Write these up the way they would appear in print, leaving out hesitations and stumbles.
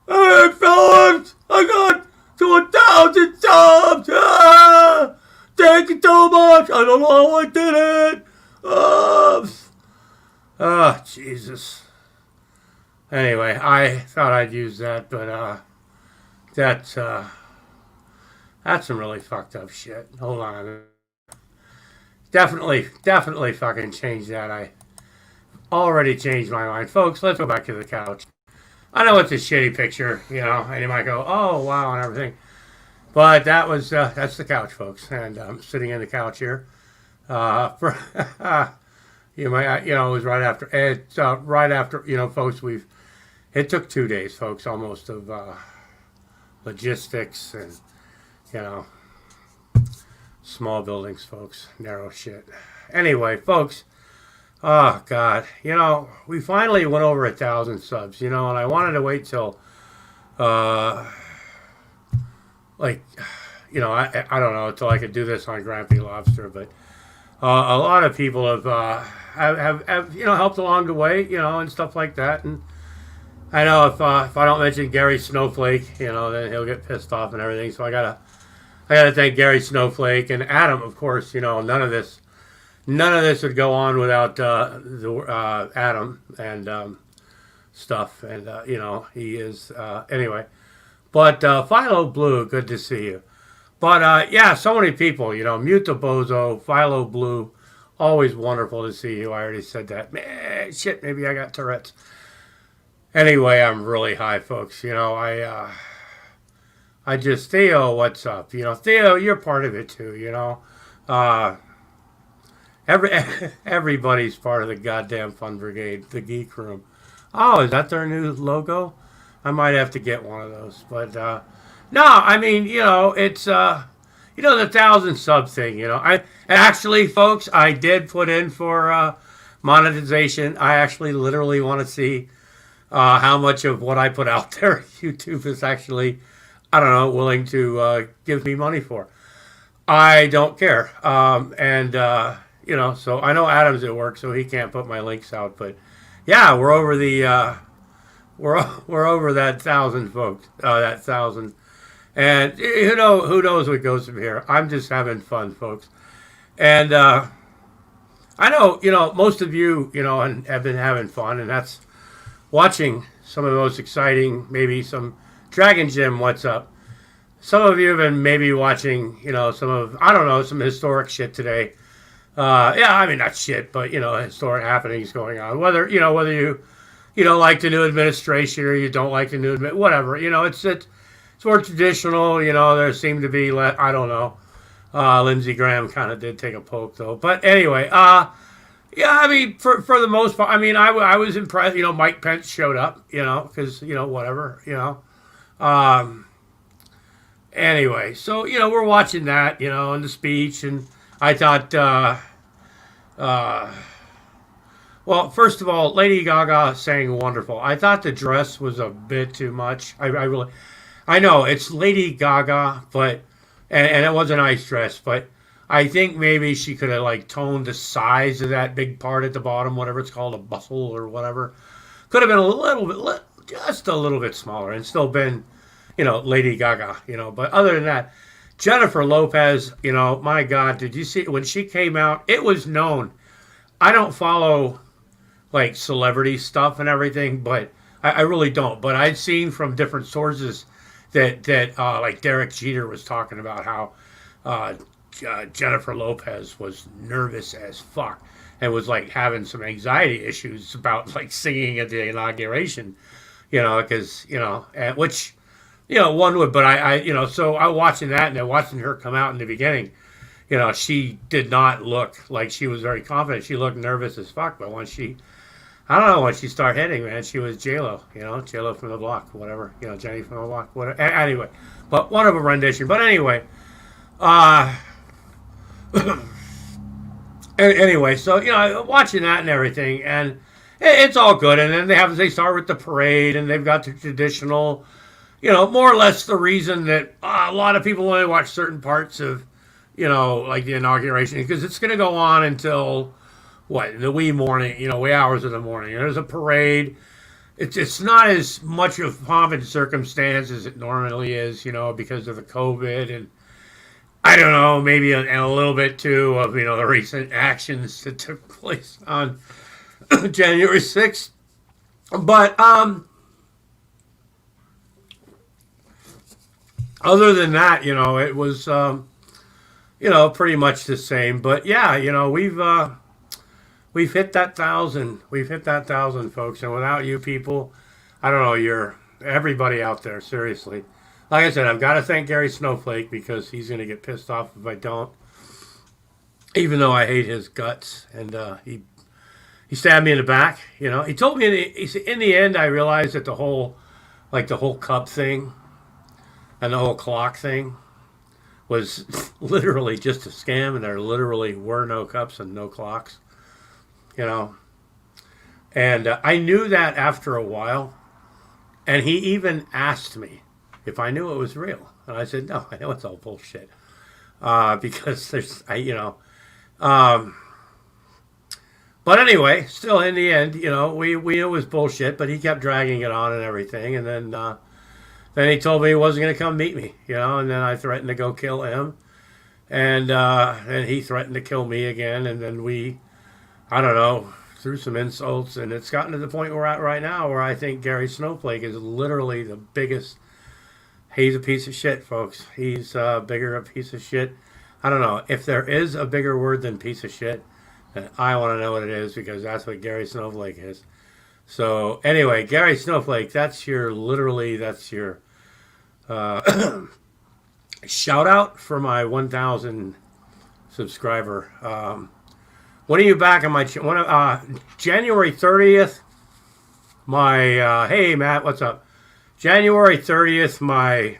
Hey, fellas, I got to 1,000 subs. Thank you so much. I don't know how I did it. Jesus. Anyway, I thought I'd use that, but that's that's some really fucked up shit. Hold on. Definitely fucking change that. I already changed my mind. Folks, let's go back to the couch. I know it's a shitty picture, and you might go, oh, wow, and everything. But that's the couch, folks. And I'm sitting in the couch here. For you might, it was right after, folks, it took 2 days, folks, almost of logistics and, you know, small buildings, folks, narrow shit. Anyway, folks, oh, God, we finally went over 1,000 subs, and I wanted to wait till, I don't know, until I could do this on Grumpy Lobster, but a lot of people have helped along the way, and stuff like that, and I know if I don't mention Gary Snowflake, then he'll get pissed off and everything, so I gotta thank Gary Snowflake and Adam, of course. None of this would go on without Adam and stuff. And he is anyway. But Philo Blue, good to see you. But yeah, so many people. Mute the Bozo, Philo Blue, always wonderful to see you. I already said that. Man, shit, maybe I got Tourette's. Anyway, I'm really high, folks. I just, Theo, what's up? Theo, you're part of it too, everybody's part of the goddamn Fun Brigade, the Geek Room. Oh, is that their new logo? I might have to get one of those. But, no, I mean, it's, the 1,000 sub thing, and actually, folks, I did put in for monetization. I actually literally want to see how much of what I put out there YouTube is actually, I don't know, willing to give me money for. I don't care. So I know Adam's at work, so he can't put my links out. But yeah, we're over the we're over that 1,000, folks. That 1,000, and who knows what goes from here. I'm just having fun, folks. And I know most of you have been having fun, and that's watching some of the most exciting, maybe some Dragon Gym, what's up? Some of you have been maybe watching, some historic shit today. Yeah, I mean, not shit, but, historic happenings going on. Whether you like the new administration or you don't like the new whatever. It's more traditional. There seemed to be, I don't know. Lindsey Graham kind of did take a poke, though. But anyway, yeah, I mean, for the most part, I mean, I was impressed. Mike Pence showed up, because, whatever, Anyway, so, we're watching that, in the speech, and I thought, well, first of all, Lady Gaga sang wonderful. I thought the dress was a bit too much. I know, it's Lady Gaga, but, and it was a nice dress, but I think maybe she could have, toned the size of that big part at the bottom, whatever it's called, a bustle or whatever. Could have been a little bit, just a little bit smaller and still been, Lady Gaga, But other than that, Jennifer Lopez, my God, did you see, when she came out, it was known. I don't follow, celebrity stuff and everything, but I really don't. But I'd seen from different sources that Derek Jeter was talking about how Jennifer Lopez was nervous as fuck and was having some anxiety issues about singing at the inauguration, because which one would, but so I watching that and then watching her come out in the beginning, she did not look like she was very confident. She looked nervous as fuck, but when she started hitting, man, she was J-Lo, J-Lo from the block, whatever, Jenny from the block, whatever. Anyway, but one of a rendition. But anyway, anyway, so watching that and everything, and it's all good. And then they start with the parade, and they've got the traditional, more or less the reason that a lot of people only watch certain parts of, the inauguration, because it's going to go on until in the wee morning, wee hours of the morning. And there's a parade. it's not as much of pomp and circumstance as it normally is, because of the COVID and I don't know, maybe a little bit too of the recent actions that took place on January 6th. But other than that, it was pretty much the same. But yeah, we've hit that 1,000. We've hit that 1,000, folks. And without you people, I don't know, you're everybody out there, seriously. Like I said, I've got to thank Gary Snowflake because he's going to get pissed off if I don't. Even though I hate his guts. And he stabbed me in the back, He told me in the end I realized that the whole cup thing and the whole clock thing was literally just a scam, and there literally were no cups and no clocks, And I knew that after a while, and he even asked me if I knew it was real, and I said no, I know it's all bullshit, because But anyway, still in the end, we knew it was bullshit, but he kept dragging it on and everything, and then he told me he wasn't going to come meet me, and then I threatened to go kill him, and he threatened to kill me again, and then I don't know, threw some insults, and it's gotten to the point we're at right now where I think Gary Snowflake is literally the biggest. He's a piece of shit, folks. He's bigger a piece of shit. I don't know. If there is a bigger word than piece of shit, then I want to know what it is, because that's what Gary Snowflake is. So anyway, Gary Snowflake, that's your shout out for my 1,000 subscriber. When are you back on my January 30th? Hey Matt, what's up? January 30th, my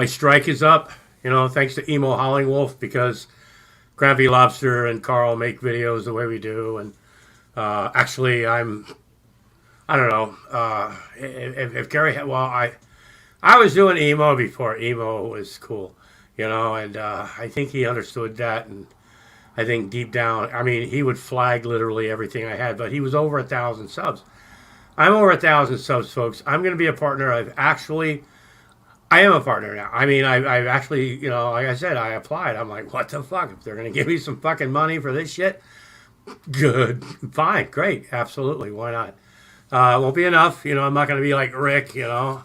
strike is up. Thanks to Emo Howling Wolf, because Grumpy Lobster and Carl make videos the way we do, and actually I don't know if Gary had, I was doing emo before emo was cool, and I think he understood that, and I think deep down, he would flag literally everything I had, but he was over 1,000 subs. I'm over 1,000 subs, folks. I'm going to be a partner. I am a partner now. I've actually, like I said, I applied. I'm like, what the fuck? If they're going to give me some fucking money for this shit, good, fine, great, absolutely, why not? It won't be enough, I'm not going to be like Rick, I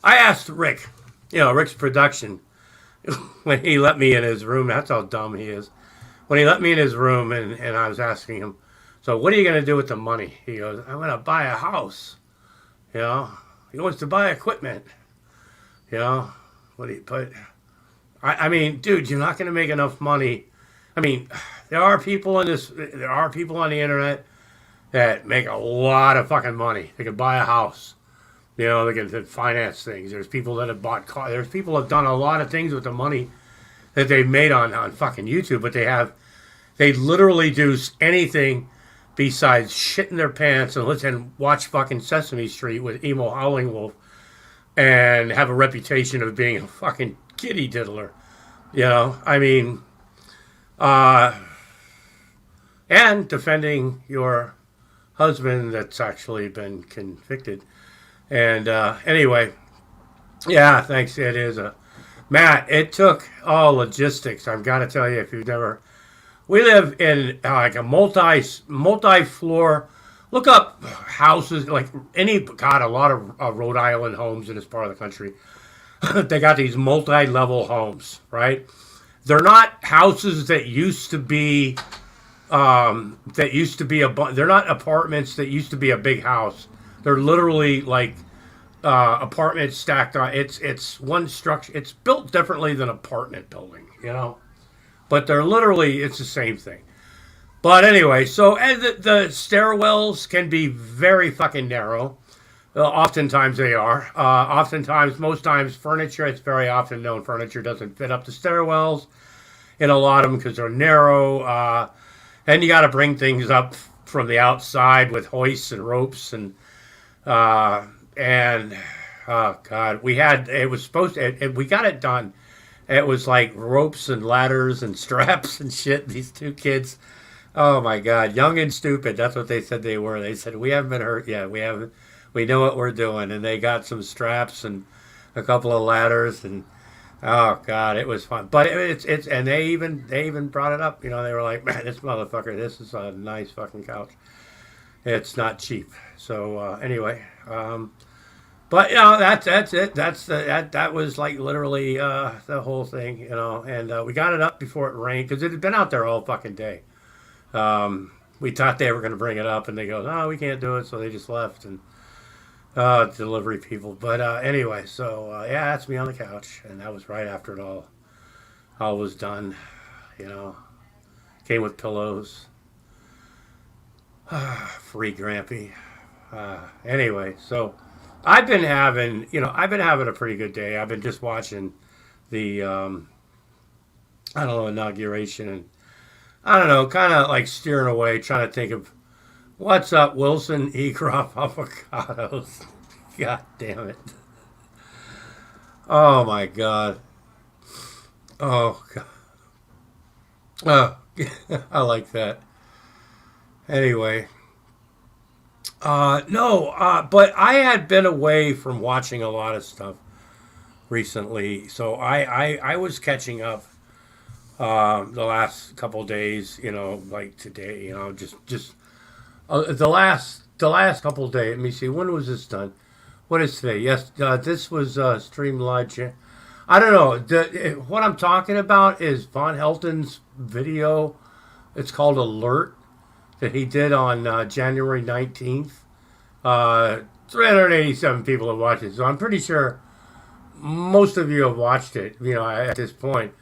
asked Rick, Rick's production, when he let me in his room. That's how dumb he is. When he let me in his room, and I was asking him, so what are you going to do with the money? He goes, I'm going to buy a house. He wants to buy equipment. What do you put? Dude, you're not going to make enough money. There are people on the internet that make a lot of fucking money. They can buy a house. They can finance things. There's people that have bought cars. There's people that have done a lot of things with the money that they've made on fucking YouTube, but they literally do anything besides shit in their pants and watch fucking Sesame Street with Emo Howling Wolf and have a reputation of being a fucking kitty diddler. And defending your husband that's actually been convicted. And anyway, yeah, thanks. It is Matt, it took all logistics. I've got to tell you, if you've never, we live in like a multi-floor. Look up houses like a lot of Rhode Island homes in this part of the country. They got these multi-level homes, right? They're not houses that used to be. They're not apartments that used to be a big house. They're literally like apartments stacked on. It's one structure. It's built differently than apartment building, but they're literally, it's the same thing. But anyway, so the stairwells can be very fucking narrow. Oftentimes they are. Most times, furniture, it's very often known furniture doesn't fit up the stairwells in a lot of them because they're narrow. And you got to bring things up from the outside with hoists and ropes and oh God, we got it done. It was like ropes and ladders and straps and shit. These two kids Oh my God, young and stupid. That's what they said they were. They said we haven't been hurt yet. We haven't. We know what we're doing, and they got some straps and a couple of ladders, and oh God, it was fun. But it's and they even brought it up. You know, they were like, man, this motherfucker, this is a nice fucking couch. It's not cheap. So anyway, but you know that's it. That was like literally the whole thing. You know, and we got it up before it rained because it had been out there all fucking day. We thought they were going to bring it up, and they go, no, we can't do it, so they just left, and delivery people. But anyway, so yeah, that's me on the couch, and that was right after it all was done. You know, came with pillows, free Grampy. Anyway, so I've been having a pretty good day. I've been just watching the I don't know, inauguration, and I don't know, kind of like steering away, trying to think of what's up, Wilson Eggroff avocados. God damn it. Oh my God. Oh God. Oh, I like that. Anyway, no, but I had been away from watching a lot of stuff recently, so I was catching up the last couple of days, you know, like today, you know, just the last couple of days. Let me see, when was this done? What is today? Yes, this was streamed live. I don't know. What I'm talking about is Von Helton's video. It's called Alert that he did on January 19th. 387 people have watched it, so I'm pretty sure most of you have watched it, you know, at this point.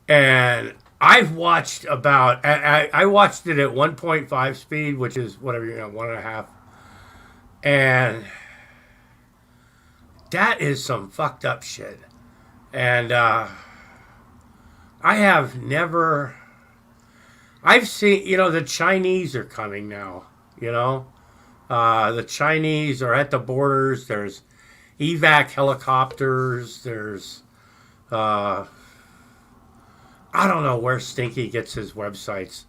And I've watched about, I watched it at 1.5 speed, which is whatever, you know, 1.5. And that is some fucked up shit. And I have never, I've seen, you know, the Chinese are coming now, you know. The Chinese are at the borders. There's evac helicopters. There's, I don't know where Stinky gets his websites.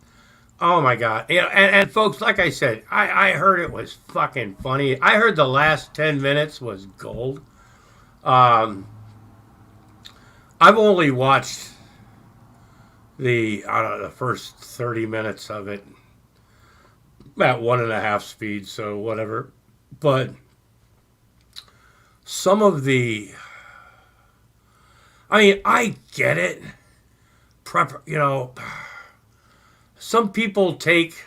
Oh my God. You know, and folks, like I said, I heard it was fucking funny. I heard the last 10 minutes was gold. I've only watched the first 30 minutes of it at 1.5 speed, so whatever. But some of I get it. You know, some people take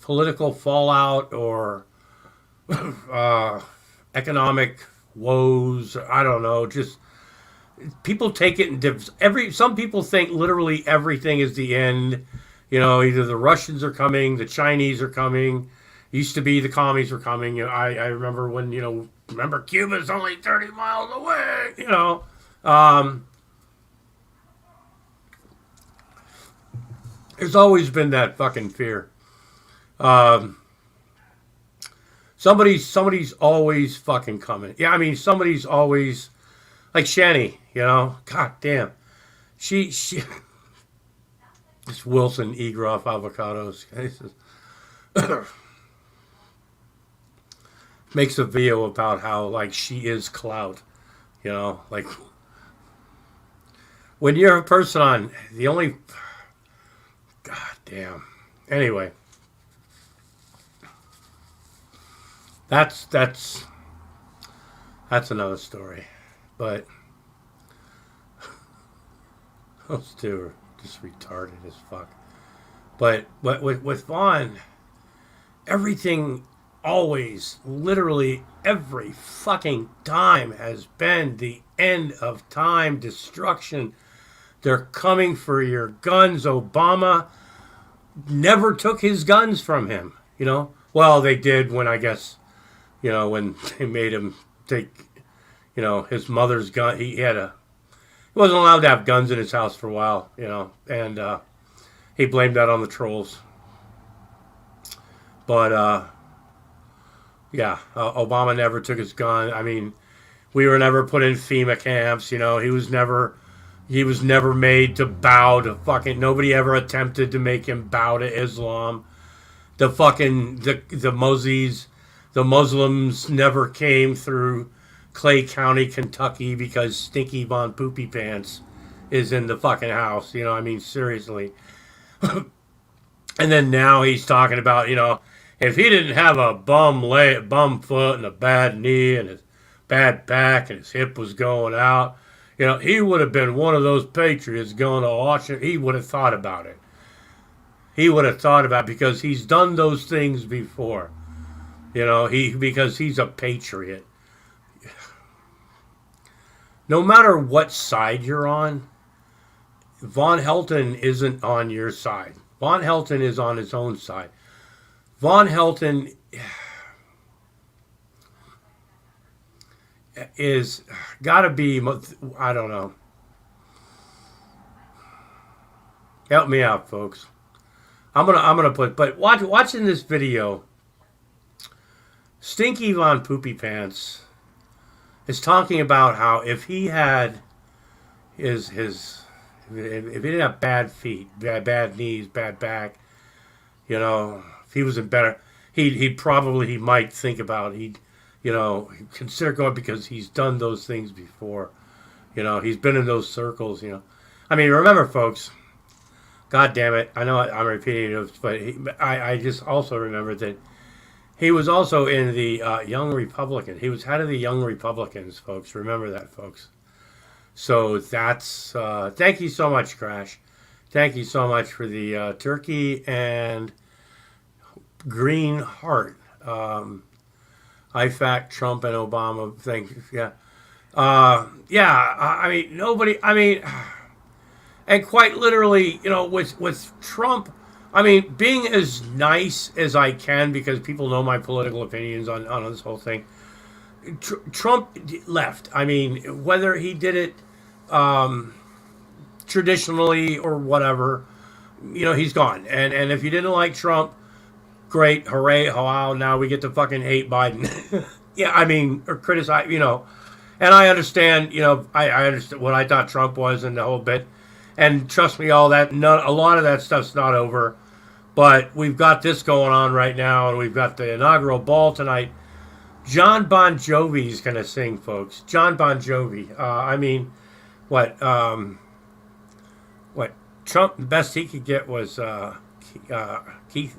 political fallout or economic woes. I don't know. Just people take it in some people think literally everything is the end. You know, either the Russians are coming, the Chinese are coming. Used to be the Commies were coming. You know, I remember when, you know, remember Cuba's only 30 miles away. You know. There's always been that fucking fear. Somebody's always fucking coming. Yeah, I mean, somebody's always, like Shani, you know? God damn. She this Wilson Eggroff avocados. Makes a video about how, like, she is clout. You know? Like, when you're a person on, the only... God damn. Anyway, that's another story. But those two are just retarded as fuck. But with Vaughn, everything always, literally every fucking time has been the end of time, destruction. They're coming for your guns. Obama never took his guns from him, you know. Well, they did when, I guess, you know, when they made him take, you know, his mother's gun. He wasn't allowed to have guns in his house for a while, you know, and he blamed that on the trolls. But, yeah, Obama never took his gun. I mean, we were never put in FEMA camps, you know. He was never... He was never made to bow to fucking. Nobody ever attempted to make him bow to Islam. The Muslims never came through Clay County, Kentucky, because Stinky Von Poopy Pants is in the fucking house. You know, I mean, seriously. And then now he's talking about, if he didn't have a bum foot and a bad knee and his bad back and his hip was going out, he would have been one of those patriots going to Washington. He would have thought about it. He would have thought about it because he's done those things before. Because he's a patriot. No matter what side you're on, Von Helton isn't on your side. Von Helton is on his own side. Von Helton is got to be, I don't know. Help me out, folks. I'm gonna put, but watching this video, Stinky Von Poopy Pants is talking about how if he had if he didn't have bad feet, bad knees, bad back, if he was in better, he might think about, consider going because he's done those things before. He's been in those circles, I mean, remember, folks, God damn it, I know I'm repeating it, but I just also remember that he was also in the Young Republicans. He was head of the Young Republicans, folks. Remember that, folks. So that's, thank you so much, Crash. Thank you so much for the turkey and green heart. IFAC, Trump, and Obama. Thank you. Yeah. I mean, nobody, and quite literally, with Trump, I mean, being as nice as I can because people know my political opinions on this whole thing. Trump left. I mean, whether he did it traditionally or whatever, he's gone. And if you didn't like Trump, great, hooray, wow, now we get to fucking hate Biden. Yeah, I mean, or criticize, And I understand, I understand what I thought Trump was and the whole bit. And trust me, a lot of that stuff's not over. But we've got this going on right now, and we've got the inaugural ball tonight. John Bon Jovi's going to sing, folks. John Bon Jovi. What Trump, the best he could get was Keith,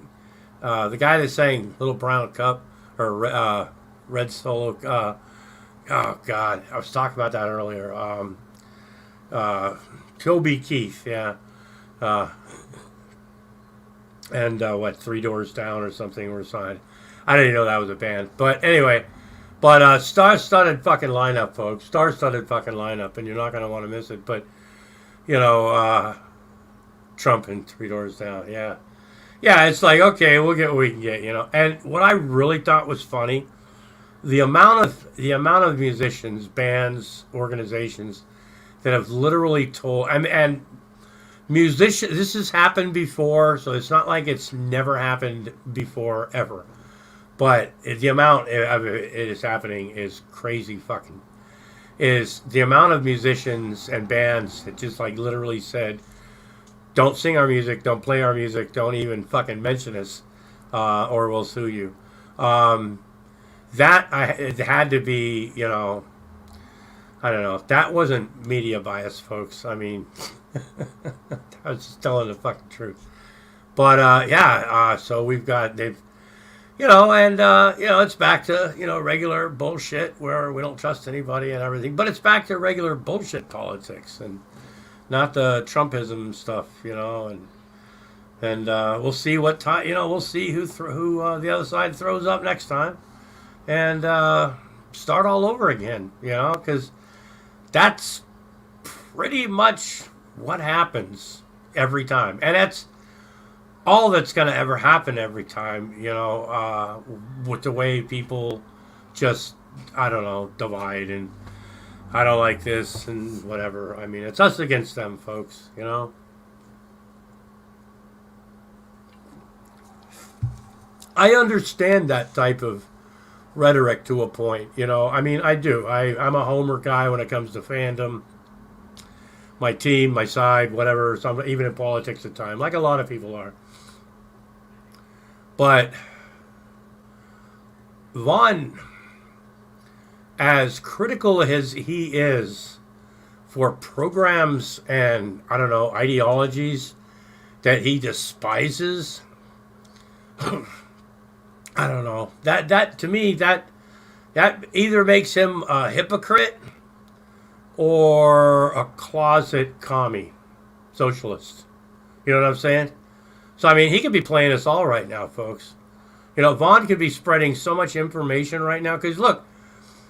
the guy that sang Little Brown Cup, or Red Solo. Oh, God. I was talking about that earlier. Toby Keith, yeah. And Three Doors Down or something were signed. I didn't even know that was a band. But anyway, star-studded fucking lineup, folks. Star-studded fucking lineup, and you're not going to want to miss it. But, Trump and Three Doors Down, yeah. Yeah, it's like, okay, we'll get what we can get, And what I really thought was funny, the amount of musicians, bands, organizations that have literally told, and musicians, this has happened before, so it's not like it's never happened before ever. But the amount of it is happening is crazy fucking. Is the amount of musicians and bands that just like literally said, don't sing our music, don't play our music, don't even fucking mention us, or we'll sue you. It had to be, I don't know. That wasn't media bias, folks. I mean, I was just telling the fucking truth. But, so we've got, it's back to, regular bullshit where we don't trust anybody and everything. But it's back to regular bullshit politics and not the Trumpism stuff, and we'll see what time, we'll see who the other side throws up next time and start all over again, because that's pretty much what happens every time. And that's all that's going to ever happen every time, with the way people just, I don't know, divide and I don't like this and whatever. I mean, it's us against them, folks, I understand that type of rhetoric to a point, I mean, I do. I'm a homer guy when it comes to fandom. my team, my side, whatever. Some even in politics at times, like a lot of people are. But Vaughn, as critical as he is for programs and I don't know ideologies that he despises, I don't know that to me that either makes him a hypocrite or a closet commie socialist. You know what I'm saying? So I mean, he could be playing us all right now, folks. You know, Vaughn could be spreading so much information right now because look,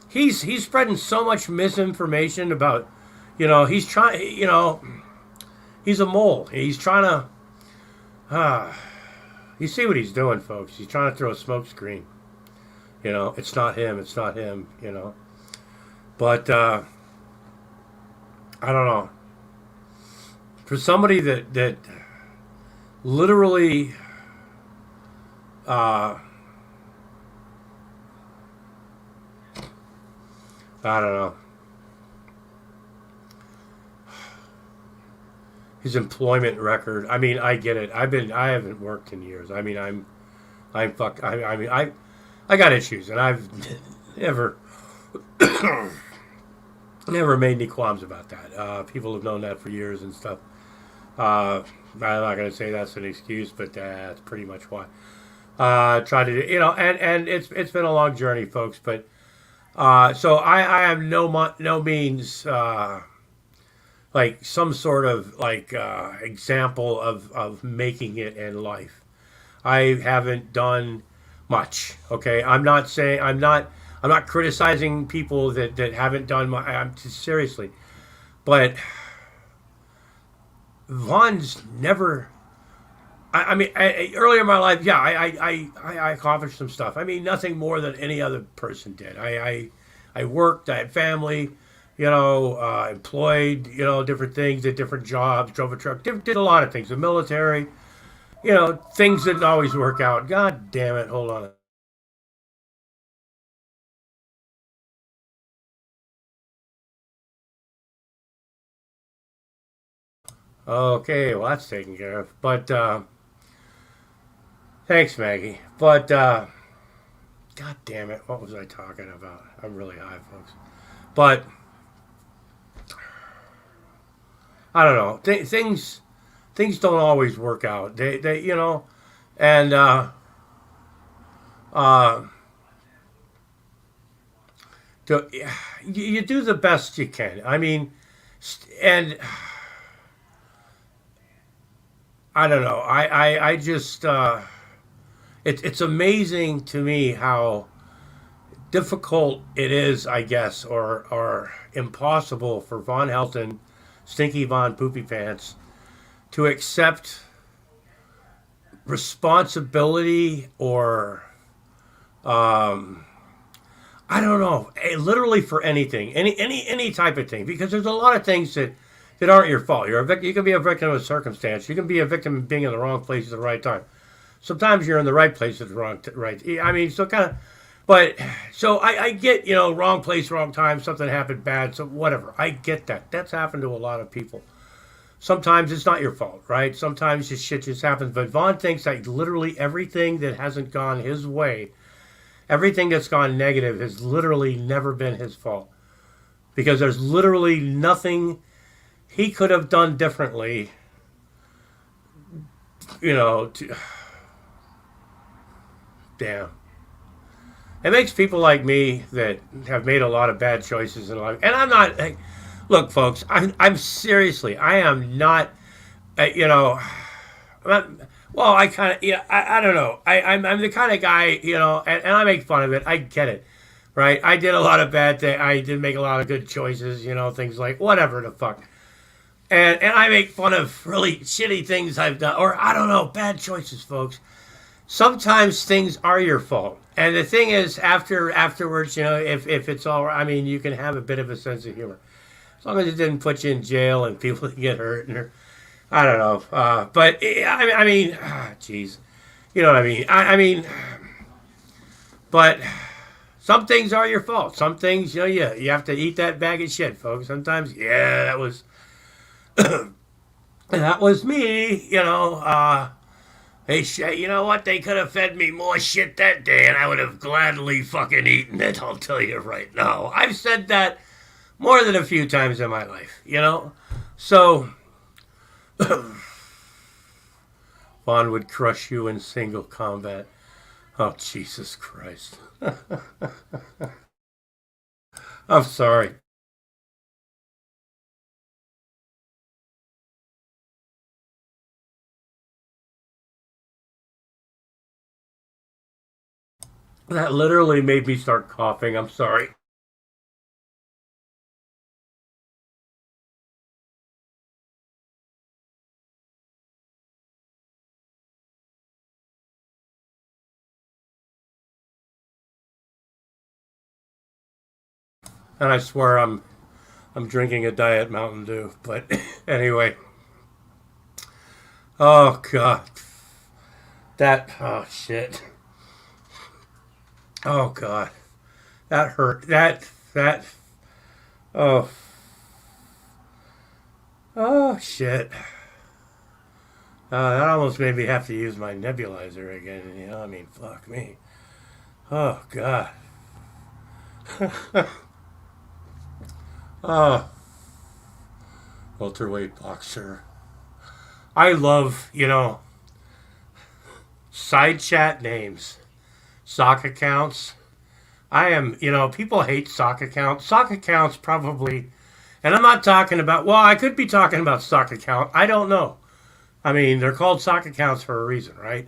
he's spreading so much misinformation about, you know, he's trying, you know, he's a mole. He's trying to, you see what he's doing, folks. He's trying to throw a smoke screen. You know, it's not him. It's not him. You know, but I don't know. For somebody that literally I don't know. His employment record. I mean, I get it. I haven't worked in years. I mean, I got issues, and I've never never made any qualms about that. People have known that for years and stuff. I'm not going to say that's an excuse, but that's pretty much why. Try to, you know, and it's been a long journey, folks. But so I have no means like some sort of like example of making it in life. I haven't done much. Okay, I'm not criticizing people that haven't done my. I'm seriously, but Vaughn's never. I mean, earlier in my life, yeah, I accomplished some stuff. I mean, nothing more than any other person did. I worked, I had family, you know, employed, you know, different things, did different jobs, drove a truck, did a lot of things. The military, you know, things didn't always work out. God damn it, hold on. Okay, well, that's taken care of. But, thanks, Maggie. But, God damn it, what was I talking about? I'm really high, folks. But, I don't know. Things don't always work out. They you know, and, uh, you do the best you can. I mean, and I don't know. I just, it's amazing to me how difficult it is, I guess, or impossible for Von Helton, Stinky Von Poopy Pants, to accept responsibility or, I don't know, literally for anything, any type of thing, because there's a lot of things that aren't your fault. You're a victim. You can be a victim of circumstance. You can be a victim of being in the wrong place at the right time. Sometimes you're in the right place at the wrong right. I mean, so kind of, but so I get, you know, wrong place, wrong time. Something happened bad, so whatever. I get that. That's happened to a lot of people. Sometimes it's not your fault, right? Sometimes just shit just happens. But Vaughn thinks that literally everything that hasn't gone his way, everything that's gone negative, has literally never been his fault, because there's literally nothing he could have done differently, you know, damn. It makes people like me that have made a lot of bad choices in life. And I'm not, like, look, folks, I'm seriously, I am not, you know, well, I kind of, yeah, I don't know. I'm the kind of guy, you know, and I make fun of it. I get it, right? I did a lot of bad things. I did make a lot of good choices, you know, things like whatever the fuck. And I make fun of really shitty things I've done, or I don't know, bad choices, folks. Sometimes things are your fault, and the thing is, afterwards, you know, if it's all right, I mean, you can have a bit of a sense of humor, as long as it didn't put you in jail and people get hurt, and I don't know. But I mean, jeez, you know what I mean? I mean, but some things are your fault. Some things, you know, you have to eat that bag of shit, folks. Sometimes, yeah, And that was me, Hey, you know what? They could have fed me more shit that day, and I would have gladly fucking eaten it. I'll tell you right now. I've said that more than a few times in my life. So, Vaughn would crush you in single combat. Oh, Jesus Christ. I'm sorry. That literally made me start coughing. I'm sorry. And I swear I'm drinking a diet Mountain Dew. But anyway. Oh God. Oh shit. Oh God. That hurt. That oh oh shit. That almost made me have to use my nebulizer again. I mean, fuck me. Oh God. Oh, welterweight boxer. I love, side chat names, sock accounts. People hate sock accounts. Sock accounts probably, and I'm not talking about, well, I could be talking about sock account. I don't know. I mean, they're called sock accounts for a reason, right?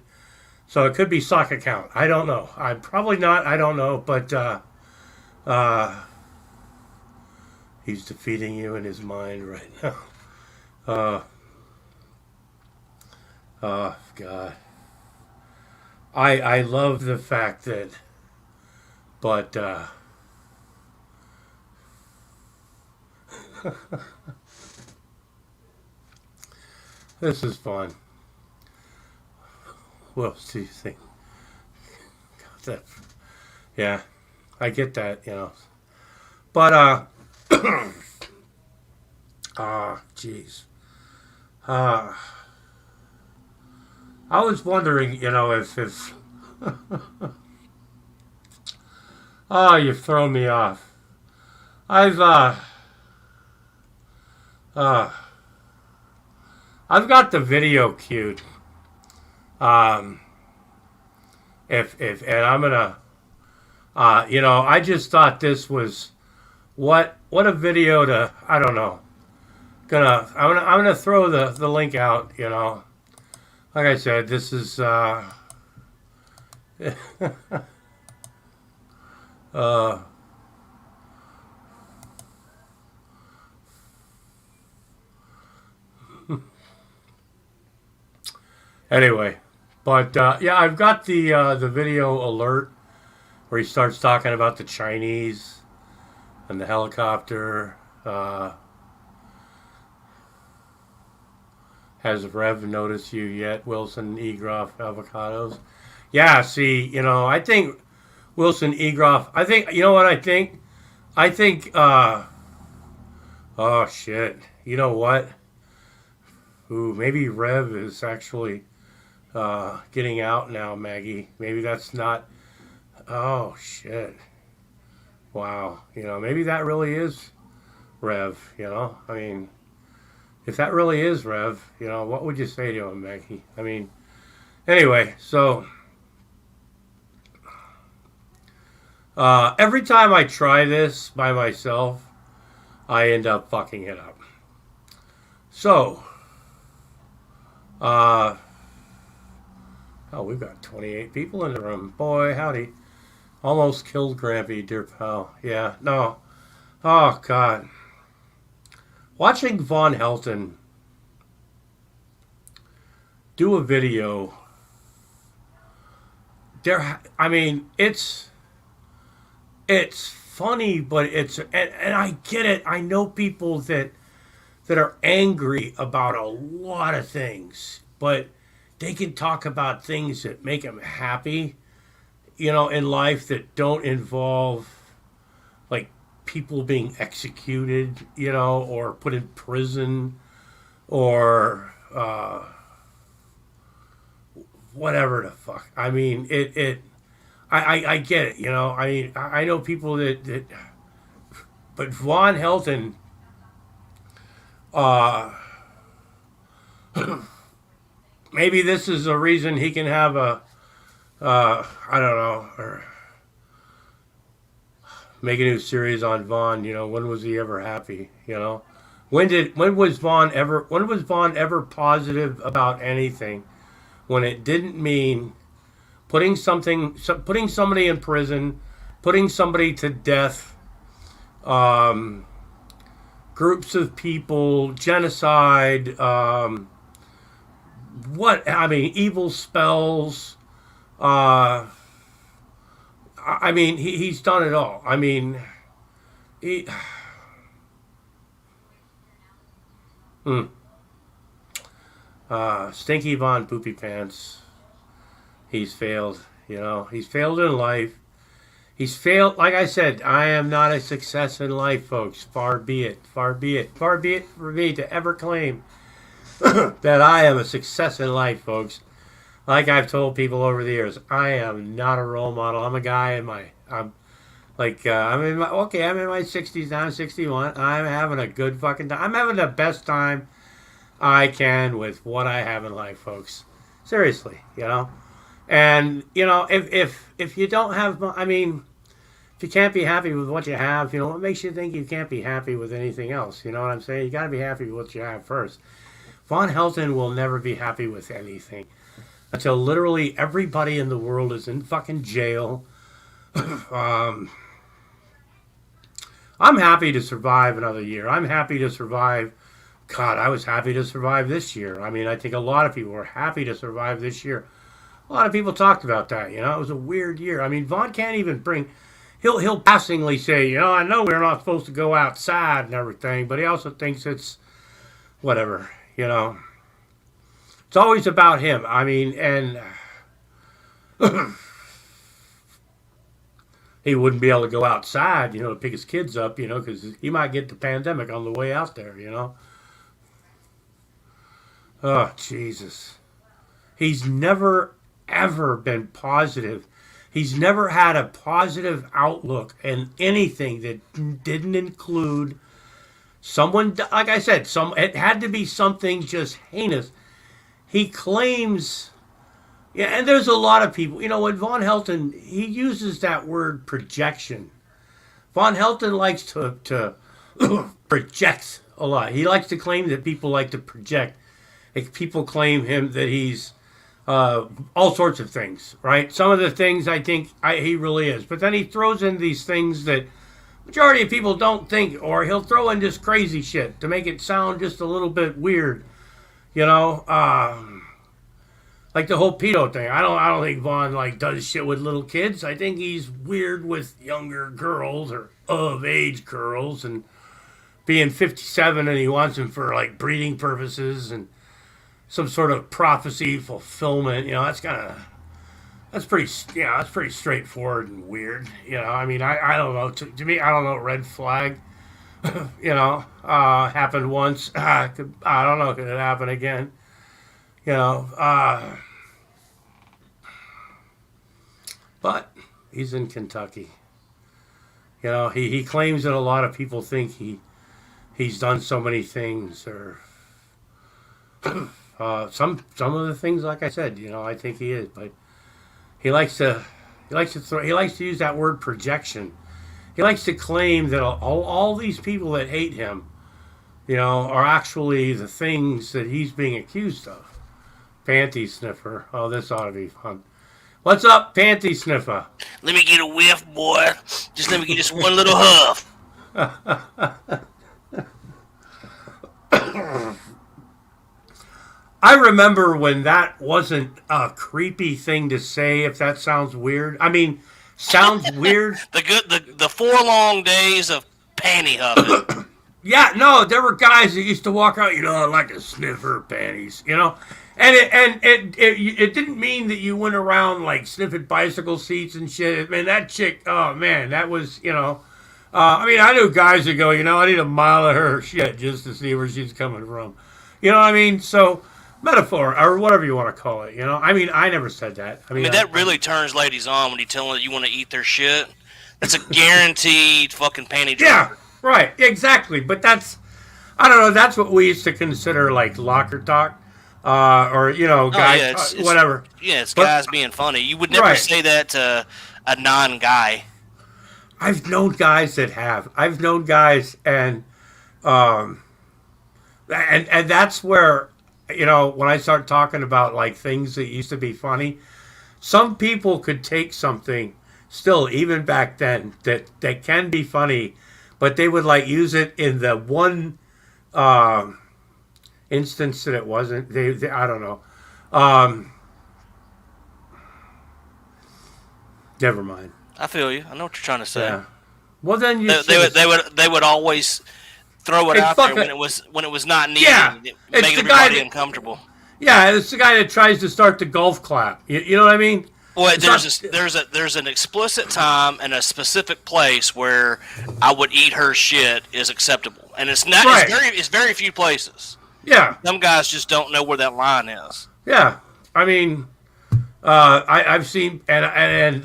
So it could be sock account. I don't know. I'm probably not. I don't know. But uh, he's defeating you in his mind right now. Uh, oh, God. I love the fact that, but this is fun. What else do you think? That, yeah, I get that. But jeez. Uh, I was wondering, if oh, you've thrown me off. I've uh I've got the video queued. Um, if and I'm gonna I just thought this was what a video to I don't know. I'm gonna throw the link out. Like I said, this is uh anyway. But yeah, I've got the video alert where he starts talking about the Chinese and the helicopter. Has Rev noticed you yet, Wilson Egroff avocados? Yeah, see, I think Wilson Egroff. I think you know what I think. I think. Oh shit. You know what? Ooh, maybe Rev is actually getting out now, Maggie. Maybe that's not. Oh shit. Wow. Maybe that really is Rev. I mean, if that really is Rev, what would you say to him, Maggie? I mean, anyway, so every time I try this by myself, I end up fucking it up. So, oh, we've got 28 people in the room. Boy, howdy. Almost killed Grampy, dear pal. Yeah, no. Oh, God. Watching Von Helton do a video, I mean, it's funny, but and I get it. I know people that are angry about a lot of things, but they can talk about things that make them happy, in life that don't involve like people being executed, or put in prison or whatever the fuck. I mean, I get it, you know. I mean, I know people that but Von Helton, uh, maybe this is a reason he can have a, I don't know, or make a new series on Vaughn. You know, when was he ever happy? You know, when was Vaughn ever positive about anything? When it didn't mean putting somebody in prison, putting somebody to death, um, groups of people, genocide, what I mean, evil spells. Uh, I mean, he's done it all. I mean, he. Hmm. Stinky Von Poopy Pants. He's failed. You know, he's failed in life. He's failed. Like I said, I am not a success in life, folks. Far be it. Far be it. Far be it for me to ever claim that I am a success in life, folks. Like I've told people over the years, I am not a role model. I'm a guy in my. I'm in my 60s now. I'm 61. I'm having a good fucking time. I'm having the best time I can with what I have in life, folks. Seriously, you know. And you know, if you don't have, I mean, if you can't be happy with what you have, you know, what makes you think you can't be happy with anything else? You know what I'm saying? You got to be happy with what you have first. Von Helton will never be happy with anything until literally everybody in the world is in fucking jail. um, I'm happy to survive another year. I'm happy to survive. God, I was happy to survive this year. I mean, I think a lot of people were happy to survive this year. A lot of people talked about that. You know, it was a weird year. I mean, Vaughn can't even bring. He'll passingly say, you know, I know we're not supposed to go outside and everything, but he also thinks it's whatever. You know, it's always about him. I mean, and he wouldn't be able to go outside, you know, to pick his kids up, you know, because he might get the pandemic on the way out there. You know. Oh Jesus. He's never ever been positive. He's never had a positive outlook in anything that didn't include someone. Like I said, it had to be something just heinous. He claims, yeah, and there's a lot of people. You know, when Von Helton, he uses that word projection. Von Helton likes to project a lot. He likes to claim that people like to project. Like people claim him that he's all sorts of things, right? Some of the things I think he really is. But then he throws in these things that majority of people don't think, or he'll throw in just crazy shit to make it sound just a little bit weird, you know? Like the whole pedo thing. I don't think Vaughn like does shit with little kids. I think he's weird with younger girls or of age girls, and being 57 and he wants them for like breeding purposes and some sort of prophecy fulfillment. You know, that's pretty that's pretty straightforward and weird. You know, I mean, I don't know. To me, I don't know. Red flag. You know, happened once. I don't know. Could it happen again? You know, but he's in Kentucky. You know, he claims that a lot of people think he's done so many things, or some of the things, like I said, you know, I think he is, but he likes to use that word projection. He likes to claim that all these people that hate him, you know, are actually the things that he's being accused of. Panty sniffer. Oh, this ought to be fun. What's up, panty sniffer? Let me get a whiff, boy. Just let me get just one little huff. I remember when that wasn't a creepy thing to say, if that sounds weird. I mean, sounds weird. The 4 long days of panty huffing. Yeah, no, there were guys that used to walk out, you know, I like to sniff her panties, you know. And it didn't mean that you went around like sniffing bicycle seats and shit. Man, that chick, oh man, that was, you know. I mean, I knew guys that go, you know, I need a mile of her shit just to see where she's coming from. You know what I mean? So metaphor or whatever you want to call it. You know, I mean, I never said that. I mean, that really turns ladies on when you tell them that you want to eat their shit. That's a guaranteed fucking panty dropper. Yeah, right, exactly. But that's, I don't know. That's what we used to consider like locker talk, or you know, guy, whatever. Yeah, it's guys being funny. You would never say that to a non-guy. I've known guys that have. I've known guys, and that's where, you know, when I start talking about like things that used to be funny, some people could take something still, even back then, that can be funny, but they would like use it in the one instance that it wasn't. They I don't know. Never mind. I feel you. I know what you're trying to say. Yeah. Well, then they would always throw it out there when it was not needed. Yeah, making everybody uncomfortable. Yeah, it's the guy that tries to start the golf clap. You know what I mean? Well, there's an explicit time and a specific place where I would eat her shit is acceptable, and it's not. Right. It's very few places. Yeah, some guys just don't know where that line is. Yeah, I mean, I've seen and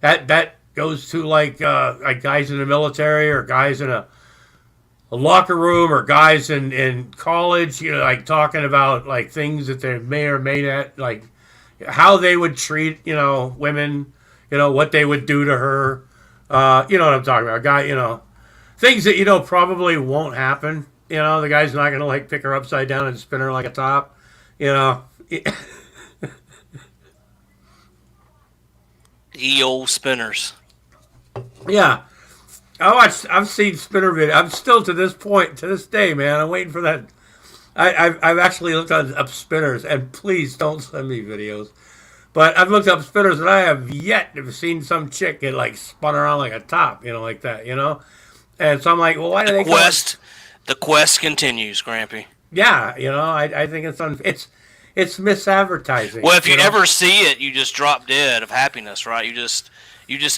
that goes to like guys in the military or guys in a locker room or guys in college. You know, like talking about like things that they may or may not like. How they would treat, you know, women, you know, what they would do to her. You know what I'm talking about. A guy, you know, things that, you know, probably won't happen. You know, the guy's not going to, like, pick her upside down and spin her like a top. You know. The old spinners. Yeah. I've seen spinner videos. I'm still to this day, man. I'm waiting for that. I've actually looked up spinners, and please don't send me videos. But I've looked up spinners, and I have yet to have seen some chick get like spun around like a top, you know, like that, you know. And so I'm like, well, why do they? The quest continues, Grampy. Yeah, you know, I think it's misadvertising. Well, if you ever see it, you just drop dead of happiness, right? You just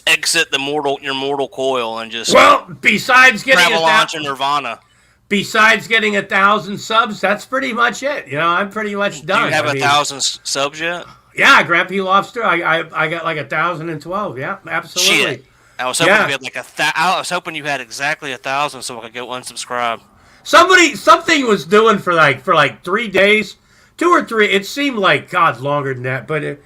exit your mortal coil and just besides getting travel on to nirvana. Besides getting 1,000 subs, that's pretty much it. You know, I'm pretty much done. Do you have 1,000 subs yet? Yeah, Grampy Lobster. I got like 1,012. Yeah, absolutely. Shit. I was hoping you had like I was hoping you had exactly 1,000 so I could get unsubscribed. Something was doing for like 3 days, 2 or 3. It seemed like God longer than that, but it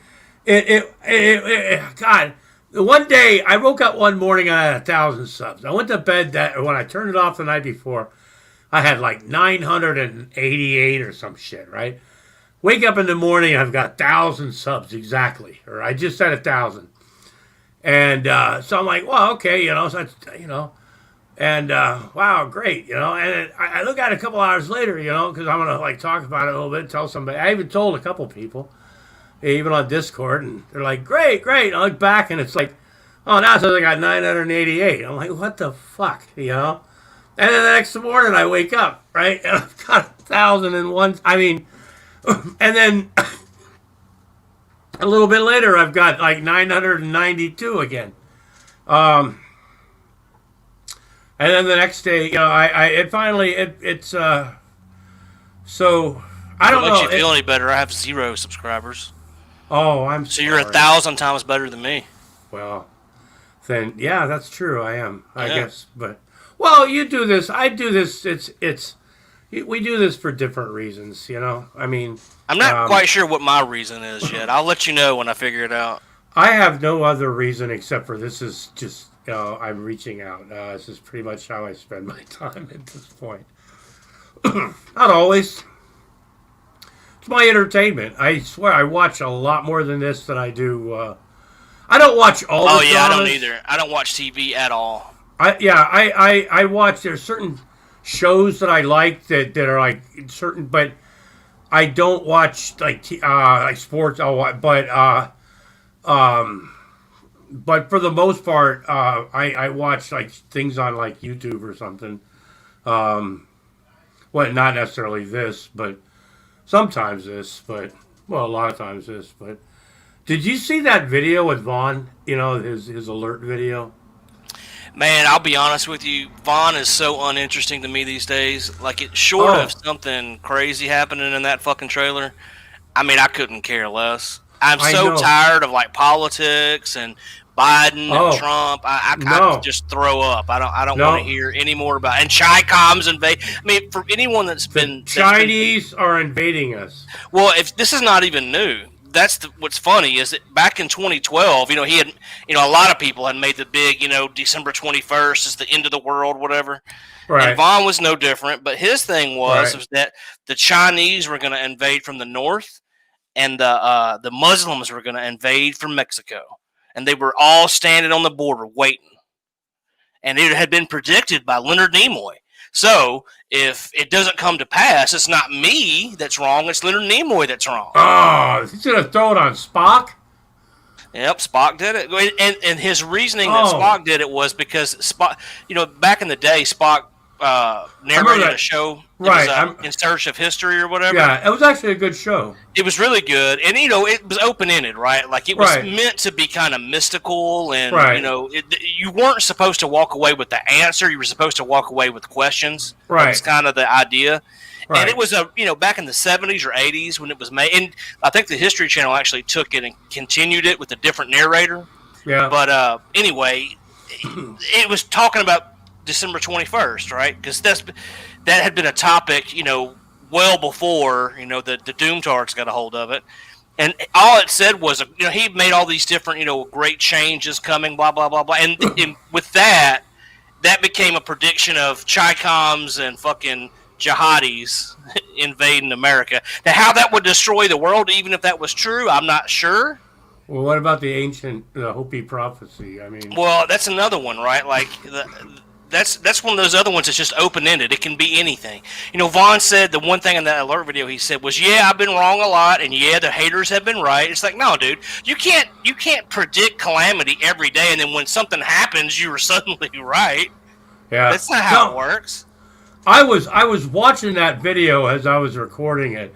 God. One day I woke up one morning and I had 1,000 subs. I went to bed when I turned it off the night before. I had like 988 or some shit, right? Wake up in the morning, I've got 1,000 subs exactly, or I just said 1,000, and so I'm like, well, okay, you know, so that's, you know, and wow, great, you know, and I look at it a couple hours later, you know, because I'm gonna like talk about it a little bit, tell somebody. I even told a couple people, even on Discord, and they're like, great. And I look back, and it's like, oh, now it says I got 988. I'm like, what the fuck, you know? And then the next morning I wake up, right? And I've got 1,001. I mean, and then a little bit later I've got like 992 again. And then the next day, you know, it's so I don't know. If it makes you feel any better, I have 0 subscribers. Oh, I'm sorry. So you're 1,000 times better than me. Well, then yeah, that's true. I am, I guess, but. Well, you do this. I do this. We do this for different reasons, you know. I mean, I'm not quite sure what my reason is yet. I'll let you know when I figure it out. I have no other reason except for this is just, you know, I'm reaching out. This is pretty much how I spend my time at this point. Not always. It's my entertainment. I swear, I watch a lot more than this than I do. I don't watch all. Oh yeah, dramas. I don't either. I don't watch TV at all. I watch. There's certain shows that I like that are like certain, but I don't watch like sports. But for the most part, I watch like things on like YouTube or something. Well, not necessarily this, but sometimes this. But well, a lot of times this. But did you see that video with Vaughn? You know, his alert video. Man, I'll be honest with you. Vaughn is so uninteresting to me these days. Like, it short of Oh, something crazy happening in that fucking trailer. I mean, I couldn't care less. I'm I so know. tired of like politics and Biden and Oh, Trump. I could no, just throw up. I don't want to no. hear any more about. And Chi-Coms invade. I mean, for anyone The that's been Chinese are invading us. well, if this is not even new. What's funny is that back in 2012, he had, a lot of people had made the big, December 21st is the end of the world, whatever. And Right, Vaughn was no different. But his thing was, right. was that the Chinese were going to invade from the north, and the Muslims were going to invade from Mexico, and they were all standing on the border waiting. And it had been predicted by Leonard Nimoy. So if it doesn't come to pass, it's not me that's wrong; it's Leonard Nimoy that's wrong. Oh, he's gonna throw it on Spock. Yep, Spock did it, and his reasoning that Oh, Spock did it was because Spock, back in the day, Spock I remember narrated a that. show. It was Right. I'm. In Search of History or whatever. Yeah, it was actually a good show. It was really good, and it was open ended, right? Like it was Right, meant to be kind of mystical, and right, you weren't supposed to walk away with the answer. You were supposed to walk away with questions. That was right, kind of the idea, and it right. was back in the 70s or 80s when it was made. And I think the History Channel actually took it and continued it with a different narrator. Yeah. But anyway, it was talking about December 21st, right? Because that had been a topic, well before the Doomtards got a hold of it, and all it said was he made all these different great changes coming, blah blah blah blah, and with that became a prediction of Chi-Coms and fucking jihadis invading America. Now, how that would destroy the world, even if that was true, I'm not sure. Well, what about the Hopi prophecy? I mean, Well, that's another one, right? Like that's one of those other ones that's just open ended. It can be anything. Vaughn said the one thing in that alert video he said was, "Yeah, I've been wrong a lot, and yeah, the haters have been right." It's like, no, dude, you can't predict calamity every day, and then when something happens, you are suddenly right. yeah. That's not how it No, works. I was watching that video as I was recording it,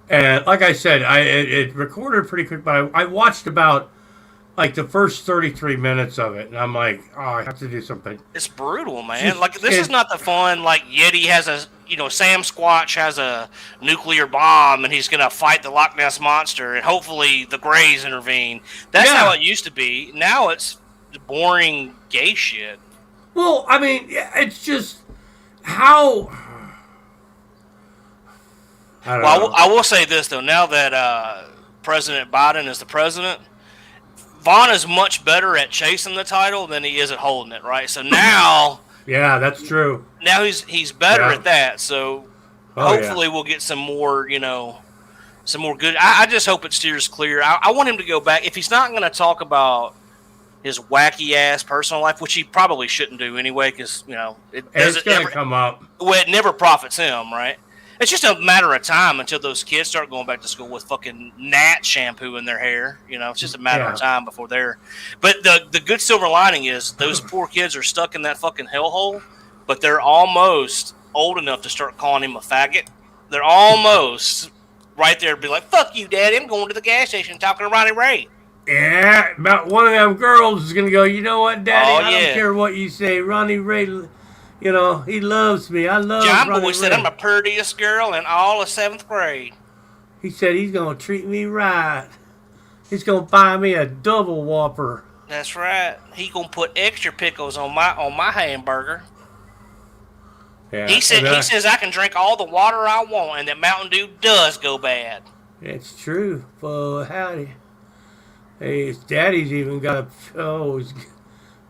and like I said, it recorded pretty quick, but I watched about like the first 33 minutes of it, and I'm like, oh, I have to do something. It's brutal, man. Just Like this is it, not the fun. Like Yeti has Sam Squatch has a nuclear bomb, and he's gonna fight the Loch Ness monster, and hopefully the Greys intervene. That's how yeah. it used to be. Now it's boring gay shit. Well, I mean, yeah, it's just how I don't Well, know. I will say this though. Now that President Biden is the president, Vaughn is much better at chasing the title than he is at holding it. Right. So Yeah, that's true. now he's better Yeah. at that. So Oh yeah. hopefully we'll get some more. Some more good. I just hope it steers clear. I want him to go back if he's not going to talk about his wacky ass personal life, which he probably shouldn't do anyway, because it It's doesn't gonna ever. come up. Well, it never profits him, right? It's just a matter of time until those kids start going back to school with fucking Nat shampoo in their hair. It's just a matter of Yeah. time before they're. But the good silver lining is those poor kids are stuck in that fucking hellhole, but they're almost old enough to start calling him a faggot. They're almost right there to be like, "Fuck you, Daddy! I'm going to the gas station talking to Ronnie Ray." Yeah, about one of them girls is gonna go. You know what, Daddy? Oh I don't yeah. care what you say. Ronnie Ray, he loves me. I love John Ronnie Boy said I'm Ray. the prettiest girl in all of 7th grade. He said he's gonna treat me right. He's gonna buy me a double whopper. That's right. He gonna put extra pickles on my hamburger. Yeah, He said and, he says I can drink all the water I want, and that Mountain Dew does go bad. it's true. Well, howdy. Hey, his daddy's even got a.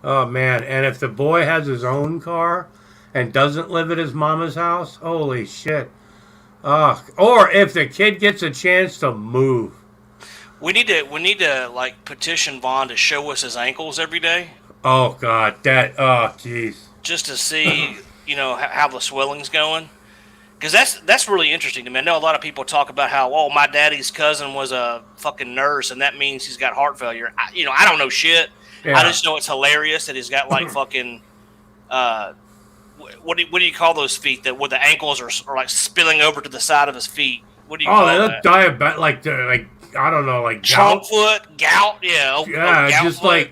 Oh man! And if the boy has his own car and doesn't live at his mama's house, holy shit! Or if the kid gets a chance to move. We need to like petition Vaughn to show us his ankles every day, Oh god, that. Oh jeez. just to see how the swelling's going. Because that's really interesting to me. I know a lot of people talk about how my daddy's cousin was a fucking nurse, and that means he's got heart failure. I don't know shit. I Yeah. just know it's hilarious that he's got like fucking what do you call those feet that where the ankles are like spilling over to the side of his feet? What do you Oh, call they look that? diabetic, like I don't know, like Trunk gout. foot, gout, yeah, Yeah, gout just foot.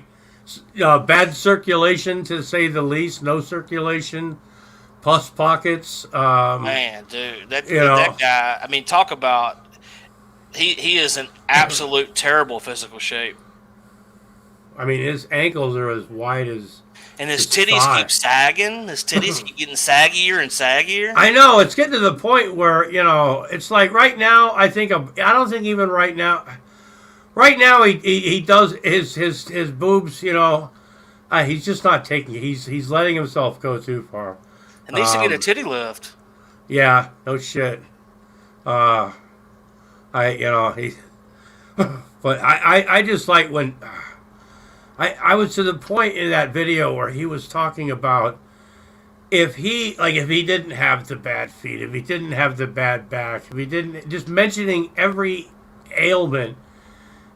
bad circulation to say the least. No circulation, pus pockets. Man, dude, that guy. I mean, talk about he is in absolute terrible physical shape. I mean, his ankles are as wide as. And his titties keep sagging. His titties keep getting saggier and saggier. I know, it's getting to the point where, it's like right now, I don't think even right now. Right now, he does his boobs, he's just not taking it. He's letting himself go too far. And needs to get a titty lift. Yeah, no shit. But I just like when. I was to the point in that video where he was talking about if he didn't have the bad feet, if he didn't have the bad back, if he didn't, just mentioning every ailment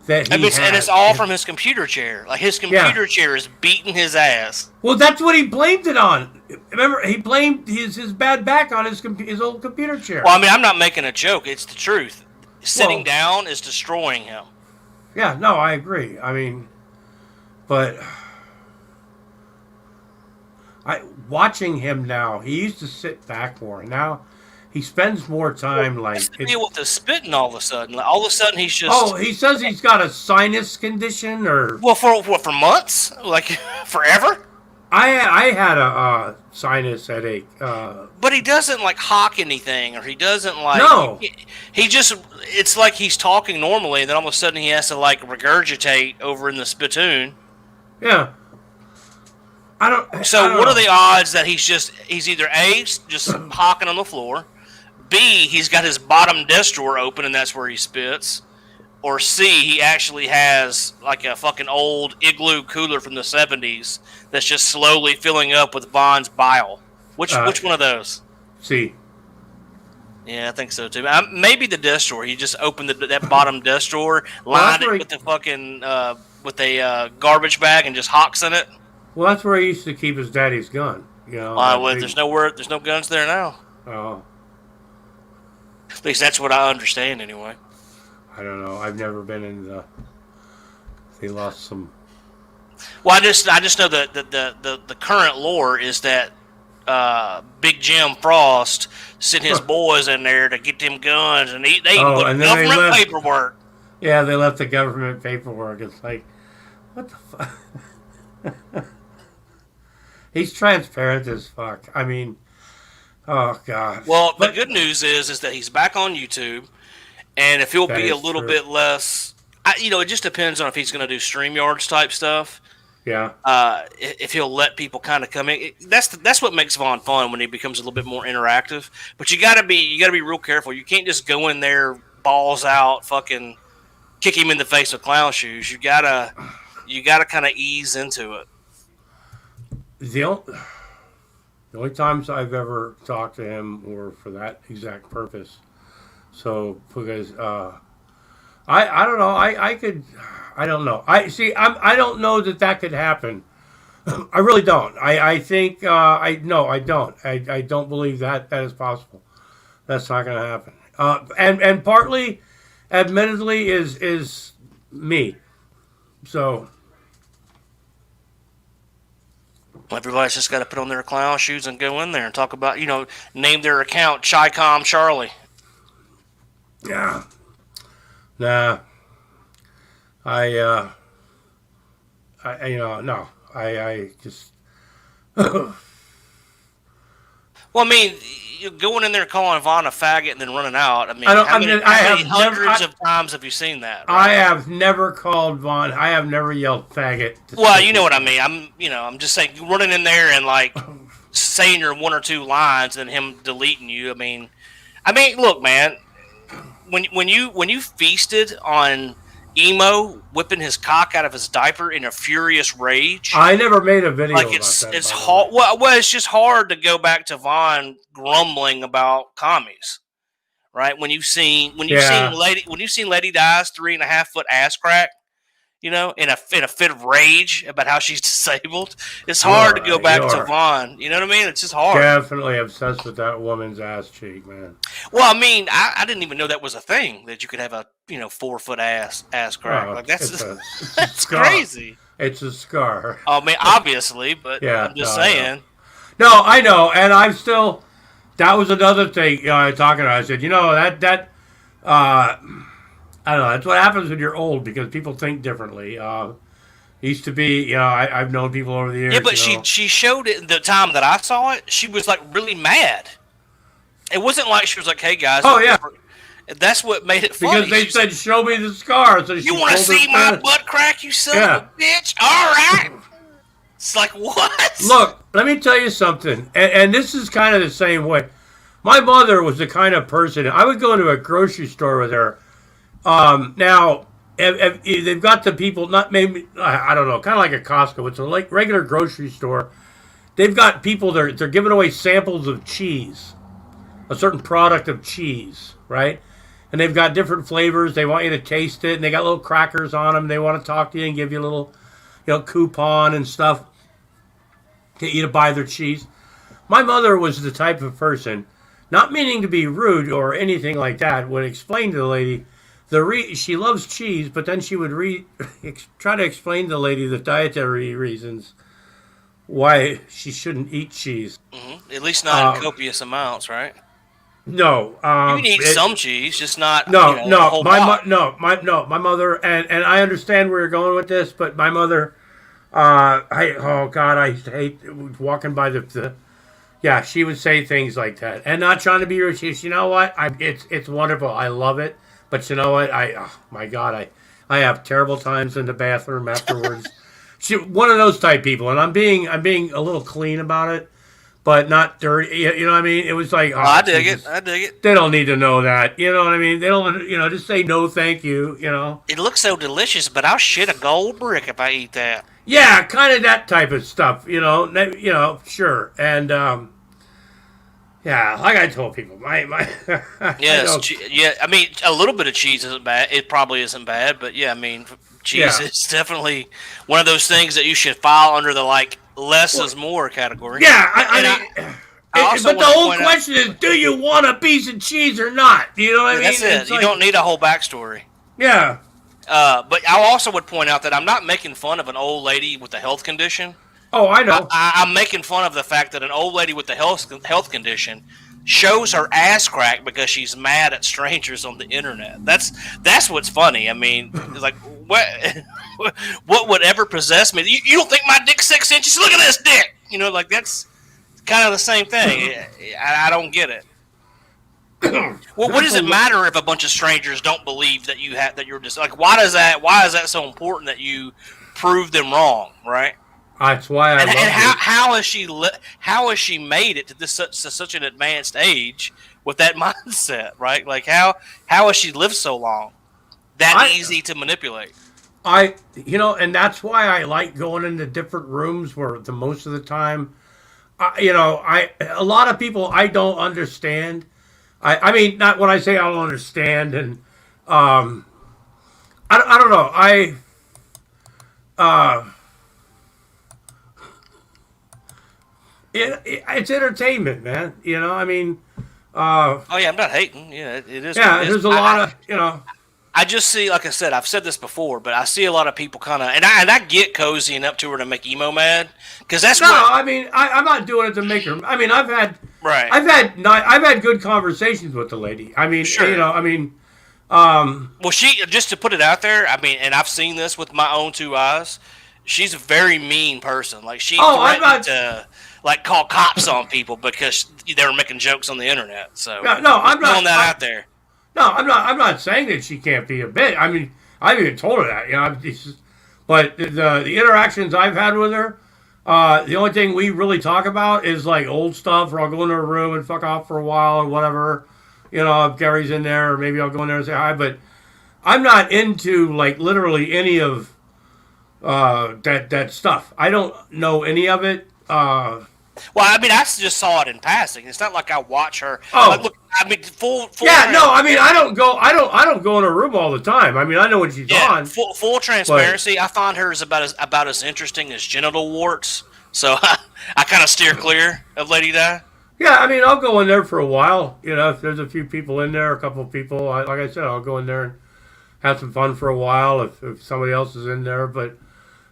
that he had. And it's all from his computer chair. Like his computer chair is beating his ass. Well, that's what he blamed it on. Remember, he blamed his bad back on his old computer chair. Well, I mean, I'm not making a joke. It's the truth. Sitting down is destroying him. Yeah, no, I agree. I mean... But watching him now, he used to sit back more. Now he spends more time What's the deal with the spitting all of a sudden? Like, all of a sudden he's just... Oh, he says he's got a sinus condition or... Well, for months? Like, forever? I had a sinus headache. But he doesn't, like, hawk anything, or he doesn't, like... No. He just... It's like he's talking normally, and then all of a sudden he has to, like, regurgitate over in the spittoon. Yeah. So what are the odds that he's either A, just hawking on the floor, B, he's got his bottom desk drawer open and that's where he spits, or C, he actually has like a fucking old igloo cooler from the 70s that's just slowly filling up with Von's bile? Which one of those? C. Yeah, I think so too. Maybe the desk drawer. He just opened that bottom desk drawer, lined it with the fucking with a garbage bag, and just hawks in it. Well, that's where he used to keep his daddy's gun. There's no guns there now. Oh. At least that's what I understand, anyway. I don't know. I've never been in the. They lost some. Well, I just know that the current lore is that Big Jim Frost sent his boys in there to get them guns, and they put government paperwork. Yeah, they left the government paperwork. It's like, what the fuck? He's transparent as fuck. I mean, oh god. Well, the good news is that he's back on YouTube, and if he'll be a little bit less, it just depends on if he's going to do StreamYards type stuff. Yeah. If he'll let people kind of come in, that's what makes Von fun, when he becomes a little bit more interactive. But you gotta be real careful. You can't just go in there balls out, fucking kick him in the face with clown shoes. You gotta kind of ease into it. The only times I've ever talked to him were for that exact purpose. So because I don't know, I don't know. I don't know that could happen. I really don't. I think I don't. I don't believe that is possible. That's not going to happen. And partly, admittedly, is me. So everybody's just got to put on their clown shoes and go in there and talk about, name their account Chi-Com Charlie. Yeah. Nah. I just. Well, I mean, you're going in there calling Von a faggot and then running out. I mean, how many hundreds of times have you seen that? Right? I have never called Von. I have never yelled faggot. Well, you know what I mean. I'm just saying, running in there and like saying your one or two lines and him deleting you. I mean, look, man. When you feasted on Emo whipping his cock out of his diaper in a furious rage, I never made a video. Like it's hard. Well, it's just hard to go back to Von grumbling about Commies, right? When you've seen Lady Di's 3.5 foot ass crack, in a fit of rage about how she's disabled. It's hard to go back to Von. You know what I mean? It's just hard. Definitely obsessed with that woman's ass cheek, man. Well, I mean, I didn't even know that was a thing, that you could have a 4 foot ass crack. Like that's crazy. It's a scar. I mean, obviously, but Yeah, I'm just no, saying. No, I know, and I'm still. That was another thing I talking about. I said, I don't know. That's what happens when you're old because people think differently. Used to be, I've known people over the years. Yeah, but she showed it the time that I saw it. She was like really mad. It wasn't like she was like, "Hey guys." Oh yeah. That's what made it funny. Because they said, "Show me the scar." So you want to see my butt crack, you son of a bitch? All right. It's like, what? Look, let me tell you something, and this is kind of the same way. My mother was the kind of person I would go to a grocery store with her. Now, if they've got the people, not maybe I don't know, kind of like a Costco. It's a like regular grocery store. They've got people they're giving away samples of cheese, a certain product of cheese, right? And they've got different flavors. They want you to taste it, and they got little crackers on them. They want to talk to you and give you a little, coupon and stuff. Get you to buy their cheese. My mother was the type of person, not meaning to be rude or anything like that, would explain to the lady she loves cheese, but then she would try to explain to the lady the dietary reasons why she shouldn't eat cheese. Mm-hmm. At least not in copious amounts, right? No, you can eat some cheese, just not. My mother, and I understand where you're going with this, but my mother, I used to hate walking by yeah, she would say things like that, and not trying to be rude. You know what? It's wonderful. I love it, but you know what? My God, I have terrible times in the bathroom afterwards. One of those type people, and I'm being a little clean about it. But not dirty, you know what I mean? It was like, I dig it. They don't need to know that, you know what I mean? They don't, just say no, thank you, It looks so delicious, but I'll shit a gold brick if I eat that. Yeah, kind of that type of stuff, sure. And, yeah, like I told people, yes, I mean, a little bit of cheese isn't bad. It probably isn't bad, but yeah, I mean, cheese is definitely one of those things that you should file under the, less is more category. Yeah, but the whole question is, do you want a piece of cheese or not? You know what I mean? That's it. You don't need a whole backstory. Yeah. But I also would point out that I'm not making fun of an old lady with a health condition. Oh, I know. I'm making fun of the fact that an old lady with a health condition shows her ass crack because she's mad at strangers on the internet. That's what's funny. I mean, it's like, what would ever possess me? You don't think my dick's 6 inches? Look at this dick. That's kind of the same thing. I don't get it. Well, what does it matter if a bunch of strangers don't believe that you're just why is that so important that you prove them wrong, right? That's why I love it. How has she made it to such an advanced age with that mindset, right? How has she lived so long? Easy to manipulate. And that's why I like going into different rooms where most of the time, a lot of people I don't understand. I mean, not when I say I don't understand, and I don't know. It's entertainment, man. I mean. Oh yeah, I'm not hating. Yeah, it is. Yeah, there's a lot of. I just see, like I said, I've said this before, but I see a lot of people kind of, and I get cozying up to her to make emo mad, because that's I mean, I'm not doing it to make her. I mean, I've had good conversations with the lady. I mean, sure. Well, she, just to put it out there, I mean, and I've seen this with my own two eyes. She's a very mean person. She threatened to call cops on people because they were making jokes on the internet. So I'm not throwing that out there. No, I'm not saying that she can't be a bitch. I mean, I've even told her that. But the interactions I've had with her, the only thing we really talk about is old stuff. Or I'll go into her room and fuck off for a while or whatever. If Gary's in there, or maybe I'll go in there and say hi. But I'm not into literally any of that stuff. I don't know any of it. Well, I mean, I just saw it in passing. It's not like I watch her. Oh, look, I mean, full. Yeah, no, I mean, I don't go in her room all the time. I mean, I know when she's on. Full transparency. I find her about as interesting as genital warts. So I kind of steer clear of Lady Di. Yeah, I mean, I'll go in there for a while. If there's a few people in there, a couple of people, like I said, I'll go in there and have some fun for a while if somebody else is in there. But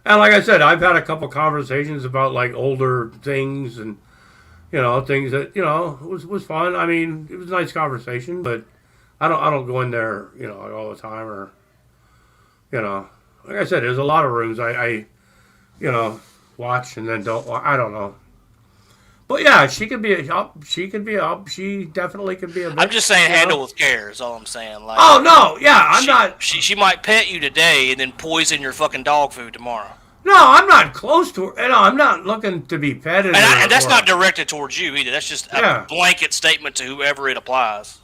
And like I said, I've had a couple conversations about like older things and things that was fun. I mean, it was a nice conversation, but I don't go in there all the time or like I said, there's a lot of rooms I watch and then don't. I don't know. But yeah, she could be a help. She could be a help. She definitely could be a. I'm just saying, handle with care is all I'm saying. Like, oh no, yeah, I'm not. She might pet you today and then poison your fucking dog food tomorrow. No, I'm not close to her. I'm not looking to be petted. And that's not directed towards you either. That's just a blanket statement to whoever it applies.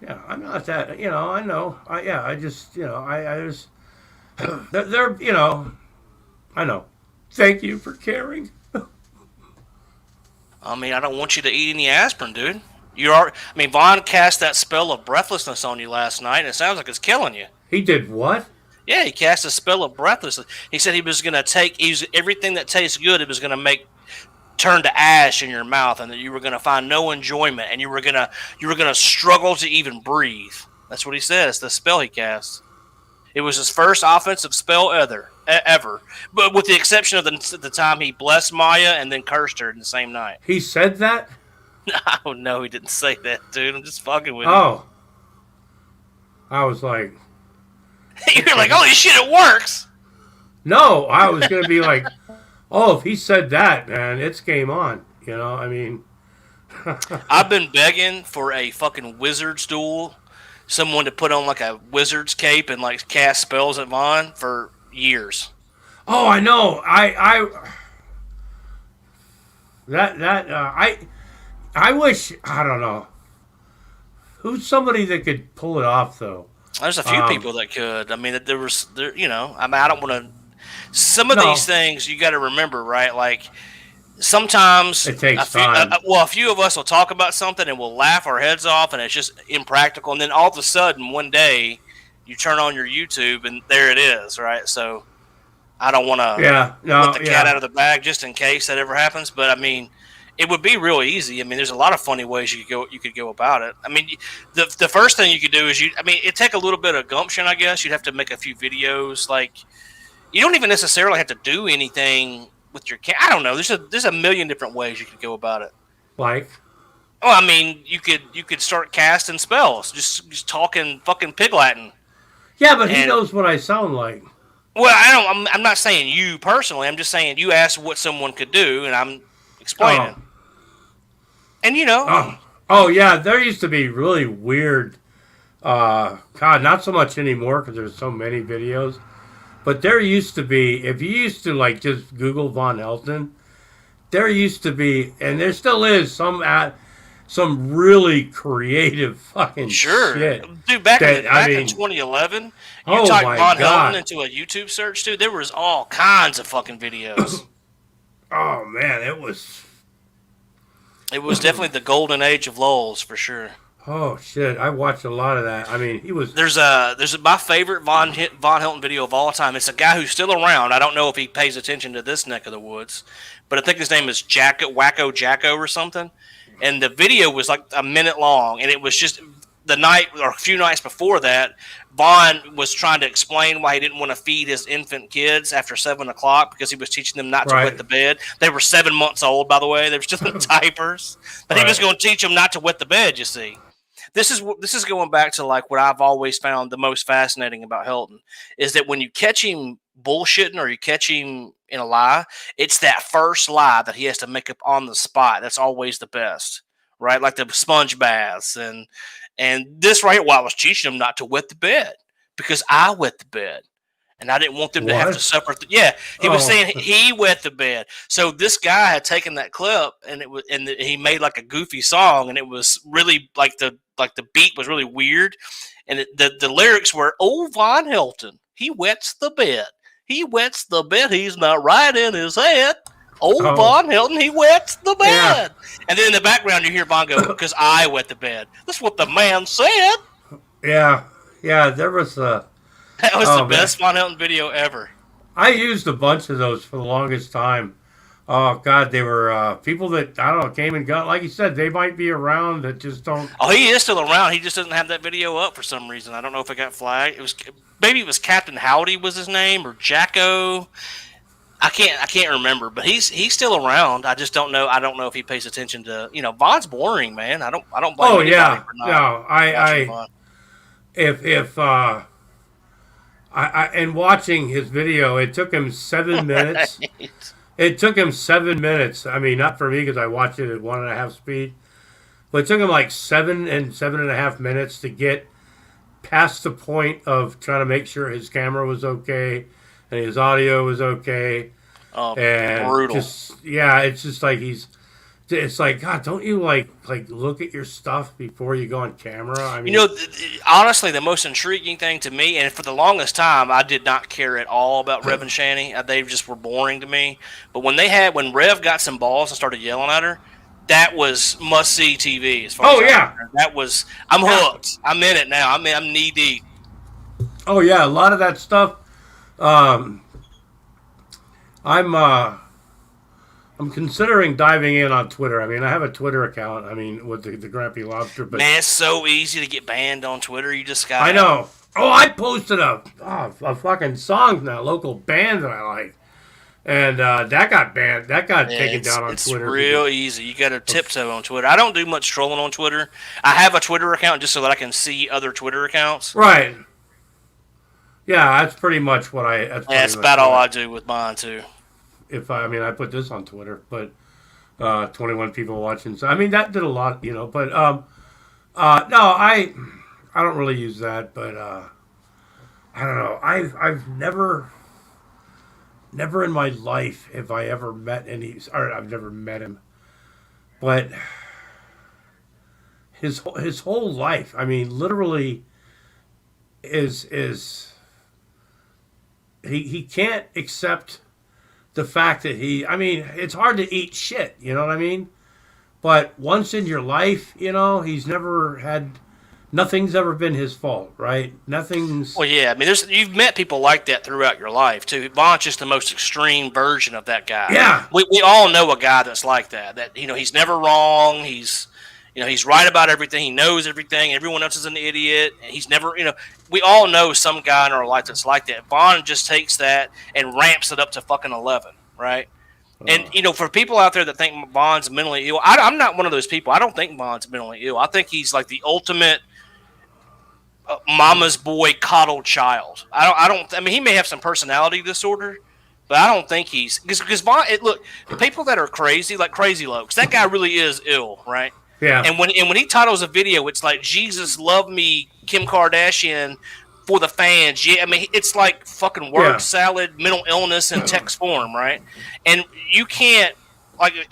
Yeah, I'm not that. I know. I just. I just. They're. I know. Thank you for caring. I mean, I don't want you to eat any aspirin, dude. Vaughn cast that spell of breathlessness on you last night, and it sounds like it's killing you. He did what? Yeah, he cast a spell of breathlessness. He said he was going to take everything that tastes good. It was going to turn to ash in your mouth, and that you were going to find no enjoyment, and you were going to struggle to even breathe. That's what he says. The spell he cast. It was his first offensive spell ever, but with the exception of the time he blessed Maya and then cursed her in the same night. He said that? Oh, no, he didn't say that, dude. I'm just fucking with you. Oh. I was like... You're like, holy shit, it works! No, I was going to be like, oh, if he said that, man, it's game on. I mean... I've been begging for a fucking wizard stool, someone to put on like a wizard's cape and like cast spells at Vaughn for years. Oh, I know. I wish, I don't know. Who's somebody that could pull it off though? There's a few people that could. I mean, I don't want to. Some of these things you got to remember, right? Like sometimes it takes time. A few of us will talk about something and we'll laugh our heads off, and it's just impractical. And then all of a sudden, one day, you turn on your YouTube and there it is, right? So I don't want to let the cat out of the bag just in case that ever happens. But I mean, it would be real easy. I mean, there's a lot of funny ways you could go about it. I mean, the first thing you could do is it'd take a little bit of gumption, I guess. You'd have to make a few videos. Like, you don't even necessarily have to do anything with your cat. I don't know. There's a million different ways you could go about it. Like? Well, I mean, you could start casting spells, just talking fucking pig Latin. Yeah, but he knows what I sound like. Well, I'm not saying you personally. I'm just saying you asked what someone could do, and I'm explaining. And Oh yeah, there used to be really weird. God, not so much anymore because there's so many videos. But there used to be, if you used to like just Google Von Helton, there used to be, and there still is some really creative fucking shit. Dude, back in 2011, you typed Von Helton into a YouTube search, dude, there was all kinds of fucking videos. Oh man, it was definitely the golden age of lulz for sure. Oh shit! I watched a lot of that. I mean, he was. There's my favorite Von Helton video of all time. It's a guy who's still around. I don't know if he pays attention to this neck of the woods, but I think his name is Wacko Jacko or something. And the video was like a minute long, and it was just the night or a few nights before that. Vaughn was trying to explain why he didn't want to feed his infant kids after 7 o'clock because he was teaching them not to wet the bed. They were 7 months old, by the way. They were still in diapers, but he was going to teach them not to wet the bed. You see. This is going back to like what I've always found the most fascinating about Helton is that when you catch him bullshitting or you catch him in a lie, it's that first lie that he has to make up on the spot. That's always the best, right? Like the sponge baths and this right here. Well, I was teaching him not to wet the bed because I wet the bed. And I didn't want them to have to suffer. He was saying he wet the bed. So this guy had taken that clip and he made like a goofy song, and it was really like the beat was really weird, and the lyrics were, "Oh, Von Helton, he wets the bed. He wets the bed. He's not right in his head. Oh, Von Helton, he wets the bed." Yeah. And then in the background you hear Von go, "Because I wet the bed." That's what the man said. Yeah, there was a. That was the best Von Helton video ever. I used a bunch of those for the longest time. Oh God, they were people that I don't know came and got. Like you said, they might be around that just don't. Oh, he is still around. He just doesn't have that video up for some reason. I don't know if it got flagged. It was maybe it was Captain Howdy was his name or Jacko. I can't remember, but he's still around. I just don't know. I don't know if he pays attention to Von's boring, man. I don't blame Oh anybody yeah, for no, not watching I Von. if I and watching his video, it took him 7 minutes. It took him 7 minutes. I mean, not for me because I watched it at 1.5 speed, but it took him like 7.5 minutes to get past the point of trying to make sure his camera was okay and his audio was okay. Oh, And brutal. it's just like it's like, God, don't you like look at your stuff before you go on camera? I mean, Honestly, the most intriguing thing to me, and for the longest time, I did not care at all about Rev and Shanny. They just were boring to me. But when Rev got some balls and started yelling at her, that was must see TV. As far as yeah. I'm hooked. I'm in it now. I'm knee deep. Oh yeah, a lot of that stuff. I'm considering diving in on Twitter. I mean, I have a Twitter account. I mean, with the Grumpy Lobster, but Man, it's so easy to get banned on Twitter. You just got. I know. Oh, I posted a fucking song from that local band that I like, and that got banned. That got taken down on Twitter. It's real easy. You got to tiptoe on Twitter. I don't do much trolling on Twitter. I have a Twitter account just so that I can see other Twitter accounts. Right. Yeah, that's pretty much what I. That's about all I do with mine too. I put this on Twitter, but 21 people watching. So I mean, that did a lot, But no, I don't really use that. But I don't know. I've never in my life have I ever met any. Or I've never met him, but his whole life. I mean, literally, is he can't accept the fact that it's hard to eat shit, you know what I mean? But once in your life, he's never had, nothing's ever been his fault, right? Nothing's. Well, yeah, I mean, you've met people like that throughout your life too. Von's just the most extreme version of that guy. Yeah, we all know a guy that's like that. That he's never wrong. He's right about everything. He knows everything. Everyone else is an idiot. And he's never, we all know some guy in our life that's like that. Von just takes that and ramps it up to fucking 11, right? And, for people out there that think Von's mentally ill, I'm not one of those people. I don't think Von's mentally ill. I think he's like the ultimate mama's boy coddled child. I mean, he may have some personality disorder, but I don't think he's, because Von, look, the people that are crazy, like Crazy Lokes, that guy really is ill, right? Yeah. And when he titles a video, it's like Jesus love me, Kim Kardashian for the fans. Yeah, I mean it's like fucking word salad, mental illness in text form, right? And you can't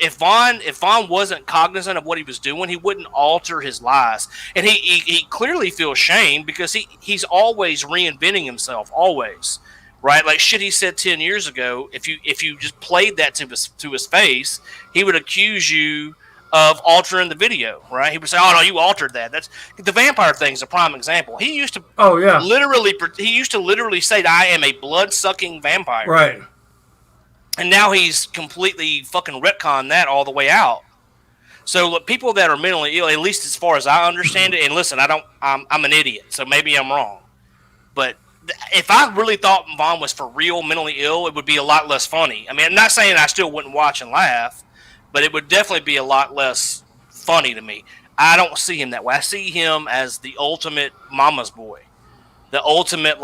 if Von wasn't cognizant of what he was doing, he wouldn't alter his lies. And he clearly feels shame because he's always reinventing himself, always. Right? Like shit he said 10 years ago, if you just played that to his face, he would accuse you of altering the video, right? He would say, "Oh no, you altered that." That's the vampire thing's a prime example. He used to literally say that I am a blood-sucking vampire. Right. And now he's completely fucking retconned that all the way out. So look, people that are mentally ill, at least as far as I understand it, and listen, I'm an idiot, so maybe I'm wrong. But if I really thought Von was for real mentally ill, it would be a lot less funny. I mean, I'm not saying I still wouldn't watch and laugh, but it would definitely be a lot less funny to me. I don't see him that way. I see him as the ultimate mama's boy. The ultimate,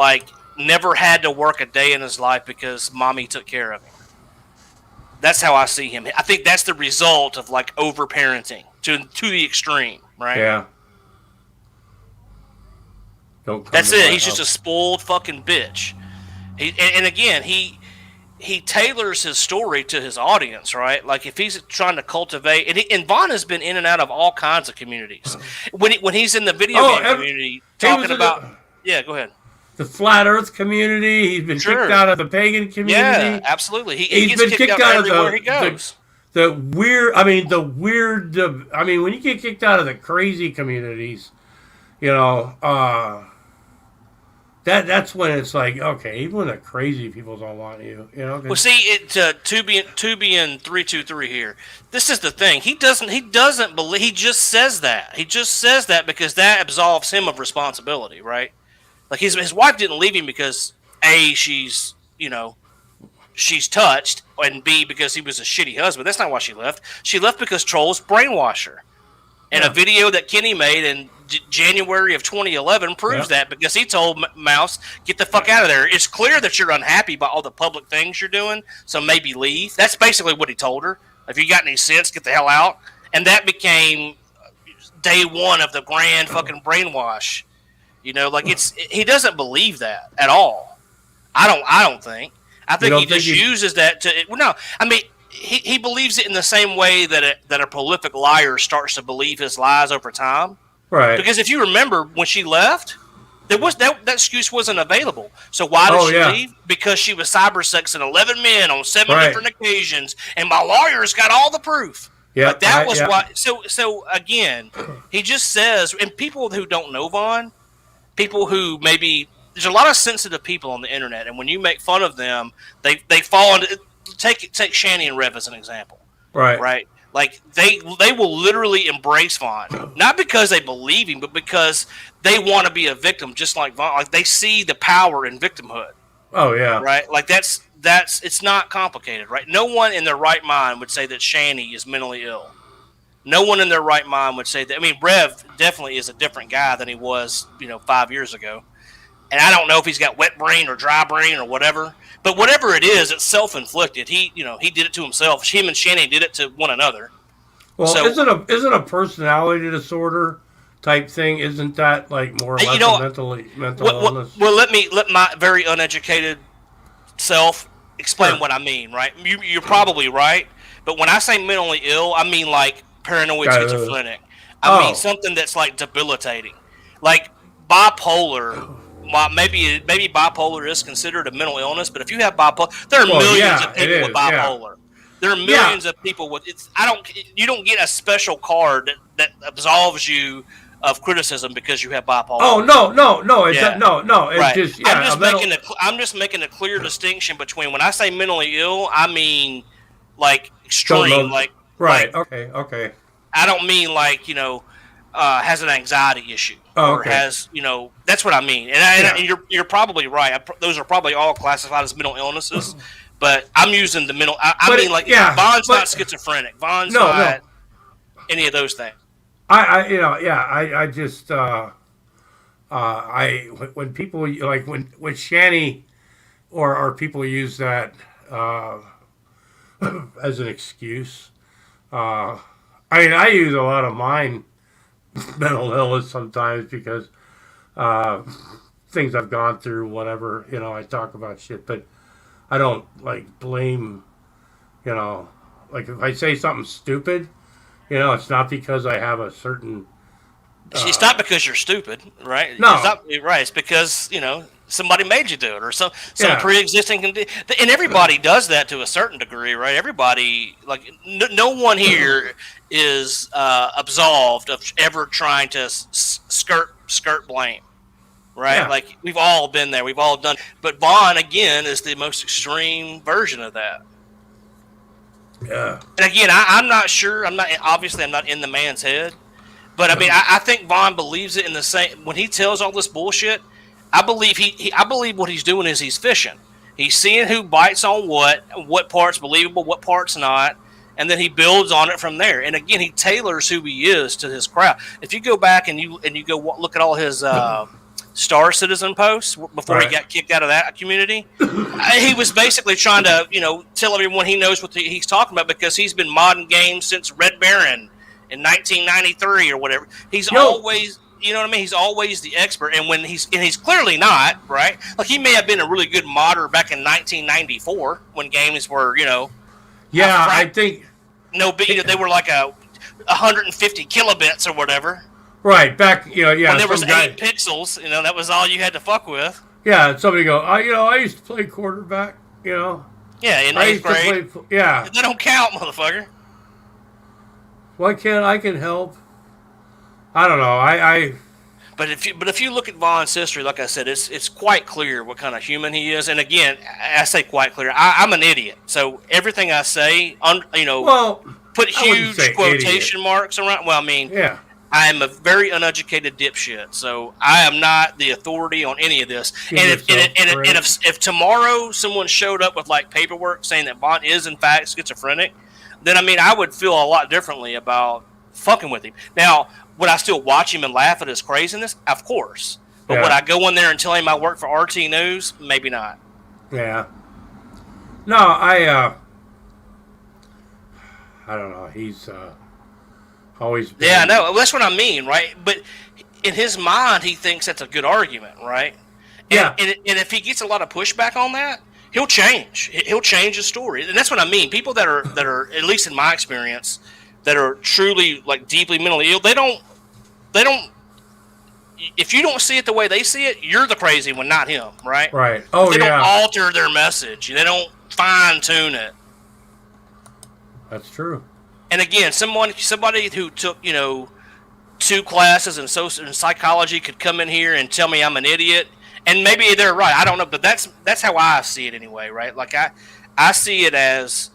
never had to work a day in his life because mommy took care of him. That's how I see him. I think that's the result of, over-parenting to the extreme, right? Yeah. That's it. He's just a spoiled fucking bitch. And again, he tailors his story to his audience, right? Like if he's trying to cultivate, and Von has been in and out of all kinds of communities. When he's in the video game community, talking about, go ahead. The flat Earth community. He's been kicked out of the pagan community. Yeah, absolutely. He's been kicked out everywhere he goes. The weird. I mean, when you get kicked out of the crazy communities, that that's when it's like, okay, even the crazy people don't want you, you know. Well, see, Tubi and 323 here. This is the thing. He doesn't believe. He just says that. He just says that because that absolves him of responsibility, right? Like his wife didn't leave him because A, she's touched, and B, because he was a shitty husband. That's not why she left. She left because trolls brainwash her. And a video that Kenny made in January of 2011 proves that, because he told Mouse, get the fuck out of there. It's clear that you're unhappy by all the public things you're doing, so maybe leave. That's basically what he told her. If you got any sense, get the hell out. And that became day one of the grand fucking brainwash. You know, like he doesn't believe that at all. I don't think. I think he just uses that to. Well, no, I mean, he believes it in the same way that a prolific liar starts to believe his lies over time. Right. Because if you remember when she left, there was that excuse wasn't available. So why did she leave? Because she was cybersexing 11 men on 7 different occasions, and my lawyers got all the proof. Yeah, like that was why. So again, he just says, and people who don't know Vaughn, people who maybe. There's a lot of sensitive people on the internet, and when you make fun of them, they fall into. Take Shanny and Rev as an example. Right. Like they will literally embrace Vaughn, not because they believe him, but because they want to be a victim, just like Vaughn. Like they see the power in victimhood. Oh yeah. Right. Like that's it's not complicated, right? No one in their right mind would say that Shanny is mentally ill. No one in their right mind would say that. I mean, Rev definitely is a different guy than he was, 5 years ago. And I don't know if he's got wet brain or dry brain or whatever. But whatever it is, it's self-inflicted. He did it to himself. Him and Shanny did it to one another. Well, so, isn't a personality disorder type thing? Isn't that like more or less a mental illness? Well, let my very uneducated self explain what I mean. Right? You're probably right. But when I say mentally ill, I mean like paranoid schizophrenic. I mean something that's like debilitating, like bipolar. Well, maybe bipolar is considered a mental illness, but if you have bipolar, there are millions of people with bipolar. There are millions of people with it's. You don't get a special card that absolves you of criticism because you have bipolar. Oh no! It's no. It's just I'm just making a clear distinction between when I say mentally ill, I mean like extreme, like okay. I don't mean like has an anxiety issue. Or has, that's what I mean. And you're probably right. Those are probably all classified as mental illnesses. But I'm using the mental. I mean, Vaughn's not schizophrenic. Vaughn's not any of those things. I just when people like when Shanny or people use that as an excuse. I use a lot of mine. Mental illness sometimes because things I've gone through, whatever, I talk about shit, but I don't like blame, like if I say something stupid, it's not because I have a certain. It's not because you're stupid, right? No, it's not, right. It's because somebody made you do it, or some pre-existing condition. And everybody does that to a certain degree, right? Everybody, like, no one here is absolved of ever trying to skirt blame, right? Yeah. Like, we've all been there. We've all done. But Vaughn, again, is the most extreme version of that. Yeah. And again, I'm not sure. I'm not in the man's head. But, I mean, I think Vaughn believes it in the same... When he tells all this bullshit, I believe I believe what he's doing is he's fishing. He's seeing who bites on what part's believable, what part's not, and then he builds on it from there. And, again, he tailors who he is to his crowd. If you go back and you go look at all his Star Citizen posts before he got kicked out of that community, he was basically trying to, tell everyone he knows what he's talking about because he's been modding games since Red Baron in 1993 or whatever. He's always, you know what I mean? He's always the expert. And he's clearly not, right? Like, he may have been a really good modder back in 1994 when games were, Yeah, I think. No, but they were like 150 kilobits or whatever. Right, back, When there was 8 pixels, that was all you had to fuck with. Yeah, and somebody go, I used to play quarterback, Yeah, in 8th grade. That don't count, motherfucker. Why can't I can help? I don't know. But if you look at Vaughn's history, like I said, it's quite clear what kind of human he is. And again, I say quite clear. I'm an idiot, so everything I say, Well, put I wouldn't say huge quotation marks around. Well, I mean, yeah. I am a very uneducated dipshit, so I am not the authority on any of this. And if tomorrow someone showed up with like paperwork saying that Vaughn is in fact schizophrenic, then I mean I would feel a lot differently about fucking with him. Now, would I still watch him and laugh at his craziness? Of course. But would I go in there and tell him I work for RT News? Maybe not. Yeah. No, I don't know. He's always been... Yeah, no, that's what I mean, right? But in his mind, he thinks that's a good argument, right? And if he gets a lot of pushback on that, he'll change. He'll change his story. And that's what I mean. People that are at least in my experience, that are truly like deeply mentally ill, they don't. If you don't see it the way they see it, you're the crazy one, not him, right? Right. Oh, they don't alter their message. They don't fine tune it. That's true. And again, somebody who took 2 classes in psychology could come in here and tell me I'm an idiot, and maybe they're right. I don't know, but that's how I see it anyway, right? Like I see it as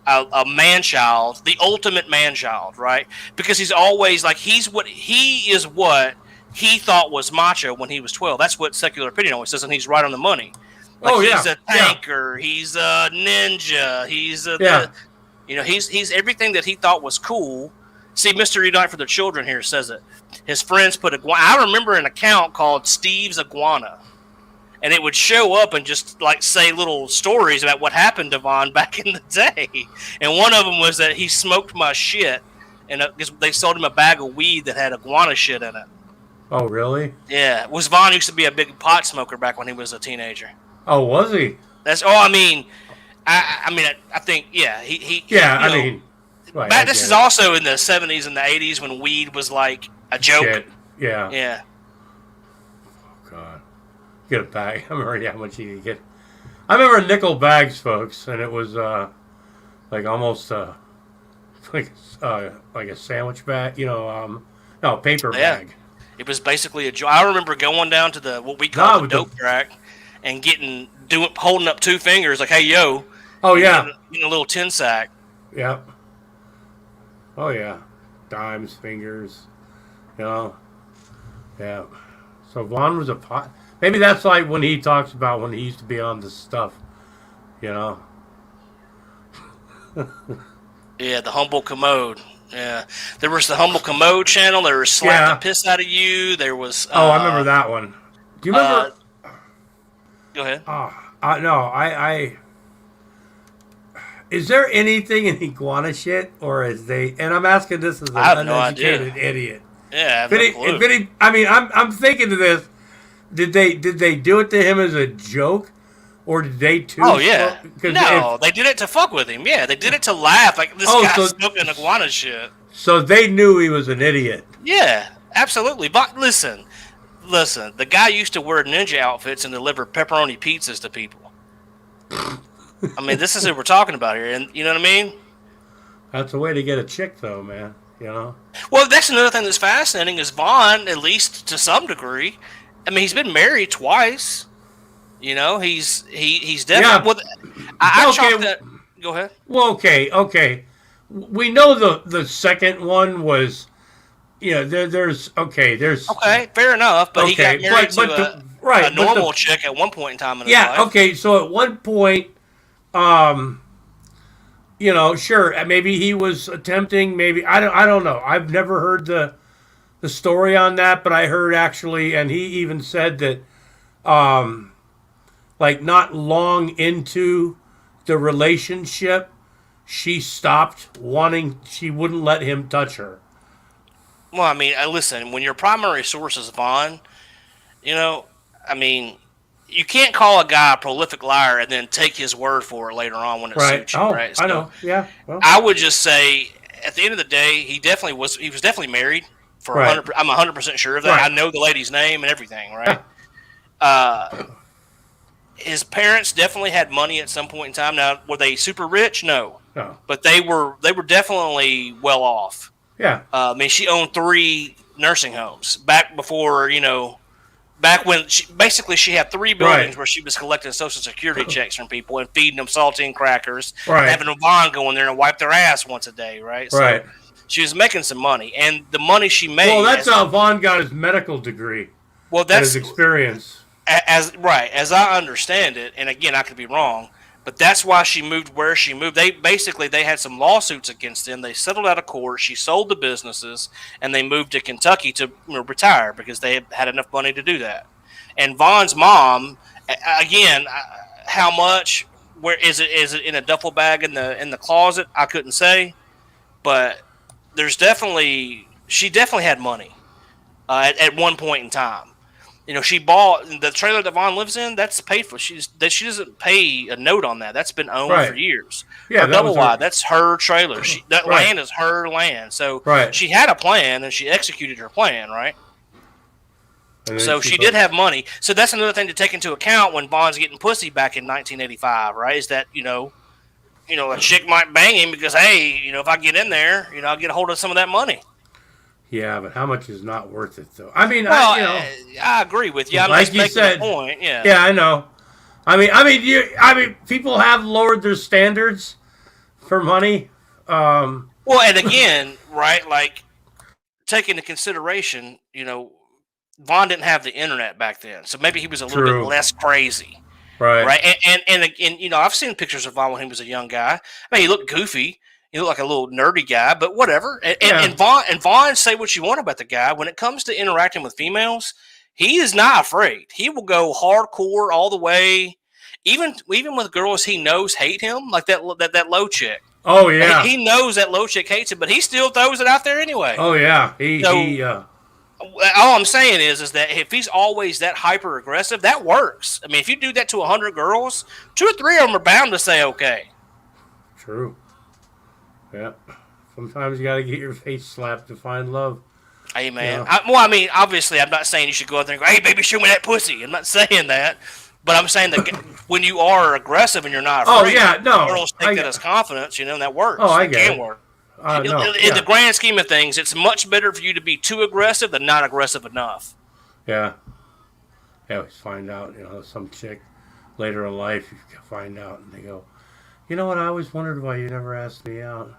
a man-child, the ultimate man-child, right? Because he's always like he is what he thought was macho when he was 12. That's what Secular Opinion always says, and he's right on the money. Like he's a tanker, he's a ninja, he's he's everything that he thought was cool. See, Mr. Unite for the Children here says it. His friends put I remember an account called Steve's Iguana. And it would show up and just like say little stories about what happened to Vaughn back in the day. And one of them was that he smoked my shit, and they sold him a bag of weed that had iguana shit in it. Oh, really? Yeah. Vaughn used to be a big pot smoker back when he was a teenager. Oh, was he? I mean, I think, yeah. Right, this is also in the 70s and the 80s when weed was like a joke. Shit. Yeah. Yeah. Oh, God. Get a bag. I remember how much you could get. I remember nickel bags, folks, and it was like almost like a sandwich bag, no, paper bag. It was basically a joke. I remember going down to what we call the dope track and holding up 2 fingers like, hey, yo. Oh, yeah. Getting a little tin sack. Yep. Oh, yeah. Dimes, fingers, Yeah. So Vaughn was a pot. Maybe that's like when he talks about when he used to be on this stuff, Yeah, the Humble Commode. Yeah, there was the Humble Commode channel. There was Slap the Piss Out of You. There was. I remember that one. Do you remember? Go ahead. No, is there anything in iguana shit, or is they? And I'm asking this as an uneducated idiot. Yeah, I'm thinking to this. Did they do it to him as a joke, or did they too? Oh yeah, they did it to fuck with him. Yeah, they did it to laugh like this guy's smoking iguana shit. So they knew he was an idiot. Yeah, absolutely. But listen, the guy used to wear ninja outfits and deliver pepperoni pizzas to people. I mean, this is what we're talking about here, and you know what I mean? That's a way to get a chick, though, man. Well, that's another thing that's fascinating is Vaughn, at least to some degree. I mean, he's been married twice. He's definitely. Yeah. Go ahead. Well, okay. We know the second one was, there's. Okay, fair enough. But he got married to a normal chick at one point in time in his life. Yeah. Okay. So at one point, sure, maybe he was attempting. Maybe I don't know. I've never heard the story on that, but I heard actually, and he even said that, like not long into the relationship, she stopped wanting. She wouldn't let him touch her. Well, I mean, listen. When your primary source is Vaughn, you can't call a guy a prolific liar and then take his word for it later on when it suits you, right? So I know. Yeah. Well. I would just say, at the end of the day, he was definitely married. I'm 100% sure of that. Right. I know the lady's name and everything, right? His parents definitely had money at some point in time. Now, were they super rich? No. But they were definitely well off. Yeah. She owned 3 nursing homes back before, back when she had 3 buildings Right. where she was collecting Social Security checks from people and feeding them saltine crackers, and Right. having Vaughn go in there and wipe their ass once a day, right? So Right. she was making some money, and the money she made. Well, that's how Vaughn got his medical degree. Well, And that's his experience. as I understand it, and again, I could be wrong, but that's why she moved where she moved. They had some lawsuits against them. They settled out of court. She sold the businesses, and they moved to Kentucky to retire because they had enough money to do that. And Vaughn's mom, again, how much? Where is it? Is it in a duffel bag in the closet? I couldn't say, but she definitely had money at one point in time. She bought the trailer that Vaughn lives in. That's paid for. She doesn't pay a note on that. That's been owned for years. Yeah, her that double was her- wide. That's her trailer. That Right. land is her land. So Right. she had a plan and she executed her plan, right? And then So she did have money. So that's another thing to take into account when Vaughn's getting pussy back in 1985, right? Is that a chick might bang him because hey, if I get in there, I'll get a hold of some of that money. Yeah, but how much is not worth it though? I mean, Well, I agree with you. I'm like just you making said, the point. Yeah. Yeah, I know. I mean, people have lowered their standards for money. Well, and again, right, like take into consideration, Vaughn didn't have the internet back then, so maybe he was a little bit less crazy, Right. And I've seen pictures of Vaughn when he was a young guy. I mean, he looked goofy, he looked like a little nerdy guy, but whatever. And Vaughn, say what you want about the guy. When it comes to interacting with females, he is not afraid. He will go hardcore all the way, even with girls he knows hate him, like that low chick. Oh yeah. He knows that low chick hates him, but he still throws it out there anyway. Oh yeah. All I'm saying is that if he's always that hyper aggressive, that works. I mean, if you do that to 100 girls, 2 or 3 of them are bound to say okay. True. Yeah. Sometimes you got to get your face slapped to find love. Hey man. Yeah. Obviously, I'm not saying you should go out there and go, "Hey, baby, show me that pussy." I'm not saying that. But I'm saying that when you are aggressive and you're not afraid, girls take that as confidence, and that works. Oh, I it get can it. work. In the grand scheme of things, it's much better for you to be too aggressive than not aggressive enough. Yeah. You always find out, some chick later in life, you find out, and they go, "You know what? I always wondered why you never asked me out."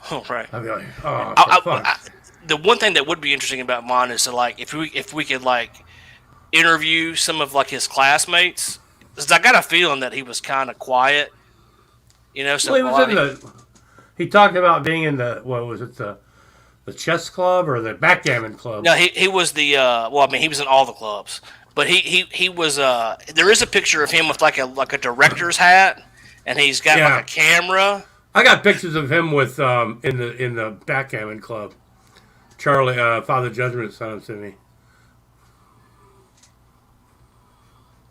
Oh, right. I'd be like, "Oh, the one thing that would be interesting about Vaughn is to if we could interview some of his classmates, because I got a feeling that he was kind of quiet. So well, he was he talked about being in the chess club or the backgammon club. No, he was the he was in all the clubs, but he was there is a picture of him with like a director's hat, and he's got a camera. I got pictures of him with in the backgammon club. Charlie, Father Judgment sent him to me.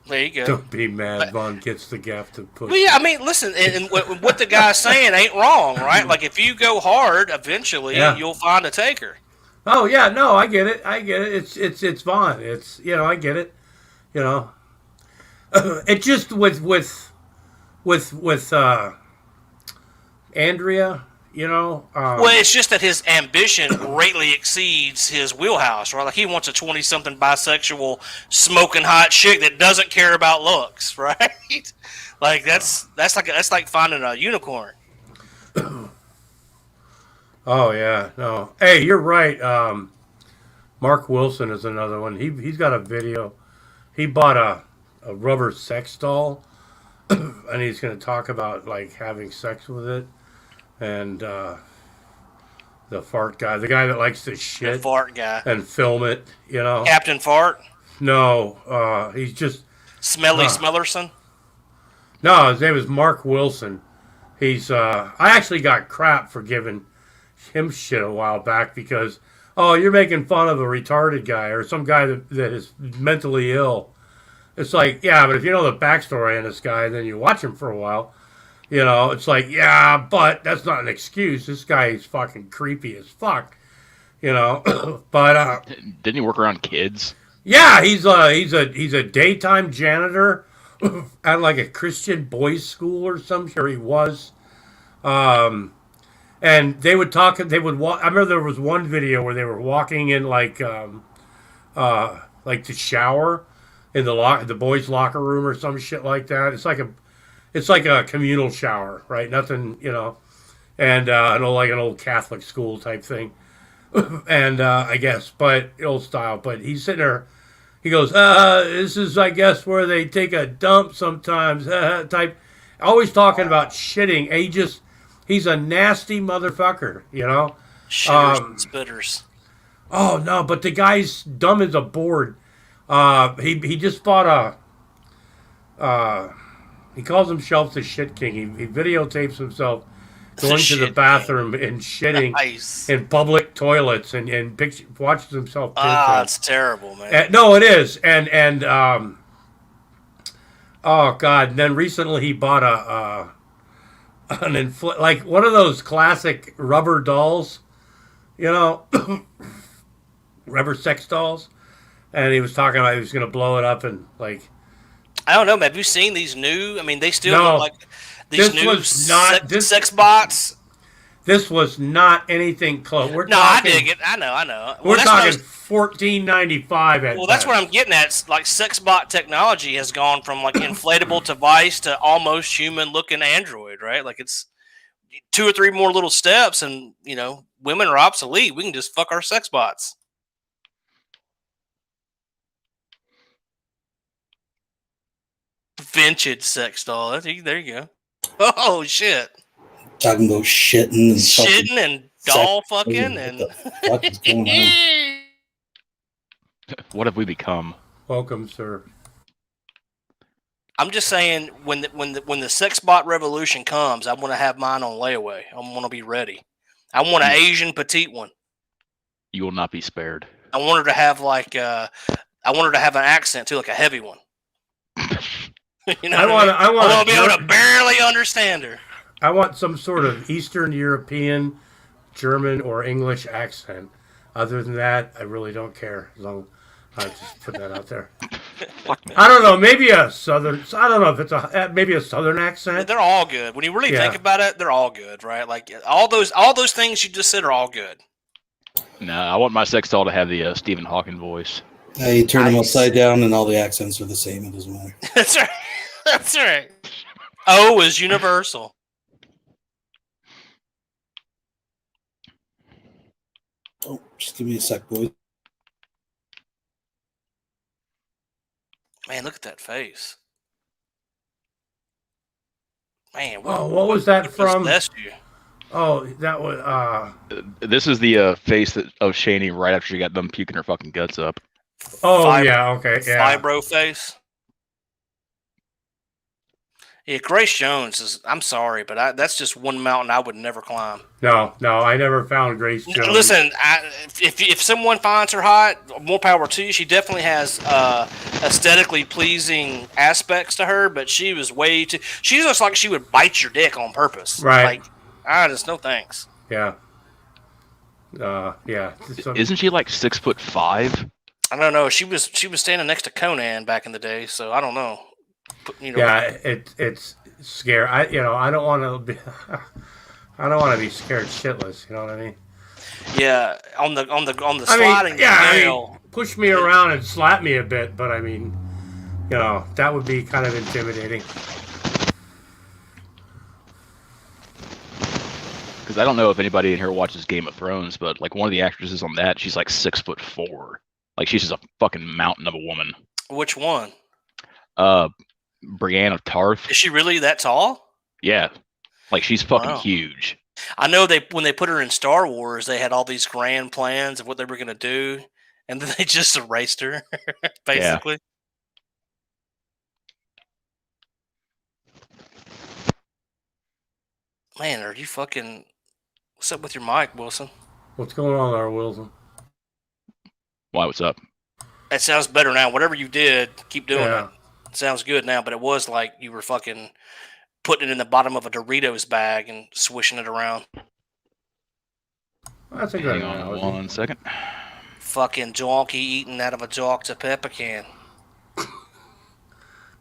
There you go. Don't be mad. Vaughn gets the gaff to push. Well, yeah, I mean, listen, and what the guy's saying ain't wrong, right? Like, if you go hard, eventually you'll find a taker. Oh yeah, no, I get it. It's Vaughn. I get it. It just with Andrea. Well, it's just that his ambition greatly exceeds his wheelhouse, right? Like he wants a 20-something bisexual, smoking hot chick that doesn't care about looks, right? Like that's like finding a unicorn. Oh yeah, no. Hey, you're right. Mark Wilson is another one. He's got a video. He bought a rubber sex doll, and he's going to talk about having sex with it. And the fart guy, the guy that likes to shit, The fart guy, and film it, Captain Fart. No, he's just Smelly Smellerson. No, his name is Mark Wilson. He's I actually got crap for giving him shit a while back because you're making fun of a retarded guy or some guy that is mentally ill. It's like, yeah, but if you know the backstory on this guy, then you watch him for a while. It's like, yeah, but that's not an excuse. This guy is fucking creepy as fuck. But didn't he work around kids? Yeah, he's a daytime janitor at a Christian boys' school or something. Sure, he was. and they would talk. They would walk. I remember there was one video where they were walking in like the shower in the boys' locker room or some shit like that. It's like a communal shower, right? Nothing, and like an old Catholic school type thing, and I guess, but old style. But he's sitting there. He goes, "This is, I guess, where they take a dump sometimes." Type, always talking about shitting. And he's a nasty motherfucker, Shitters and spitters. Oh no, but the guy's dumb as a board. He just bought he calls himself the shit king. He videotapes himself going to the bathroom and shitting nice. in public toilets and watches himself. It's terrible, man. No, it is. And oh god. And then recently he bought like one of those classic rubber dolls, rubber sex dolls, and he was talking about he was going to blow it up and like. I don't know, man. Have you seen these new? I mean, they still look like these new sex bots. This was not anything close. I dig it. I know. We're talking $14.95. Well, that's what I'm getting at. It's like sex bot technology has gone from like inflatable device to almost human-looking android, right? Like it's 2 or 3 more little steps, and women are obsolete. We can just fuck our sex bots. Vintage sex doll. There you go. Oh shit! Talking about shitting and doll fucking and. What is going on? What have we become? Welcome, sir. I'm just saying, when the sex bot revolution comes, I want to have mine on layaway. I want to be ready. I want an Asian petite one. You will not be spared. I want her to have I want her to have an accent too, like a heavy one. I want to be able to barely understand her. I want some sort of Eastern European, German, or English accent. Other than that, I really don't care. As long I just put that out there. I don't know. Maybe a southern. I don't know if it's maybe a southern accent. They're all good. When you really think about it, they're all good, right? Like all those things you just said are all good. No, I want my sex doll to have the Stephen Hawking voice. You turn them upside down, and all the accents are the same. It doesn't matter. That's right. That's right. O is universal. Oh, just give me a sec, boys. Man, look at that face. Man, what was that from? You? Oh, that was. This is the face of Shani right after she got done puking her fucking guts up. Oh yeah, okay, yeah. Fibro face. Yeah, Grace Jones is. I'm sorry, but that's just one mountain I would never climb. No, I never found Grace Jones. Listen, if someone finds her hot, more power to you. She definitely has aesthetically pleasing aspects to her, but she was way too. She looks like she would bite your dick on purpose. Right. Like, just no thanks. Yeah. Yeah. Isn't she like 6'5"? I don't know. She was standing next to Conan back in the day, so I don't know. Yeah, it's scary. I don't want to be. I don't want to be scared shitless. You know what I mean? Yeah, on the sliding scale. Push me around and slap me a bit, but I mean, that would be kind of intimidating. Because I don't know if anybody in here watches Game of Thrones, but like one of the actresses on that, she's like 6'4". Like she's just a fucking mountain of a woman. Which one? Brienne of Tarth. Is she really that tall? Yeah, like she's fucking huge. I know when they put her in Star Wars, they had all these grand plans of what they were gonna do, and then they just erased her, basically. Yeah. Man, are you fucking? What's up with your mic, Wilson? What's going on there, Wilson? Why? What's up? It sounds better now. Whatever you did, keep doing it. It sounds good now, but it was like you were fucking putting it in the bottom of a Doritos bag and swishing it around. That's a good Hang on 1 second. Fucking donkey eating out of a Dr. Pepper can.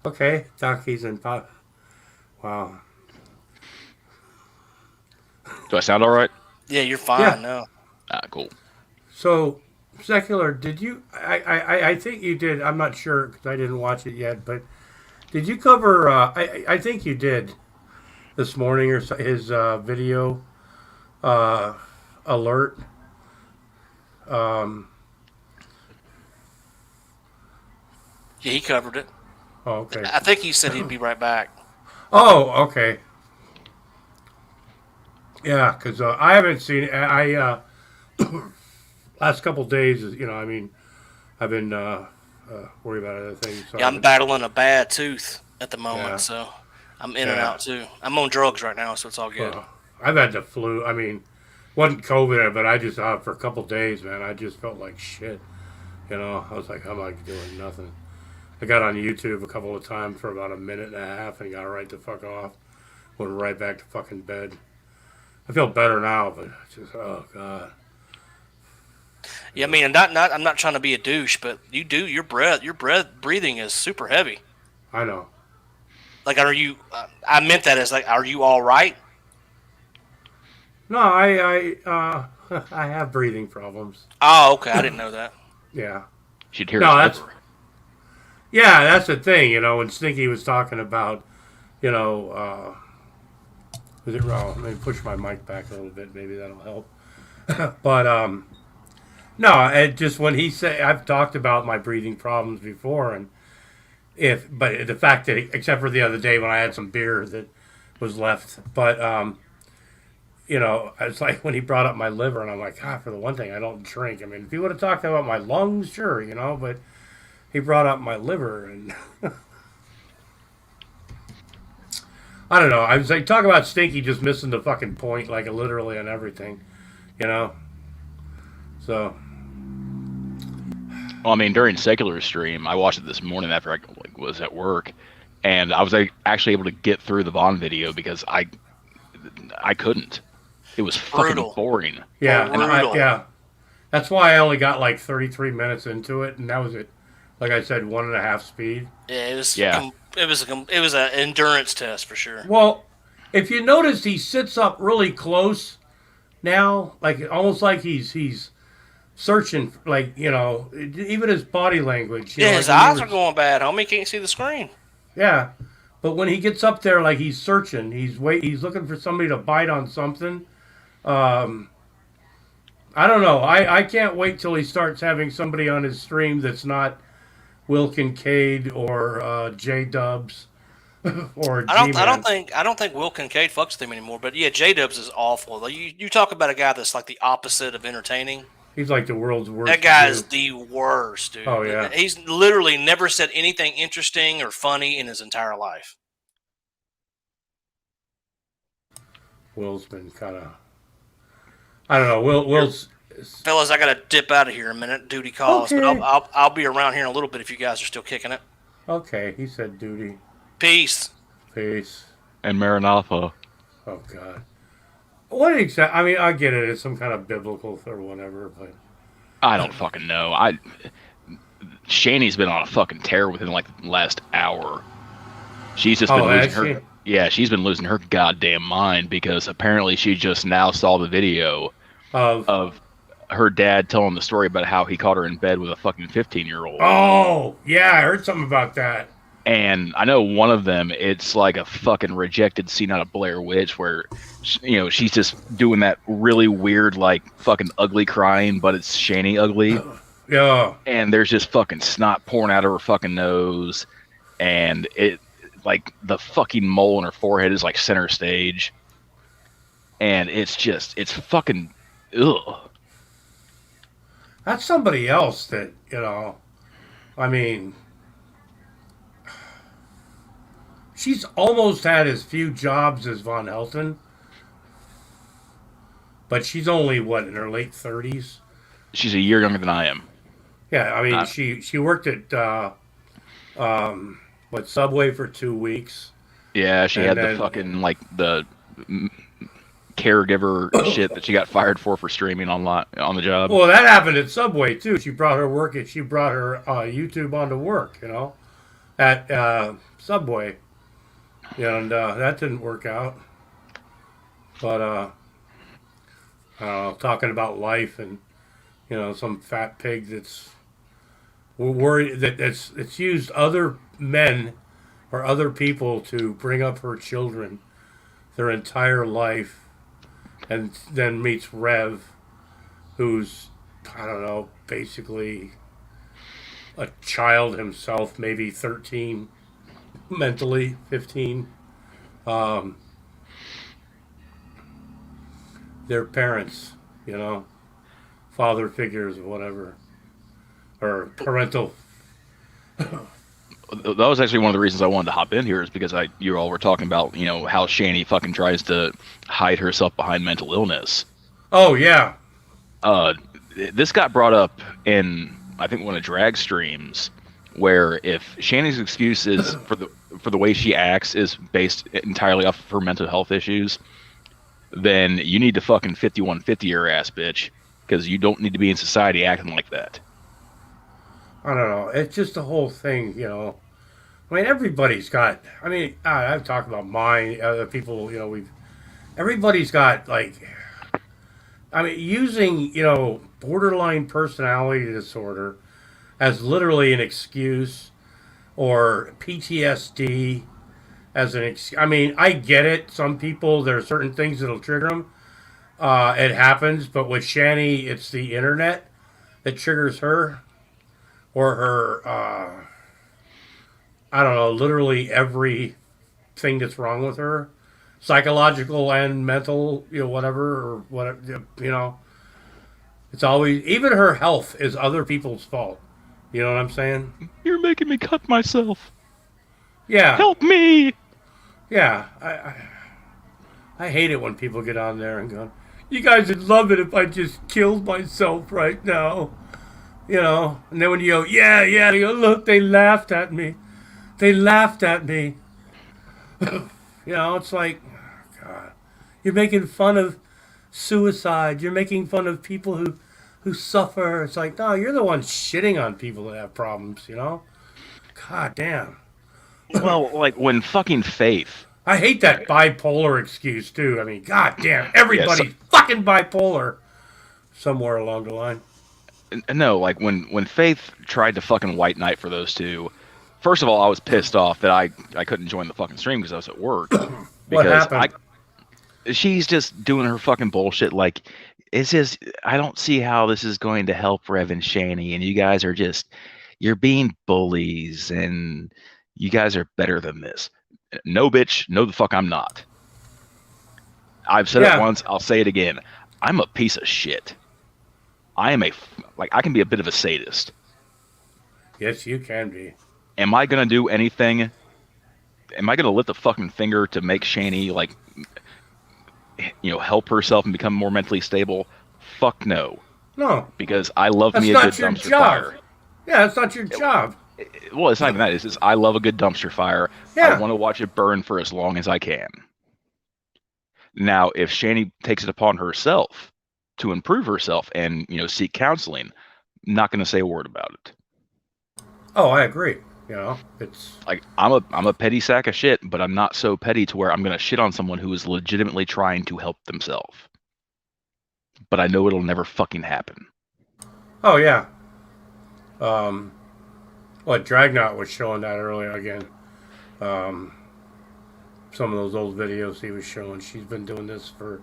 Okay, donkeys and pop. Wow. Do I sound all right? Yeah, you're fine Yeah. now. Ah, cool. So, Secular, did you? I think you did. I'm not sure because I didn't watch it yet. But did you cover? I think you did this morning or his video uh, alert. Um, Yeah, he covered it. oh, okay. I think he said he'd be right back. Oh, okay. Yeah, because I haven't seen it. Last couple days, I mean, I've been worried about other things. So Yeah, I'm battling a bad tooth at the Yeah. moment, so I'm in and Yeah. out too. I'm on drugs right now, so it's all good. I've had the flu. I mean, wasn't COVID, but I just for a couple days, man, I just felt like shit. I was like, I'm like doing nothing. I got on YouTube a couple of times for about a minute and a half and got right the fuck off. Went right back to fucking bed. I feel better now, but just oh god. Yeah, I mean, I'm not trying to be a douche, but your breathing is super heavy. I know. Like, are you? I meant that as like, are you all right? No, I I have breathing problems. Oh, okay, I didn't know that. Yeah. Should hear No, his that's liver. yeah, that's the thing. When Stinky was talking about, is it wrong? Let me push my mic back a little bit. Maybe that'll help. But no, it just when he said I've talked about my breathing problems before, and but the fact that except for the other day when I had some beer that was left, but it's like when he brought up my liver, and I'm like, God, for the one thing, I don't drink. I mean, if he would have talked about my lungs, sure, but he brought up my liver, and I don't know. I was like, talk about Stinky just missing the fucking point, like literally on everything, So, Well, I mean, during Secular stream, I watched it this morning after I was at work, and I was actually able to get through the Vaughn video because I couldn't. It was fucking Brutal. boring. yeah, Brutal. yeah. That's why I only got like 33 minutes into it, and that was it. Like I said, 1.5 speed. Yeah, it was. Yeah. It was an endurance test for sure. Well, if you notice, he sits up really close now, like almost like he's searching, like even his body language. Yeah, his eyes are going bad, homie. He can't see the screen. Yeah, but when he gets up there, like he's searching, he's looking for somebody to bite on something. I don't know. I can't wait till he starts having somebody on his stream that's not Will Kincaid or J Dubs or I G-Man. don't think Will Kincaid fucks with him anymore. But yeah, J Dubs is awful. Like, you talk about a guy that's like the opposite of entertaining. He's like the world's worst. That guy is dude. the worst, dude. Oh, yeah. He's literally never said anything interesting or funny in his entire life. Will's been kind of. I don't know. Will's. Fellas, I gotta dip out of here in a minute. Duty calls, Okay. but I'll be around here in a little bit if you guys are still kicking it. Okay, he said duty. Peace. Peace. And Maranatha. Oh God. What exactly? I mean, I get it. It's some kind of biblical or whatever, but I don't fucking know. Shani's been on a fucking tear within like the last hour. She's just been losing her. she? Yeah, she's been losing her goddamn mind because apparently she just now saw the video of her dad telling the story about how he caught her in bed with a fucking 15-year-old. Oh, yeah, I heard something about that. And I know one of them, it's like a fucking rejected scene out of Blair Witch where, she's just doing that really weird, like, fucking ugly crying, but it's Shani ugly. Yeah. And there's just fucking snot pouring out of her fucking nose. And it, like, the fucking mole on her forehead is, like, center stage. And it's fucking, ugh. That's somebody else that, I mean, she's almost had as few jobs as Von Helton. But she's only, in her late 30s? She's a year younger than I am. Yeah, I mean, she worked at, Subway for 2 weeks. Yeah, she had the fucking, like, the caregiver shit that she got fired for streaming on the job. Well, that happened at Subway, too. She brought her YouTube onto work, at Subway. And that didn't work out. But, talking about life and some fat pig that's worried that it's used other men or other people to bring up her children their entire life, and then meets Rev, who's I don't know, basically a child himself, maybe 13, mentally 15. Their parents, father figures or whatever, or parental. That was actually one of the reasons I wanted to hop in here, is because you all were talking about, how Shani fucking tries to hide herself behind mental illness. Oh yeah. This got brought up in, I think, one of drag streams, where if Shani's excuse is for the way she acts is based entirely off of her mental health issues, then you need to fucking 5150 your ass, bitch, because you don't need to be in society acting like that. I don't know. It's just the whole thing, I mean, everybody's got. I mean, I've talked about mine. Other people, everybody's got like. I mean, using borderline personality disorder as literally an excuse, or PTSD as an excuse. I mean, I get it. Some people, there are certain things that'll trigger them. It happens, but with Shani, it's the internet that triggers her. Or her, I don't know, literally everything that's wrong with her, psychological and mental, whatever, or whatever, it's always, even her health is other people's fault. You know what I'm saying? You're making me cut myself. Yeah. Help me! Yeah. I hate it when people get on there and go, you guys would love it if I just killed myself right now. And then when you go, yeah, they go, look, they laughed at me. They laughed at me. It's like, oh, God, you're making fun of suicide. You're making fun of people who suffer. It's like, no, you're the one shitting on people that have problems, God damn. Well, like when fucking Faith. I hate that bipolar excuse, too. I mean, God damn, everybody's fucking bipolar somewhere along the line. No, like when Faith tried to fucking white knight for those two, first of all, I was pissed off that I couldn't join the fucking stream because I was at work. What happened? She's just doing her fucking bullshit. Like, it's just, I don't see how this is going to help Rev and Shani, and you guys are you're being bullies, and you guys are better than this. No, bitch, no the fuck I'm not. I've said it once, I'll say it again. I'm a piece of shit. I can be a bit of a sadist. Yes, you can be. Am I going to do anything? Am I going to lift a fucking finger to make Shani, help herself and become more mentally stable? Fuck no. No. Because I love That's me a not good your dumpster job. fire. Yeah, that's not your job. Well, it's not even that. It's just I love a good dumpster fire. Yeah. I want to watch it burn for as long as I can. Now, if Shani takes it upon herself to improve herself and seek counseling, not going to say a word about it. Oh, I agree. It's like I'm a petty sack of shit, but I'm not so petty to where I'm going to shit on someone who is legitimately trying to help themselves. But I know it'll never fucking happen. Oh yeah. Dragnaut was showing that earlier again. Some of those old videos he was showing. She's been doing this for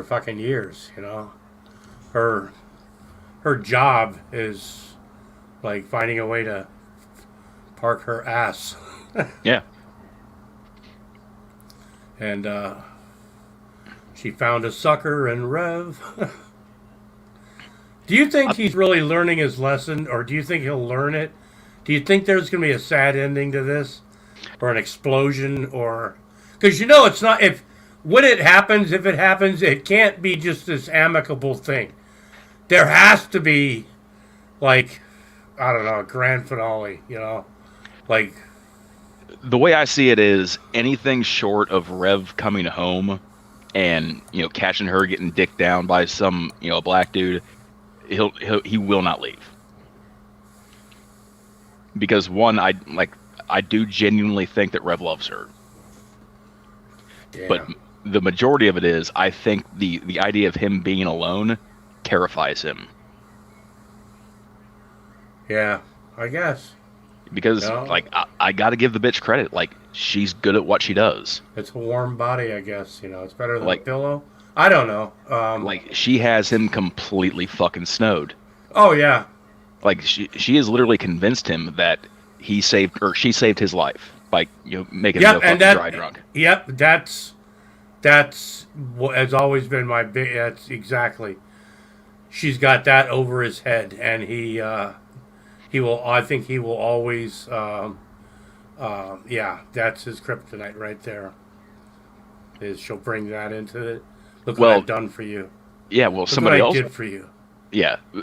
fucking years, Her job is like finding a way to park her ass. Yeah. And she found a sucker in Rev. Do you think he's really learning his lesson, or do you think he'll learn it? Do you think there's going to be a sad ending to this? Or an explosion, or... Because it's not... If it happens, it can't be just this amicable thing. There has to be, I don't know, a grand finale, Like... The way I see it is, anything short of Rev coming home and, catching her getting dicked down by some, black dude, he will not leave. Because one, I do genuinely think that Rev loves her. Yeah. But the majority of it is, I think the idea of him being alone terrifies him Yeah, I guess. because No, like I got to give the bitch credit. Like she's good at what she does. it's a warm body, I guess. It's better than a Like pillow. I don't know. like she has him completely fucking snowed. Oh yeah, Like she has literally convinced him that she saved his life by making him yep, go and fucking dry drunk. yep, that's what has always been my big. That's exactly. She's got that over his head, and he will. I think he will always. Yeah, that's his kryptonite right there. Is she'll bring that into it. Look what Well, I've done for you. yeah, well Look what I did for you.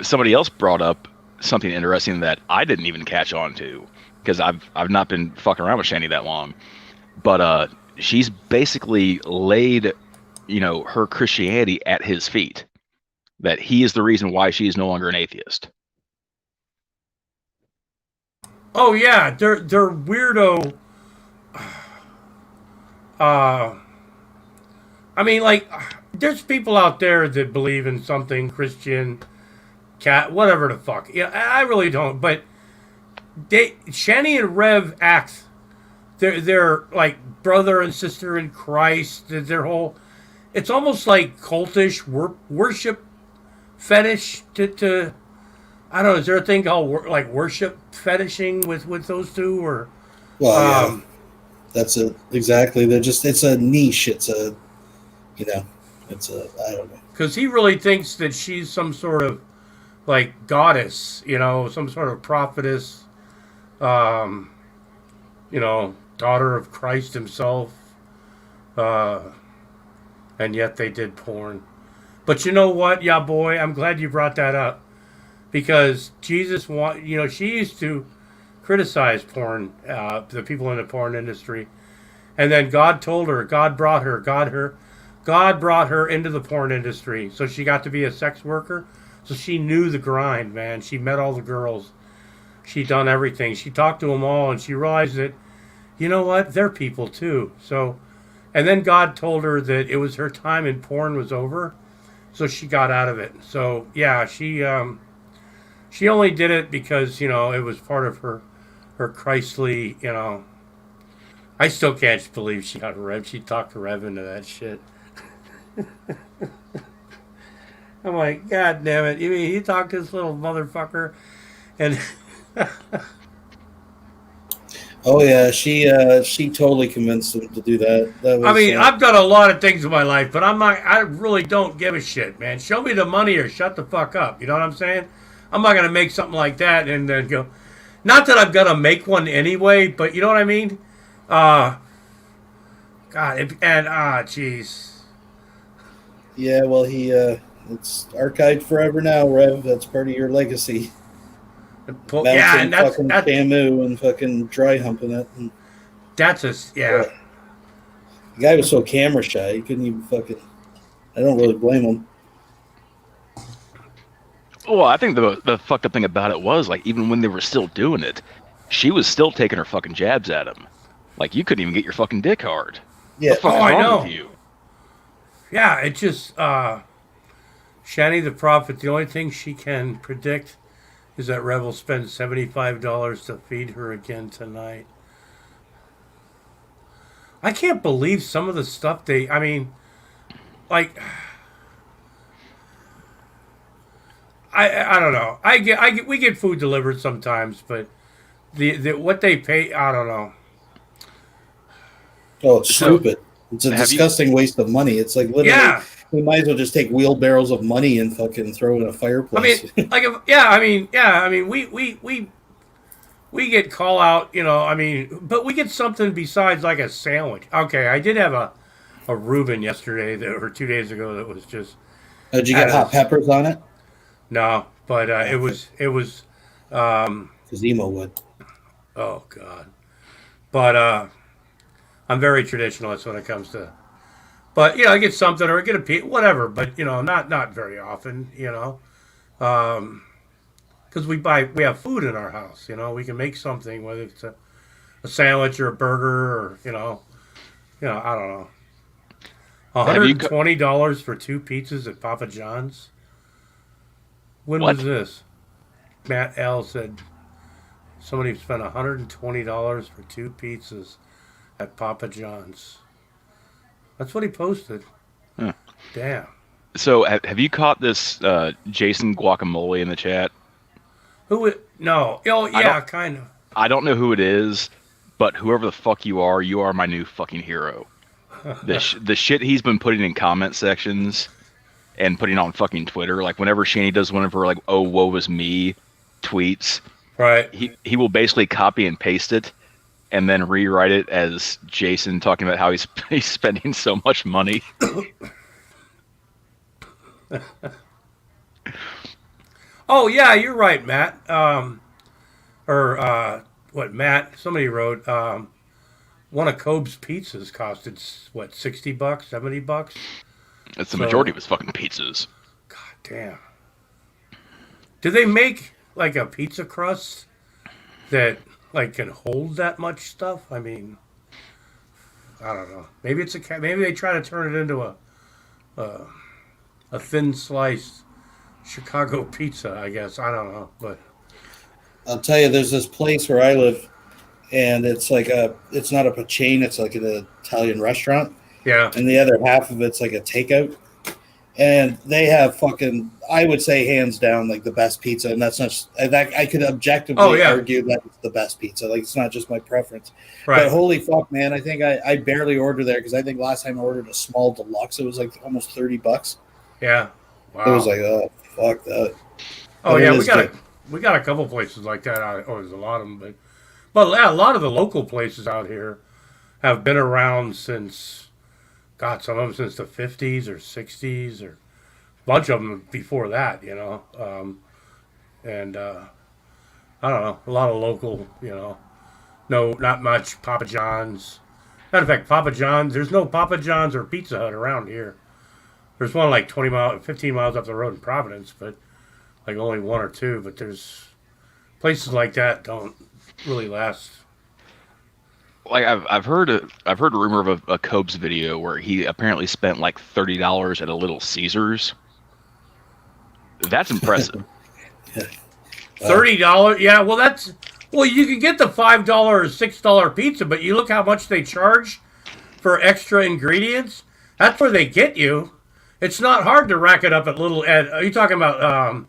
somebody else brought up something interesting that I didn't even catch on to because I've not been fucking around with Shani that long. But she's basically laid, her Christianity at his feet. That he is the reason why she is no longer an atheist. Oh yeah, they're weirdo. I mean, like, there's people out there that believe in something Christian, cat, whatever the fuck. Yeah, I really don't. But Shani and Rev act. They're like brother and sister in Christ. Their whole. It's almost like cultish worship fetish to I don't know. Is there a thing called like worship fetishing with those two or? Well, yeah, Um, that's it exactly. It's a niche. It's a you know, it's a I don't know. Because he really thinks that she's some sort of like goddess, some sort of prophetess, um, daughter of Christ himself, uh, and yet they did porn. But you know what, yeah, boy, I'm glad you brought that up because she used to criticize porn, the people in the porn industry, and then God told her, God brought her into the porn industry, so she got to be a sex worker. So she knew the grind, man. She met all the girls. She done everything. She talked to them all, and she realized that, you know what, they're people too. So, and then God told her that it was her time in porn was over, so she got out of it. So yeah, she only did it because it was part of her Christly. I still can't believe she got Rev. She talked Rev into that shit. I'm like, God damn it! You mean he talked to this little motherfucker, and Oh yeah, she totally convinced him to do that. That I was mean, I've done a lot of things in my life, but I'm not. I really don't give a shit, man. Show me the money or shut the fuck up. You know what I'm saying? I'm not gonna make something like that and then go. Not that I'm gonna make one anyway, but you know what I mean? God, jeez. yeah. Well, it's archived forever now, Rev. That's part of your legacy. Yeah, and Mounting fucking Shamu and fucking dry humping it. And, that's a yeah. the guy was so camera shy, he couldn't even fucking. I don't really blame him. Well, I think the fucked up thing about it was like even when they were still doing it, she was still taking her fucking jabs at him. Like you couldn't even get your fucking dick hard. Yeah. What the fuck is I wrong know. with you? Yeah, it just Shani the Prophet. The only thing she can predict is that Rev will spend $75 to feed her again tonight. I can't believe some of the stuff they. I mean, like, I don't know. We get food delivered sometimes, but the what they pay, I don't know. Oh, it's So, stupid. It's a have you- disgusting waste of money. It's like literally, Yeah. we might as well just take wheelbarrows of money and fucking throw it in a I fireplace. mean, like, I mean, we get call out, I mean, but we get something besides like a sandwich. Okay, I did have a Reuben yesterday or 2 days ago that was just Did you get hot peppers on it? no, but it was Because Emo would. oh god, but I'm very traditionalist when it comes to, but I get something or I get a piece, whatever, but not very often, because we have food in our house, we can make something whether it's a sandwich or a burger or I don't know. $120 for 2 pizzas at Papa John's? When What? was this? Matt L. said somebody spent $120 for 2 pizzas at Papa John's. That's what he posted. Huh. Damn. So, have you caught this Jason Guacamole in the chat? No. Oh, yeah, kind of. I don't know who it is, but whoever the fuck you are my new fucking hero. The shit he's been putting in comment sections and putting on fucking Twitter, like whenever Shanny does one of her like "oh woe is me" tweets, Right. he will basically copy and paste it and then rewrite it as Jason talking about how he's spending so much money. Oh, yeah, you're right, Matt. Matt? Somebody wrote, one of Cobb's pizzas costed, $60, $70? That's the majority of his fucking pizzas. God damn. Do they make, like, a pizza crust that, like, can hold that much stuff? I mean, I don't know. Maybe maybe they try to turn it into a thin sliced Chicago pizza, I guess. I don't know, but I'll tell you, there's this place where I live, and it's not a chain, it's like an Italian restaurant, yeah. and the other half of it's like a takeout, and they have fucking, I would say hands down, like the best pizza, and that's not, I could objectively argue that it's the best pizza, like it's not just my preference, Right. but holy fuck, man, I think I barely order there, because I think last time I ordered a small deluxe, it was like almost $30. Yeah. Wow. It was like, oh, fuck that. Oh, But yeah, it is we got a couple places like that. There's a lot of them, but yeah, a lot of the local places out here have been around since, God, some of them since the 50s or 60s, or a bunch of them before that, you know. And I don't know, a lot of local, you know, no, not much Papa John's. Matter of fact, Papa John's, there's no Papa John's or Pizza Hut around here. There's one like 15 miles up the road in Providence, but like only 1 or 2. But there's places like that don't really last. Like I've heard a rumor of a Cobb's video where he apparently spent like $30 at a Little Caesars. That's impressive. $30? Yeah, well, you can get the $5 or $6 pizza, but you look how much they charge for extra ingredients. That's where they get you. It's not hard to rack it up at are you talking about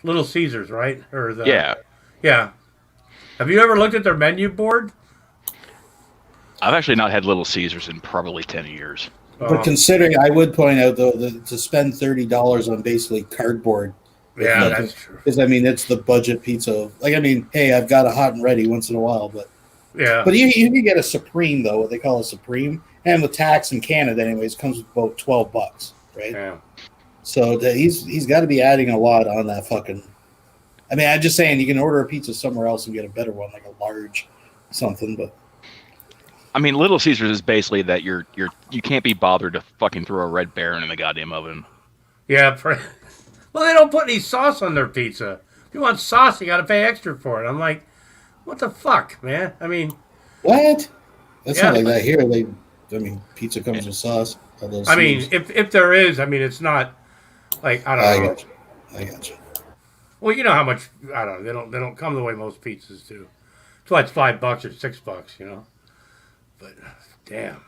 Little Caesars, right? Yeah. Yeah. Have you ever looked at their menu board? I've actually not had Little Caesars in probably 10 years. But considering, I would point out, though, that to spend $30 on basically cardboard. Yeah, that's true. Because, I mean, it's the budget pizza. Like, I mean, hey, I've got a hot and ready once in a while, but... Yeah. But you can get a Supreme, though, what they call a Supreme. And with tax in Canada, anyways, comes with about $12, right? Yeah. So he's got to be adding a lot on that fucking... I mean, I'm just saying, you can order a pizza somewhere else and get a better one, like a large something, but... I mean, Little Caesars is basically that you can't be bothered to fucking throw a Red Baron in the goddamn oven. Yeah. Well, they don't put any sauce on their pizza. If you want sauce, you got to pay extra for it. I'm like, what the fuck, man? I mean... What? That's Yeah. not like that here. Pizza comes with sauce. I mean, if there is, I mean, it's not like, I don't know. I got you. Well, you know how much, I don't know, they don't come the way most pizzas do. That's why it's $5 or $6, you know. But damn.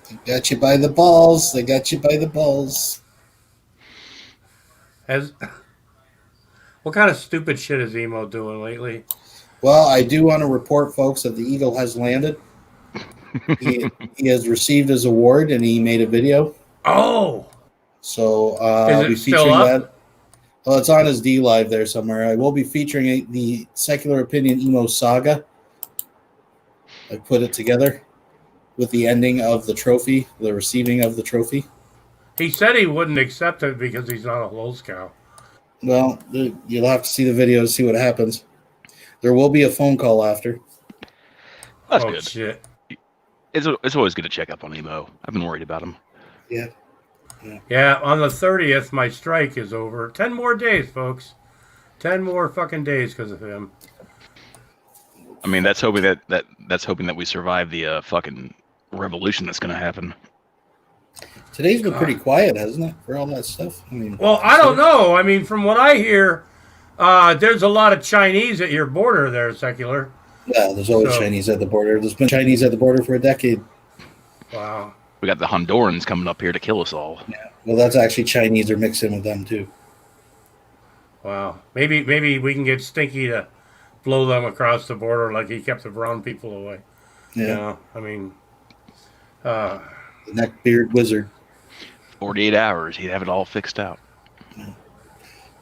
They got you by the balls. They got you by the balls. What kind of stupid shit is Emo doing lately? Well, I do want to report, folks, that the Eagle has landed. He has received his award, and he made a video. Oh! So I'll be featuring that. Well, it's on his D Live there somewhere. I will be featuring the Secular Opinion Emo Saga. I put it together with the ending of the trophy, the receiving of the trophy. He said he wouldn't accept it because he's not a Lolscow. Well, you'll have to see the video to see what happens. There will be a phone call after. That's Oh, good. shit. It's always good to check up on Emo. I've been worried about him. Yeah. Yeah, on the 30th, my strike is over. 10 more days, folks. 10 more fucking days because of him. I mean, that's hoping that we survive the fucking revolution that's going to happen. Today's been pretty quiet, hasn't it, for all that stuff? I mean, well, I don't know. I mean, from what I hear, there's a lot of Chinese at your border there, Secular. Yeah, there's always Chinese at the border. There's been Chinese at the border for a decade. Wow. We got the Hondurans coming up here to kill us all. Yeah. Well, that's actually Chinese. They're mixed in with them, too. Wow. Maybe we can get Stinky to blow them across the border like he kept the brown people away. Yeah. You know, I mean... the neckbeard wizard. 48 hours, he'd have it all fixed out. Yeah.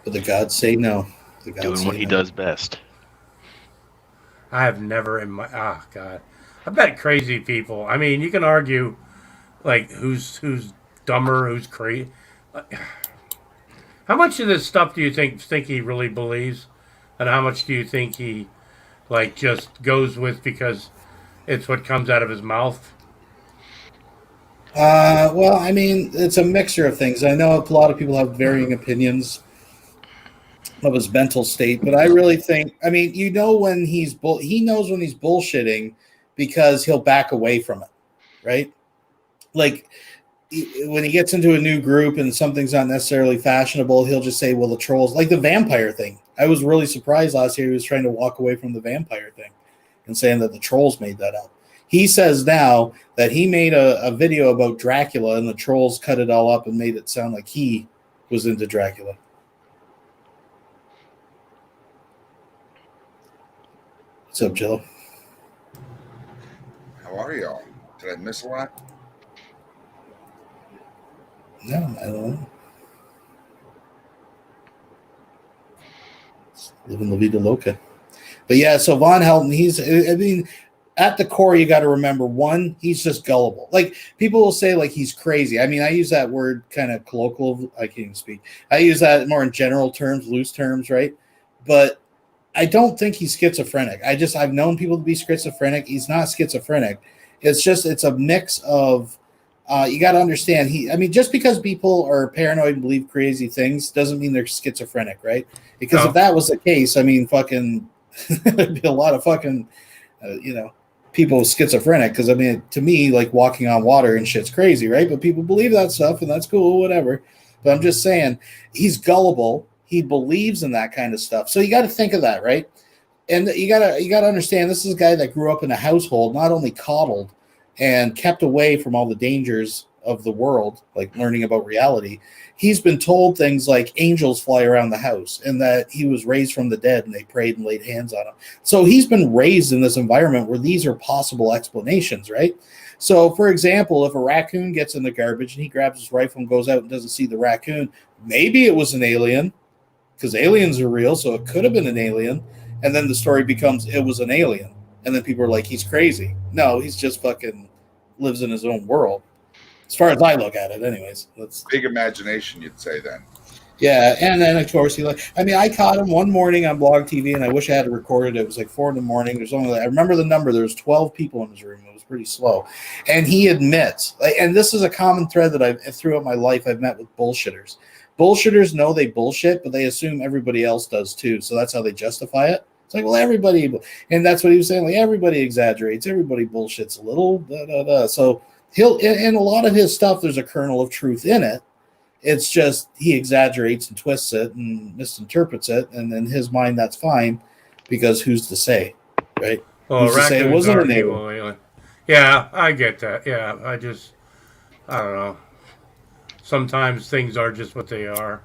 But the gods say no. The gods doing what he does best. I have never in my... Oh, God. I bet crazy people... I mean, you can argue, like, who's dumber, who's crazy. How much of this stuff do you think he really believes? And how much do you think he, like, just goes with because it's what comes out of his mouth? Well, I mean, it's a mixture of things. I know a lot of people have varying opinions of his mental state, but I really think, I mean, you know, when he knows when he's bullshitting because he'll back away from it, right? Like, when he gets into a new group and something's not necessarily fashionable, he'll just say, well, the trolls, like the vampire thing. I was really surprised last year he was trying to walk away from the vampire thing and saying that the trolls made that up. He says now that he made a video about Dracula and the trolls cut it all up and made it sound like he was into Dracula. What's up, Jello? How are y'all? Did I miss a lot? No, I don't know. Living La Vida Loca. But yeah, so Von Helton, I mean, at the core, you got to remember, one, he's just gullible. Like, people will say, like, he's crazy. I mean, I use that word kind of colloquial. I can't even speak. I use that more in general terms, loose terms, right? But I don't think he's schizophrenic. I've known people to be schizophrenic. He's not schizophrenic. It's a mix of, you got to understand, just because people are paranoid and believe crazy things doesn't mean they're schizophrenic, right? Because if that was the case, I mean, fucking, there'd be a lot of fucking, people schizophrenic. Because, I mean, to me, like, walking on water and shit's crazy, right? But people believe that stuff, and that's cool, whatever. But I'm just saying, he's gullible. He believes in that kind of stuff. So you got to think of that, right? And you got to understand, this is a guy that grew up in a household not only coddled and kept away from all the dangers of the world, like learning about reality. He's been told things like angels fly around the house and that he was raised from the dead and they prayed and laid hands on him. So he's been raised in this environment where these are possible explanations, right? So, for example, if a raccoon gets in the garbage and he grabs his rifle and goes out and doesn't see the raccoon, maybe it was an alien, because aliens are real, so it could have been an alien. And then the story becomes it was an alien. And then people are like, he's crazy. No, he's just fucking lives in his own world. As far as I look at it, anyways. That's big imagination, you'd say then. Yeah, and then of course I caught him one morning on Blog TV, and I wish I had recorded it. It was like 4 a.m. There's only, I remember the number. There was 12 people in his room. It was pretty slow, and he admits, and this is a common thread that I've throughout my life. I've met with bullshitters. Bullshitters know they bullshit, but they assume everybody else does too. So that's how they justify it. It's like, well, everybody, and that's what he was saying. Like, everybody exaggerates, everybody bullshits a little. So in a lot of his stuff, there's a kernel of truth in it. It's just he exaggerates and twists it and misinterprets it, and in his mind, that's fine, because who's to say, right? Well, who's to say it wasn't an alien? Yeah, I get that. Yeah, I don't know. Sometimes things are just what they are.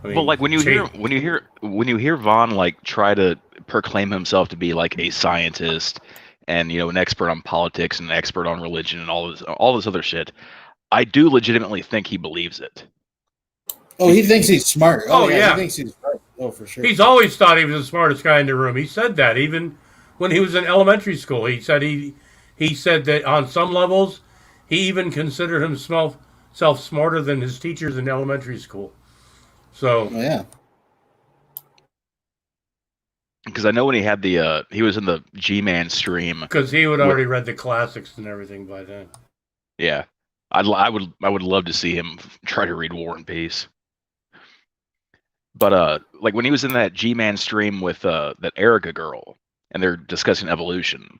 I mean, well, like when you hear Vaughn like try to proclaim himself to be like a scientist and an expert on politics and an expert on religion and all this other shit, I do legitimately think he believes it. Oh, he thinks he's smart. Oh yeah, he thinks he's smart. Oh, for sure. He's always thought he was the smartest guy in the room. He said that even when he was in elementary school. He said he said that on some levels he even considered himself smarter than his teachers in elementary school. So yeah, because I know when he had he was in the G-Man stream because he would already read the classics and everything by then. Yeah, I would love to see him try to read War and Peace. But like when he was in that G-Man stream with that Erica girl and they're discussing evolution,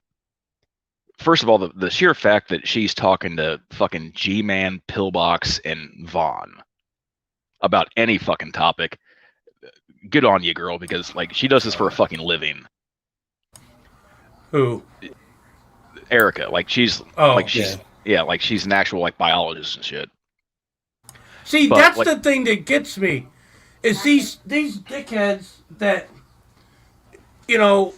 first of all, the sheer fact that she's talking to fucking G-Man, Pillbox, and Vaughn about any fucking topic, good on you, girl, because like she does this for a fucking living. Who? Erica, like she's like she's an actual like biologist and shit. See, But, that's like, the thing that gets me, is these dickheads that, you know,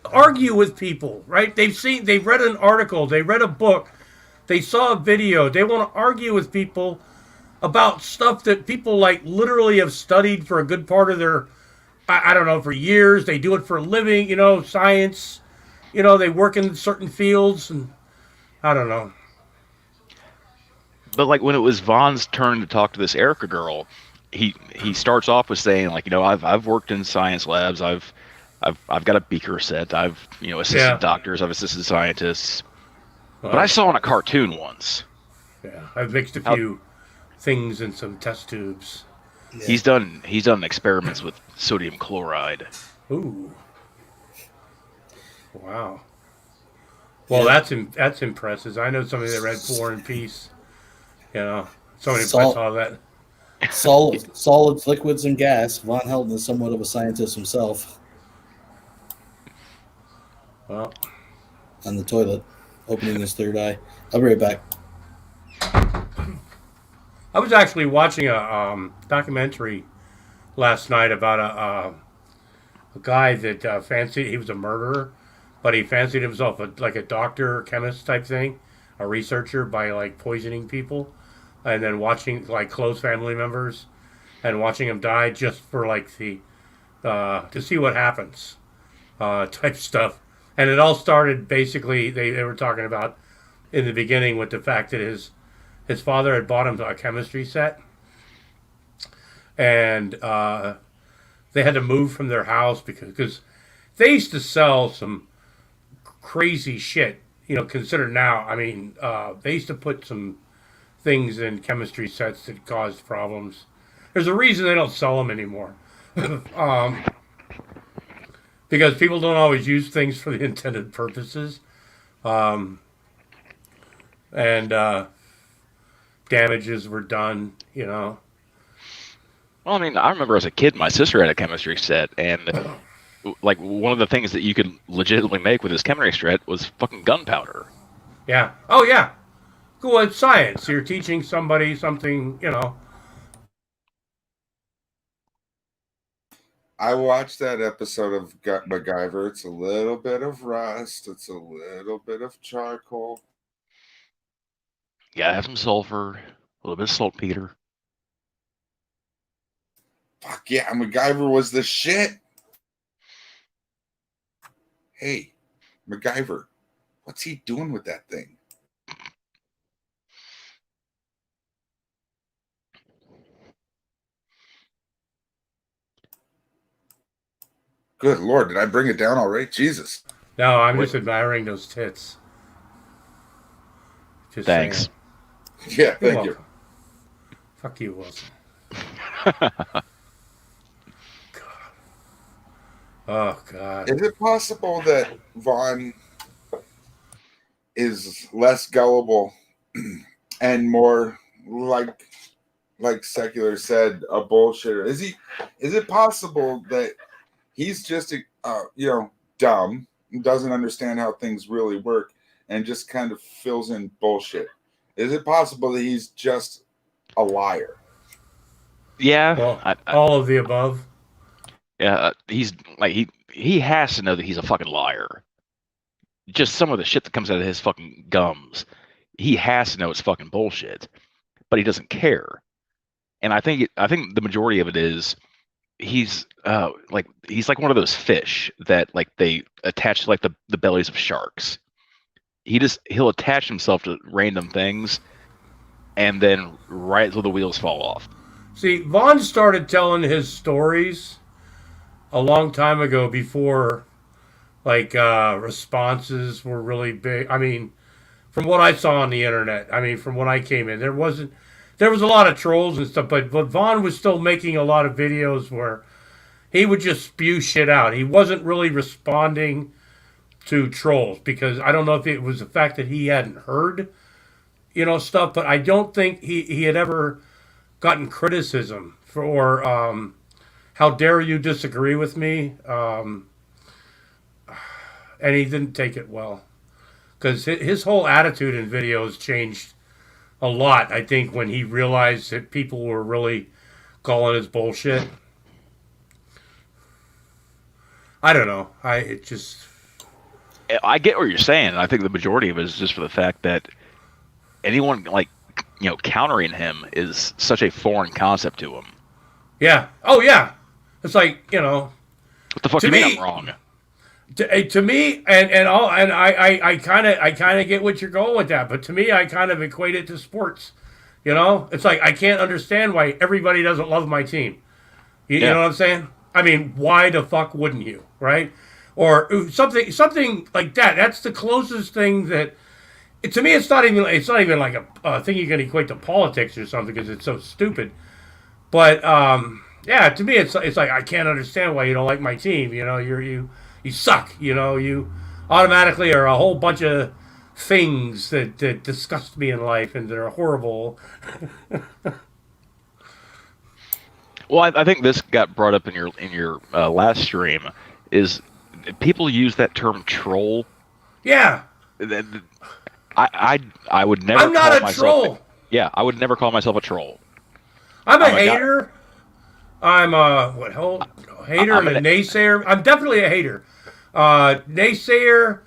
argue with people, right? They've read an article, they read a book, they saw a video, they want to argue with people about stuff that people like literally have studied for a good part of their, I don't know, for years. They do it for a living, you know, science, you know, they work in certain fields, and I don't know. But like when it was Vaughn's turn to talk to this Erica girl, he starts off with saying like, you know, I've worked in science labs, I've got a beaker set, I've, you know, assisted doctors, I've assisted scientists. But I saw in a cartoon once. Yeah, I've mixed a few things in some test tubes. Yeah. He's done experiments with sodium chloride. Ooh. Wow. Well, that's impressive. I know somebody that read War and Peace. You know, somebody saw that. Solids, liquids, and gas. Von Helden is somewhat of a scientist himself. Well, on the toilet, opening his third eye. I'll be right back. I was actually watching a documentary last night about a guy that fancied, he was a murderer, but he fancied himself like a doctor, chemist type thing, a researcher, by like poisoning people, and then watching like close family members and watching them die just for like the to see what happens type stuff. And it all started basically, they were talking about in the beginning with the fact that his father had bought him a chemistry set, and they had to move from their house because they used to sell some crazy shit, you know, considered now. I mean, they used to put some things in chemistry sets that caused problems. There's a reason they don't sell them anymore. Because people don't always use things for the intended purposes. And damages were done, you know. Well, I mean, I remember as a kid, my sister had a chemistry set, and like one of the things that you could legitimately make with this chemistry set was fucking gunpowder. Yeah. Oh, yeah. Cool. It's science. You're teaching somebody something, you know. I watched that episode of MacGyver. It's a little bit of rust. It's a little bit of charcoal. Yeah, have some sulfur, a little bit of saltpeter. Fuck yeah, MacGyver was the shit. Hey, MacGyver, what's he doing with that thing? Good Lord, did I bring it down already? Jesus. No, I'm just admiring those tits. Just Thanks. Saying. Yeah, thank you. Fuck you, Wilson. God. Oh, God. Is it possible that Vaughn is less gullible and more like Secular said, a bullshitter? Is it possible that he's just dumb, doesn't understand how things really work, and just kind of fills in bullshit? Is it possible that he's just a liar? Yeah, well, all of the above. Yeah, he's like he has to know that he's a fucking liar. Just some of the shit that comes out of his fucking gums, he has to know it's fucking bullshit, but he doesn't care. And I think the majority of it is he's like one of those fish that like they attach to like the bellies of sharks. He'll attach himself to random things, and then right till the wheels fall off. See, Vaughn started telling his stories a long time ago before, like, responses were really big. I mean, from what I saw on the internet, I mean, from when I came in, there was a lot of trolls and stuff, but Vaughn was still making a lot of videos where he would just spew shit out. He wasn't really responding to trolls, because I don't know if it was the fact that he hadn't heard, stuff, but I don't think he had ever gotten criticism for how dare you disagree with me, and he didn't take it well, because his whole attitude in videos changed a lot, I think, when he realized that people were really calling his bullshit. I don't know. I get what you're saying. I think the majority of it is just for the fact that anyone countering him is such a foreign concept to him. Yeah. Oh yeah. It's like, what the fuck do you mean I'm wrong? To me, I kind of get what you're going with that, but to me, I kind of equate it to sports. It's like I can't understand why everybody doesn't love my team. You know what I'm saying? I mean, why the fuck wouldn't you, right? Or something like that. That's the closest thing that. To me, it's not even like a thing you can equate to politics or something, because it's so stupid. But to me, it's like I can't understand why you don't like my team. You suck. You automatically are a whole bunch of things that disgust me in life and that are horrible. Well, I think this got brought up in your last stream. Is people use that term troll? Yeah. I would never. I'm not a troll. I would never call myself a troll. I'm a hater. I'm a hater and a naysayer. I'm definitely a hater. Naysayer,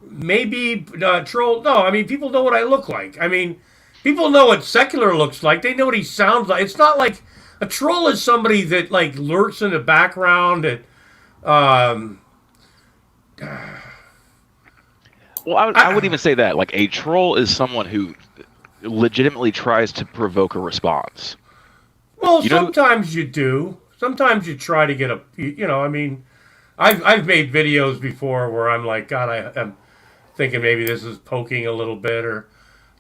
maybe troll. No, I mean, people know what I look like. I mean, people know what secular looks like. They know what he sounds like. It's not like a troll is somebody that like lurks in the background and. Well, I would even say that like a troll is someone who legitimately tries to provoke a response. Well, sometimes you do. Sometimes you try to get I mean, I've made videos before where I'm like, God, I'm thinking maybe this is poking a little bit, or,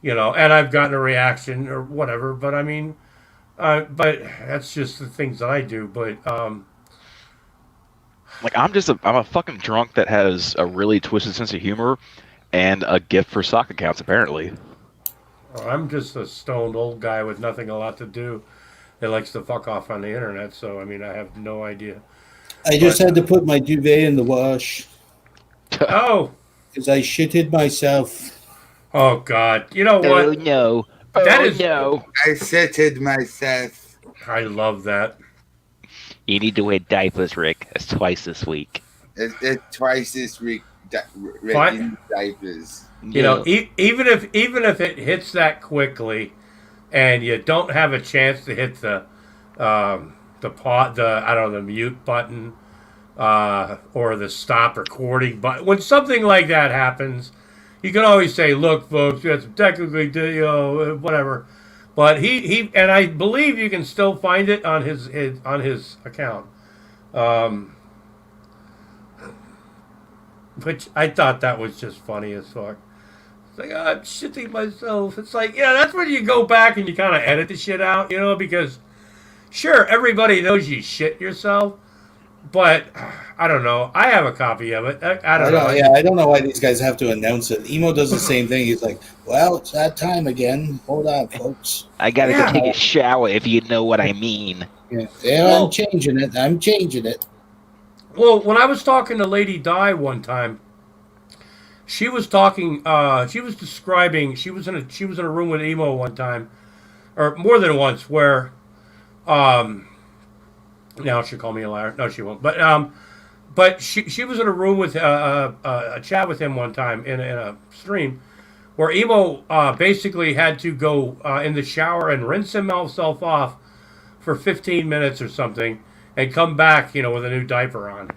and I've gotten a reaction or whatever. But I mean, but that's just the things that I do. But like I'm a fucking drunk that has a really twisted sense of humor and a gift for sock accounts, apparently. I'm just a stoned old guy with nothing a lot to do that likes to fuck off on the internet. So I mean, I have no idea. I just had to put my duvet in the wash. Oh, because I shitted myself. Oh God! You know what? Oh no! No! I shitted myself. I love that. You need to wear diapers, Rick. It's twice this week. It's twice this week. Diapers. Even if it hits that quickly, and you don't have a chance to hit the mute button, or the stop recording button. When something like that happens, you can always say, "Look, folks, we had some technically, whatever." But he and I believe you can still find it on his account. Which I thought that was just funny as fuck. It's like, I'm shitting myself. It's like, yeah, that's when you go back and you kind of edit the shit out, because sure, everybody knows you shit yourself, but I don't know. I have a copy of it. I don't know. Yeah, I don't know why these guys have to announce it. Emo does the same thing. He's like, well, it's that time again. Hold on, folks. I gotta go take a shower, if you know what I mean. Yeah, I'm changing it. Well, when I was talking to Lady Di one time, she was talking. She was describing. She was in a room with Emo one time, or more than once, where, now she'll call me a liar. No, she won't. But she was in a room with a chat with him one time in a stream, where Emo basically had to go in the shower and rinse himself off for 15 minutes or something, and come back, with a new diaper on.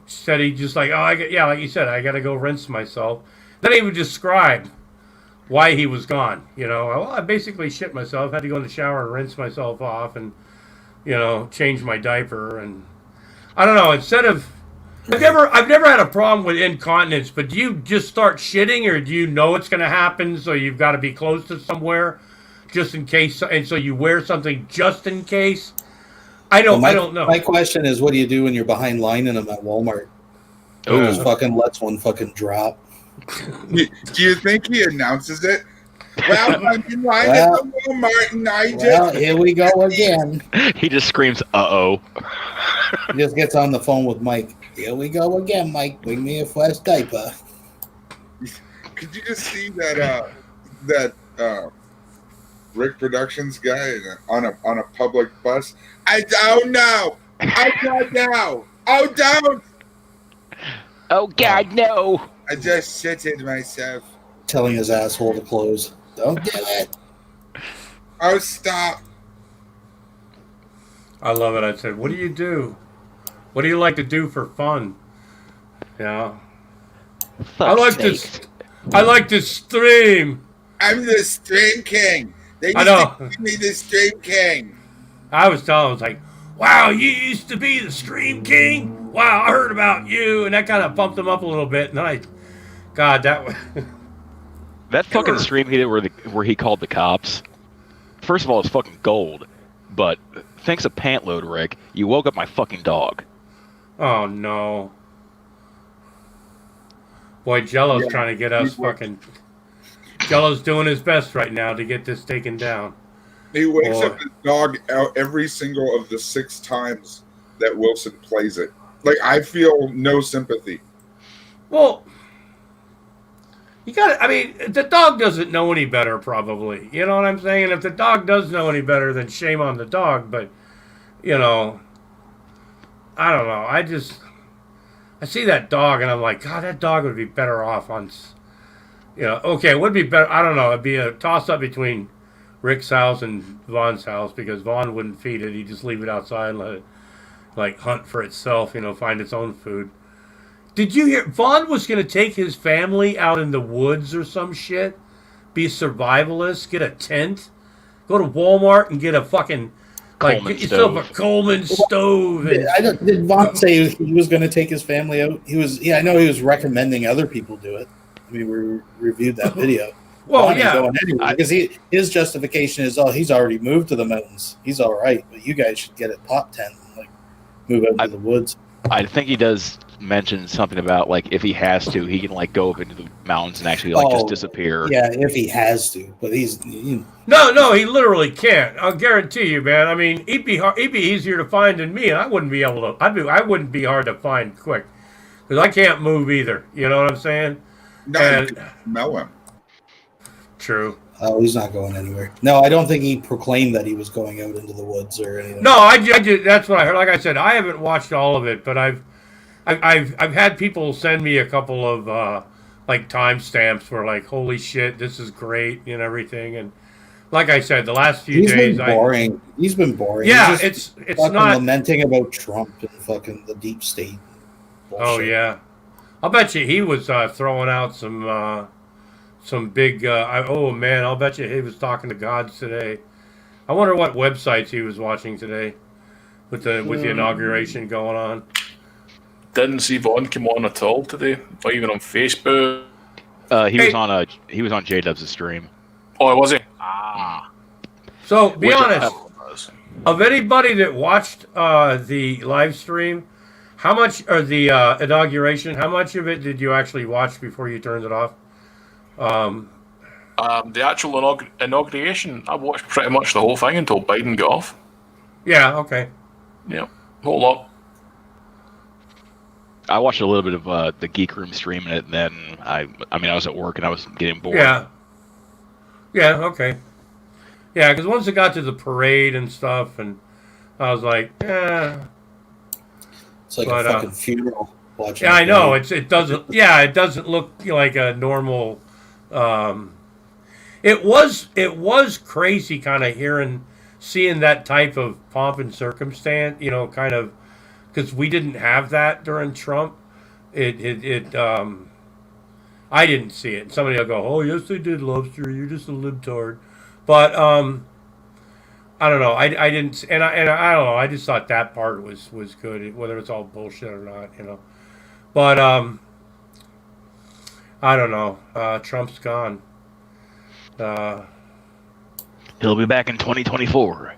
Said he just like, like you said, I got to go rinse myself. Then he would describe why he was gone. Well, I basically shit myself, had to go in the shower and rinse myself off, and change my diaper. And I don't know. Instead of, I've never had a problem with incontinence, but do you just start shitting, or do you know it's going to happen, so you've got to be close to somewhere just in case, and so you wear something just in case? I don't know. My question is, what do you do when you're behind lining them at Walmart? Just fucking lets one fucking drop. Do you think he announces it? Well, I'm in line at the Walmart, and here we go again. He just screams, "Uh-oh." He just gets on the phone with Mike. Here we go again, Mike. Bring me a fresh diaper. Could you just see that Rick Productions guy on a public bus? I don't know. I don't know. Oh, don't. Oh God, no! I just shitted myself. Telling his asshole to close. Don't do it. Oh, stop. I love it. I said, what do you do? What do you like to do for fun? Yeah. I like to stream. I'm the stream king. They I know. Give me the stream king. I was telling him, I was like, wow, you used to be the stream king? Wow, I heard about you. And that kind of bumped him up a little bit. And then God, that was... That fucking stream he did where he called the cops. First of all, it's fucking gold. But thanks to pant load, Rick, you woke up my fucking dog. Oh, no. Boy, Jello's trying to get us fucking... Jello's doing his best right now to get this taken down. He wakes up his dog out every single of the 6 times that Wilson plays it. Like, I feel no sympathy. Well, you got to, I mean, the dog doesn't know any better, probably. You know what I'm saying? If the dog does know any better, then shame on the dog. But, you know, I don't know. I see that dog and I'm like, God, that dog would be better off on, you know, okay, it would be better. I don't know. It'd be a toss up between Rick's house and Vaughn's house because Vaughn wouldn't feed it. He'd just leave it outside and let it, like, hunt for itself, you know, find its own food. Did you hear Vaughn was going to take his family out in the woods or some shit? Be a survivalist, get a tent, go to Walmart and get a fucking, like, get yourself a Coleman stove. And, did Vaughn say he was going to take his family out? I know he was recommending other people do it. I mean, we reviewed that video. Well, Vaughn yeah. Going anywhere, because his justification is, he's already moved to the mountains. He's all right, but you guys should get a pop tent and, like, move out to the woods. I think he does mention something about, like, if he has to, he can, like, go up into the mountains and actually, like, just disappear. Yeah, if he has to, but No, he literally can't. I'll guarantee you, man. I mean, he'd be easier to find than me, and I wouldn't be able to. I wouldn't be hard to find quick because I can't move either. You know what I'm saying? No, you can smell him. True. Oh, he's not going anywhere. No, I don't think he proclaimed that he was going out into the woods or anything. No, I did. That's what I heard. Like I said, I haven't watched all of it, but I've had people send me a couple of like timestamps where, like, holy shit, this is great and everything. And like I said, the last few days, boring. He's been boring. Yeah, it's not lamenting about Trump and fucking the deep state. Bullshit. Oh yeah, I'll bet you he was throwing out some big. Oh man, I'll bet you he was talking to gods today. I wonder what websites he was watching today with the inauguration going on. Didn't see Vaughn come on at all today, or even on Facebook. He was on J-Dubs' stream. Oh, was he? So be honest, of anybody that watched the live stream, how much, or the inauguration, how much of it did you actually watch before you turned it off? The actual inauguration, I watched pretty much the whole thing until Biden got off. Yeah. Okay. Yeah, whole lot. I watched a little bit of the Geek Room stream, and then I was at work and I was getting bored. Yeah. Yeah. Okay. Yeah, because once it got to the parade and stuff, and I was like, It's like a fucking funeral. Yeah, I know. It doesn't look like a normal. It was crazy, kind of seeing that type of pomp and circumstance. You know, kind of, because we didn't have that during Trump. I didn't see it. Somebody will go, "Oh, yes, they did, Lobster. You're just a libtard." But I don't know. I didn't, and I don't know. I just thought that part was good, whether it's all bullshit or not, you know. But I don't know. Trump's gone. He'll be back in 2024.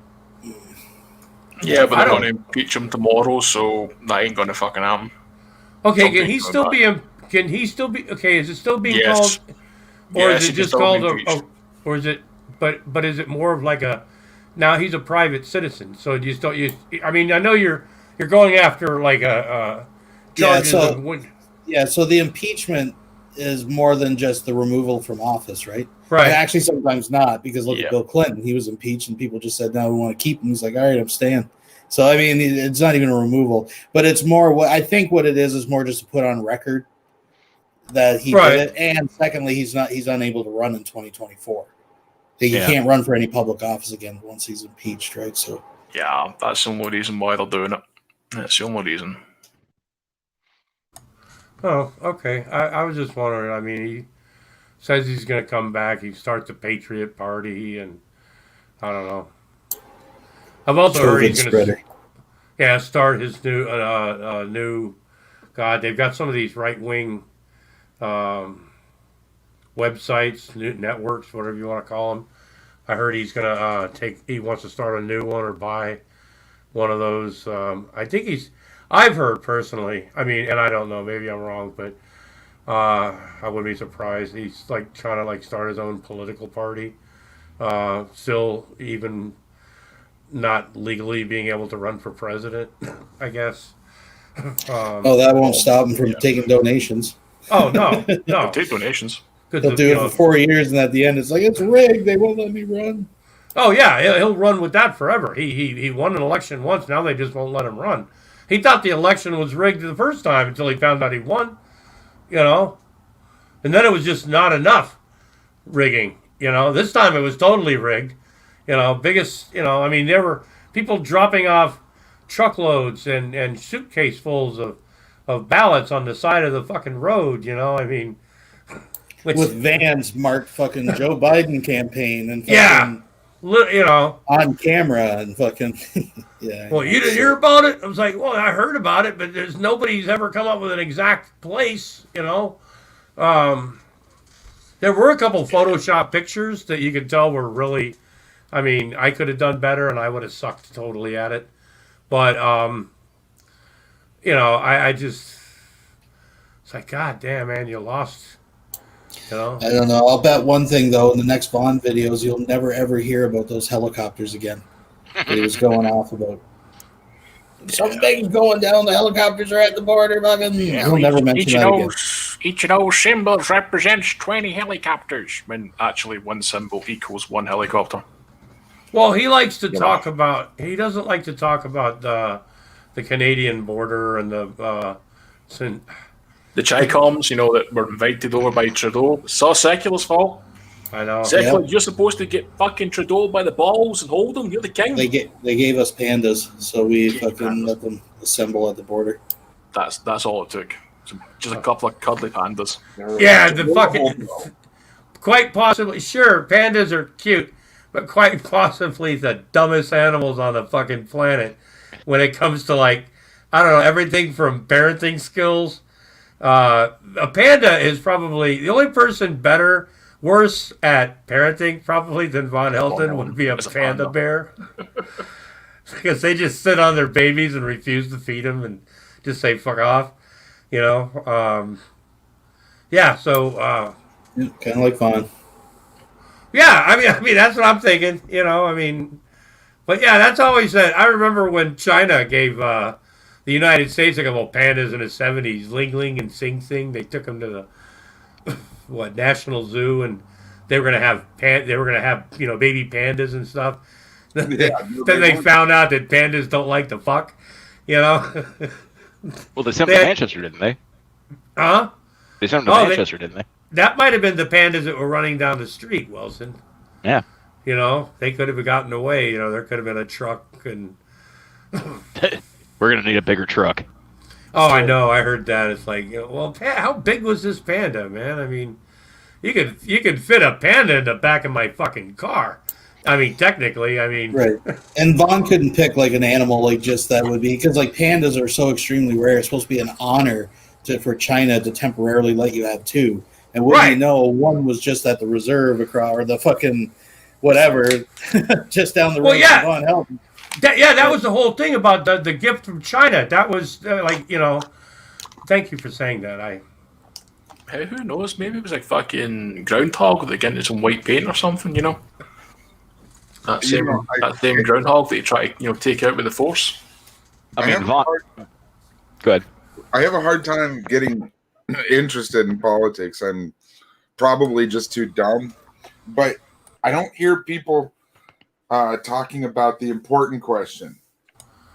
Yeah, but they're going to impeach him tomorrow, so that ain't going to fucking happen. Okay, can he still be? Can he still be? Okay, is it still being called? Or is it just called or is it? But is it more of like a? Now he's a private citizen, so you just don't. I mean, I know you're going after like a charges of. Yeah, so the impeachment is more than just the removal from office, right? Right. And actually, sometimes not, because look at Bill Clinton. He was impeached, and people just said, "No, we want to keep him." He's like, "All right, I'm staying." So I mean, it's not even a removal, but it's more. I think what it is more just to put on record that he did it, and secondly, he's unable to run in 2024. He can't run for any public office again once he's impeached, right? So yeah, that's the only reason why they're doing it. That's the only reason. Oh, okay. I was just wondering. I mean, he says he's going to come back. He starts the Patriot Party, and I don't know. I've also heard he's going to start his new. God, they've got some of these right-wing websites, new networks, whatever you want to call them. I heard he's going to he wants to start a new one or buy one of those. I think I've heard personally, I mean, and I don't know, maybe I'm wrong, but I wouldn't be surprised. He's like trying to like start his own political party. Still even not legally being able to run for president, I guess. that won't stop him from taking donations. Oh, no. Take donations. He'll do it for 4 years, and at the end, it's like, it's rigged. They won't let me run. Oh, yeah. He'll run with that forever. He won an election once. Now they just won't let him run. He thought the election was rigged the first time until he found out he won, And then it was just not enough rigging, This time it was totally rigged. Biggest, I mean, there were people dropping off truckloads and suitcasefuls of ballots on the side of the fucking road, I mean. With vans marked fucking Joe Biden campaign and fucking on camera and fucking Well, you didn't hear about it? I was like, well, I heard about it, but there's nobody's ever come up with an exact place, There were a couple Photoshop pictures that you could tell were really, I mean, I could have done better and I would have sucked totally at it. But, I just, it's like, God damn, man, you lost. I don't know. I'll bet one thing, though. In the next Vaughn videos, you'll never, ever hear about those helicopters again. He was going off about something's going down. The helicopters are at the border. He'll never mention that again. Each of those symbols represents 20 helicopters, when actually one symbol equals one helicopter. Well, he likes to talk about. He doesn't like to talk about the Canadian border and the Chi-Coms, that were invited over by Trudeau. It's all Secular's fault. I know. Secular, you're supposed to get fucking Trudeau by the balls and hold him. You're the king. They gave us pandas, so we fucking let them assemble at the border. That's all it took. Just a couple of cuddly pandas. Yeah, the fucking. Quite possibly, sure, pandas are cute, but quite possibly the dumbest animals on the fucking planet when it comes to I don't know, everything from parenting skills. A panda is probably the only person worse at parenting probably than Von Helton would be a panda bear. Because they just sit on their babies and refuse to feed them and just say fuck off, Yeah, so kind of like Vaughn. Yeah, I mean that's what I'm thinking, But yeah, that's always said. I remember when China gave the United States a couple of pandas in the 70s, Ling Ling and Sing Sing. They took them to the National Zoo, and they were gonna have baby pandas and stuff. Then they found out that pandas don't like to fuck, Well, they sent them to Manchester, didn't they? Huh? They sent them to Manchester, didn't they? That might have been the pandas that were running down the street, Wilson. Yeah. They could have gotten away. There could have been a truck and. We're gonna need a bigger truck. Oh, I know. I heard that. It's like, well, how big was this panda, man? I mean, you could fit a panda in the back of my fucking car. I mean, technically, right. And Vaughn couldn't pick an animal just that would be, because pandas are so extremely rare. It's supposed to be an honor for China to temporarily let you have two. And what you know, one was just at the reserve across, or the fucking whatever, just down the road. Well, yeah. Vaughn Helton. That was the whole thing about the gift from China. That was thank you for saying that. Hey, who knows? Maybe it was like fucking groundhog that get into some white paint or something. You know, that same groundhog that you try to take out with the force. I mean, Vaughn. Go ahead. I have a hard time getting interested in politics. I'm probably just too dumb, but I don't hear people talking about the important question.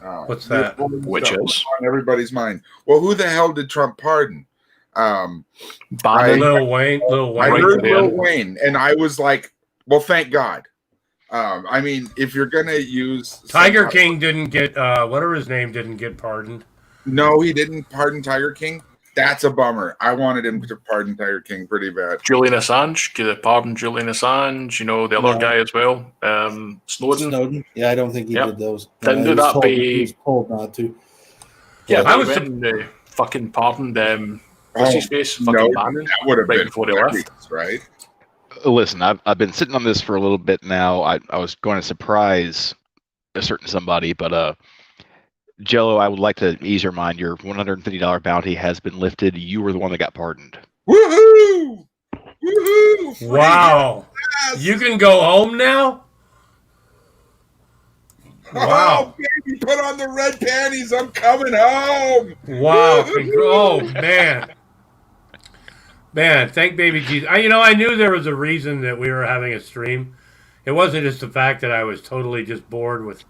What's that? Which is on everybody's mind. Well, who the hell did Trump pardon? Lil Wayne. I heard Lil Wayne, and I was like, well, thank God. I mean, if you're gonna use Tiger King didn't get whatever his name didn't get pardoned. No, he didn't pardon Tiger King. That's a bummer. I wanted him to pardon Tiger King pretty bad. Julian Assange, could have pardoned Julian Assange. You know, the other guy as well, Snowden. Yeah, I don't think he did those. Didn't do that. He was told not to. Yeah, I was fucking pardoned. What's his face? Fucking Bannon. That would have right been before they left, right? Listen, I've been sitting on this for a little bit now. I was going to surprise a certain somebody, but Jello, I would like to ease your mind. Your $150 bounty has been lifted. You were the one that got pardoned. Woohoo! Woohoo! Wow! Yes. You can go home now. Wow! Oh, baby, put on the red panties. I'm coming home. Wow! Oh man. Man, thank baby Jesus. I knew there was a reason that we were having a stream. It wasn't just the fact that I was totally just bored with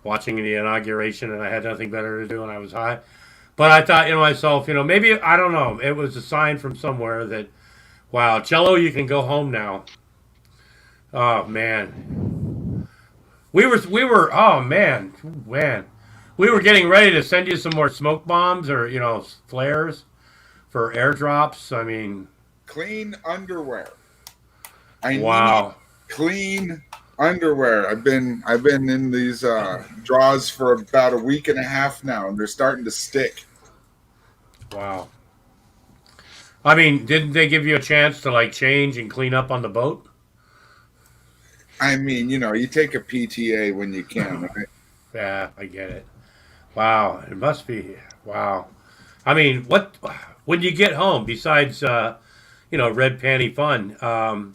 watching the inauguration and I had nothing better to do and I was high. But I thought to myself, maybe, I don't know, it was a sign from somewhere that, wow, Cello, you can go home now. Oh, man. We were, oh, man. We were getting ready to send you some more smoke bombs or, flares for airdrops. I mean, clean underwear. I wow. Need clean underwear. I've been in these draws for about a week and a half now, and they're starting to stick. Wow. I mean, didn't they give you a chance to change and clean up on the boat? I mean, you take a PTA when you can, right? Yeah, I get it. Wow, it must be. Wow. I mean, when you get home, besides red panty fun,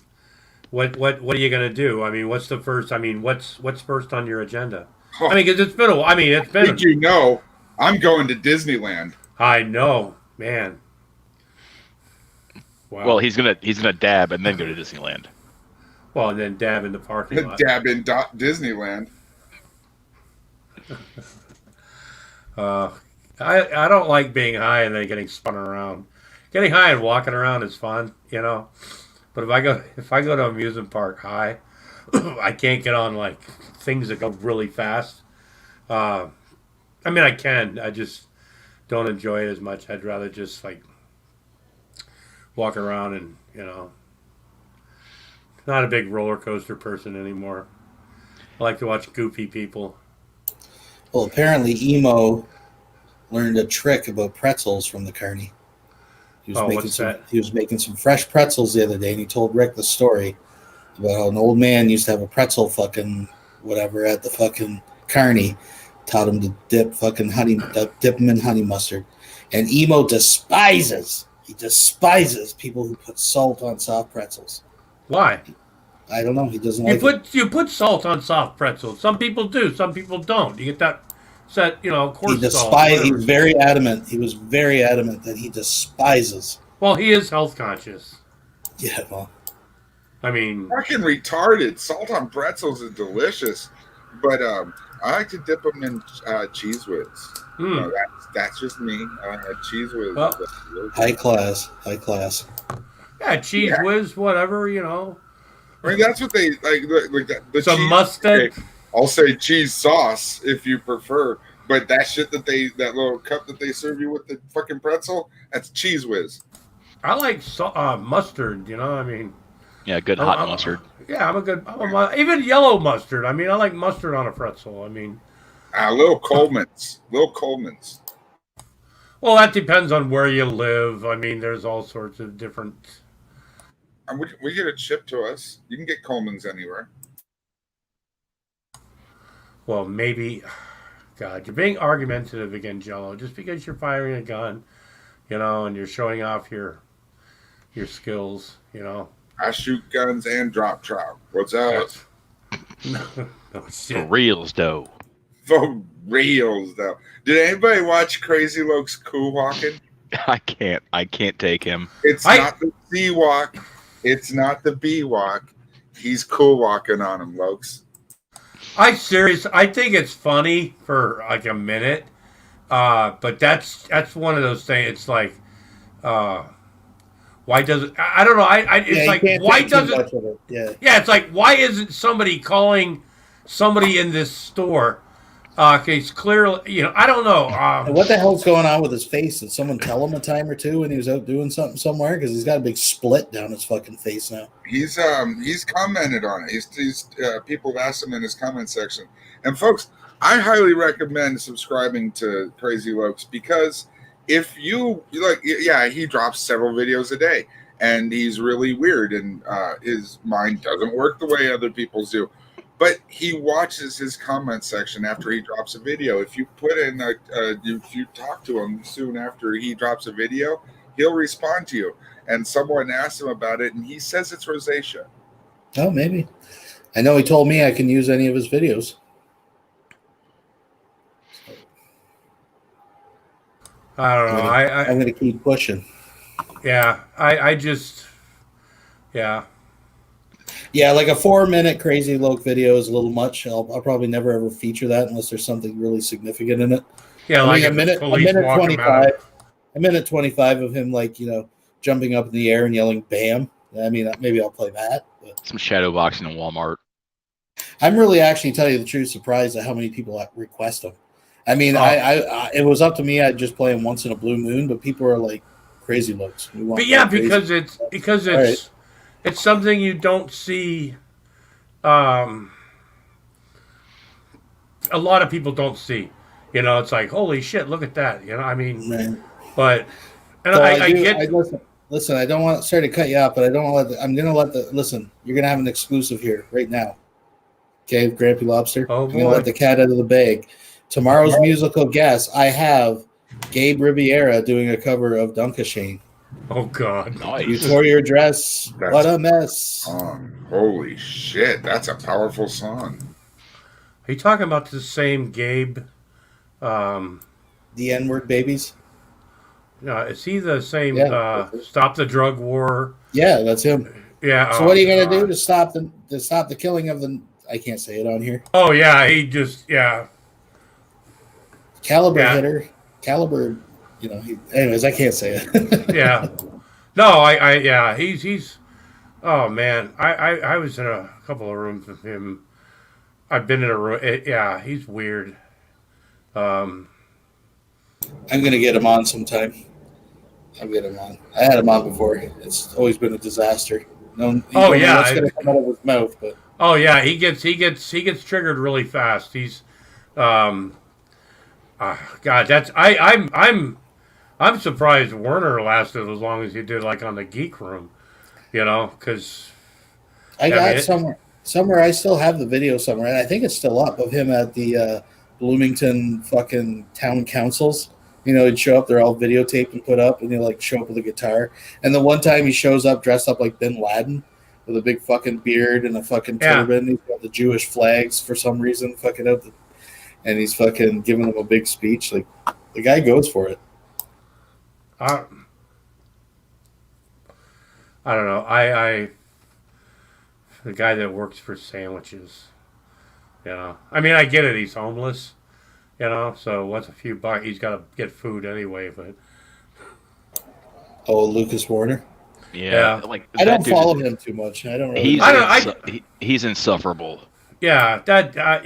what are you gonna do? I mean, what's the first? I mean, what's first on your agenda? I mean, because it's been a. I mean, it's been. I'm going to Disneyland. I know, man. Wow. Well, he's gonna dab and then go to Disneyland. Well, and then dab in the parking lot. Dab in Disneyland. I don't like being high and then getting spun around. Getting high and walking around is fun, But if I go to an amusement park high, I can't get on things that go really fast. I mean, I can. I just don't enjoy it as much. I'd rather just walk around and not a big roller coaster person anymore. I like to watch goofy people. Well, apparently Emo learned a trick about pretzels from the carny. He was making some fresh pretzels the other day, and he told Rick the story about how an old man used to have a pretzel fucking whatever at the fucking carny. Taught him to dip them in honey mustard. And Emo despises people who put salt on soft pretzels. Why? I don't know. He doesn't You put salt on soft pretzels. Some people do. Some people don't. You get that coarse salt. He was very adamant. He was very adamant that he despises. Well, he is health conscious. Yeah, well. I mean, fucking retarded. Salt on pretzels is delicious, but I like to dip them in Cheese Whiz. That's just me. Cheese Whiz. Well, high class. Yeah, Cheese Whiz, whatever, I mean, that's what they like the some cheese, mustard. Okay, I'll say cheese sauce if you prefer, but that shit that little cup that they serve you with the fucking pretzel, that's Cheese Whiz. I like mustard. I mean, yeah, good hot mustard. Yeah, even yellow mustard. I mean, I like mustard on a pretzel. I mean, little Coleman's. Well, that depends on where you live. I mean, there's all sorts of different. We get it shipped to us. You can get Coleman's anywhere. Well, maybe. God, you're being argumentative again, Jello. Just because you're firing a gun, and you're showing off your skills, I shoot guns and drop trout. What's up? No For shit. reals, though. For reals, though. Did anybody watch Crazy Loke's Cool Walking? I can't take him. It's not the C walk. It's not the B walk. He's cool walking on him, Lokes. I think it's funny for like a minute, but that's one of those things. It's like, why does it? I don't know. It's like why doesn't? Yeah, it's like why isn't somebody calling somebody in this store? He's clearly, I don't know. What the hell's going on with his face? Did someone tell him a time or two when he was out doing something somewhere? Because he's got a big split down his fucking face now. He's commented on it. He's people have asked him in his comment section. And folks, I highly recommend subscribing to Crazy Lokes because if you like, yeah, he drops several videos a day, and he's really weird, and his mind doesn't work the way other people's do. But he watches his comment section after he drops a video. If you put in if you talk to him soon after he drops a video, he'll respond to you. And someone asked him about it, and he says it's rosacea. Oh, maybe. I know he told me I can use any of his videos. I don't know. I'm going to keep pushing. Yeah, Yeah, like a 4-minute Crazy Loke video is a little much. I'll probably never ever feature that unless there's something really significant in it. Yeah, like a minute 25. A minute 25 of him, like, jumping up in the air and yelling "Bam!" I mean, maybe I'll play that. But Some shadow boxing in Walmart. I'm really, actually, tell you the truth, surprised at how many people request them. I mean, I it was up to me. I'd just play him once in a blue moon, but people are like, Crazy Lokes. But yeah, because it's something you don't see. A lot of people don't see. It's like, holy shit, look at that. I mean, Man. But and So I get. Listen, I don't want sorry to cut you off, but I don't want to I'm going to listen. You're going to have an exclusive here right now. Okay, Grampy Lobster. Oh, I'm going to let the cat out of the bag. Tomorrow's musical guest, I have Gabe Riviera doing a cover of Dunkashane. Oh God! Nice. You tore your dress. That's what a mess! Song. Holy shit, that's a powerful song. Are you talking about the same Gabe? The N-word babies. Is he the same? Yeah. Stop the drug war. Yeah, that's him. Yeah. So what are you gonna do to stop the killing of the? I can't say it on here. Oh yeah, he just Caliber hitter. Caliber. Anyways, I can't say it. Yeah. No, he's. Oh man, I was in a couple of rooms with him. I've been in a room. He's weird. I'm gonna get him on sometime. I'll get him on. I had him on before. It's always been a disaster. What's gonna come out of his mouth, but. Oh yeah, he gets triggered really fast. He's, God, I'm surprised Werner lasted as long as he did, like on the Geek Room, because I got somewhere. I still have the video somewhere, and I think it's still up of him at the Bloomington fucking town councils. He'd show up. They're all videotaped and put up, and he'll like show up with a guitar. And the one time he shows up dressed up like Bin Laden with a big fucking beard and a fucking turban. He's got the Jewish flags for some reason, fucking out, and he's fucking giving them a big speech. Like the guy goes for it. I don't know. I the guy that works for sandwiches. I mean, I get it. He's homeless. So what's a few bucks? He's got to get food anyway. But Lucas Warner. Yeah. I don't follow him too much. I don't really. He's insufferable. Yeah, that I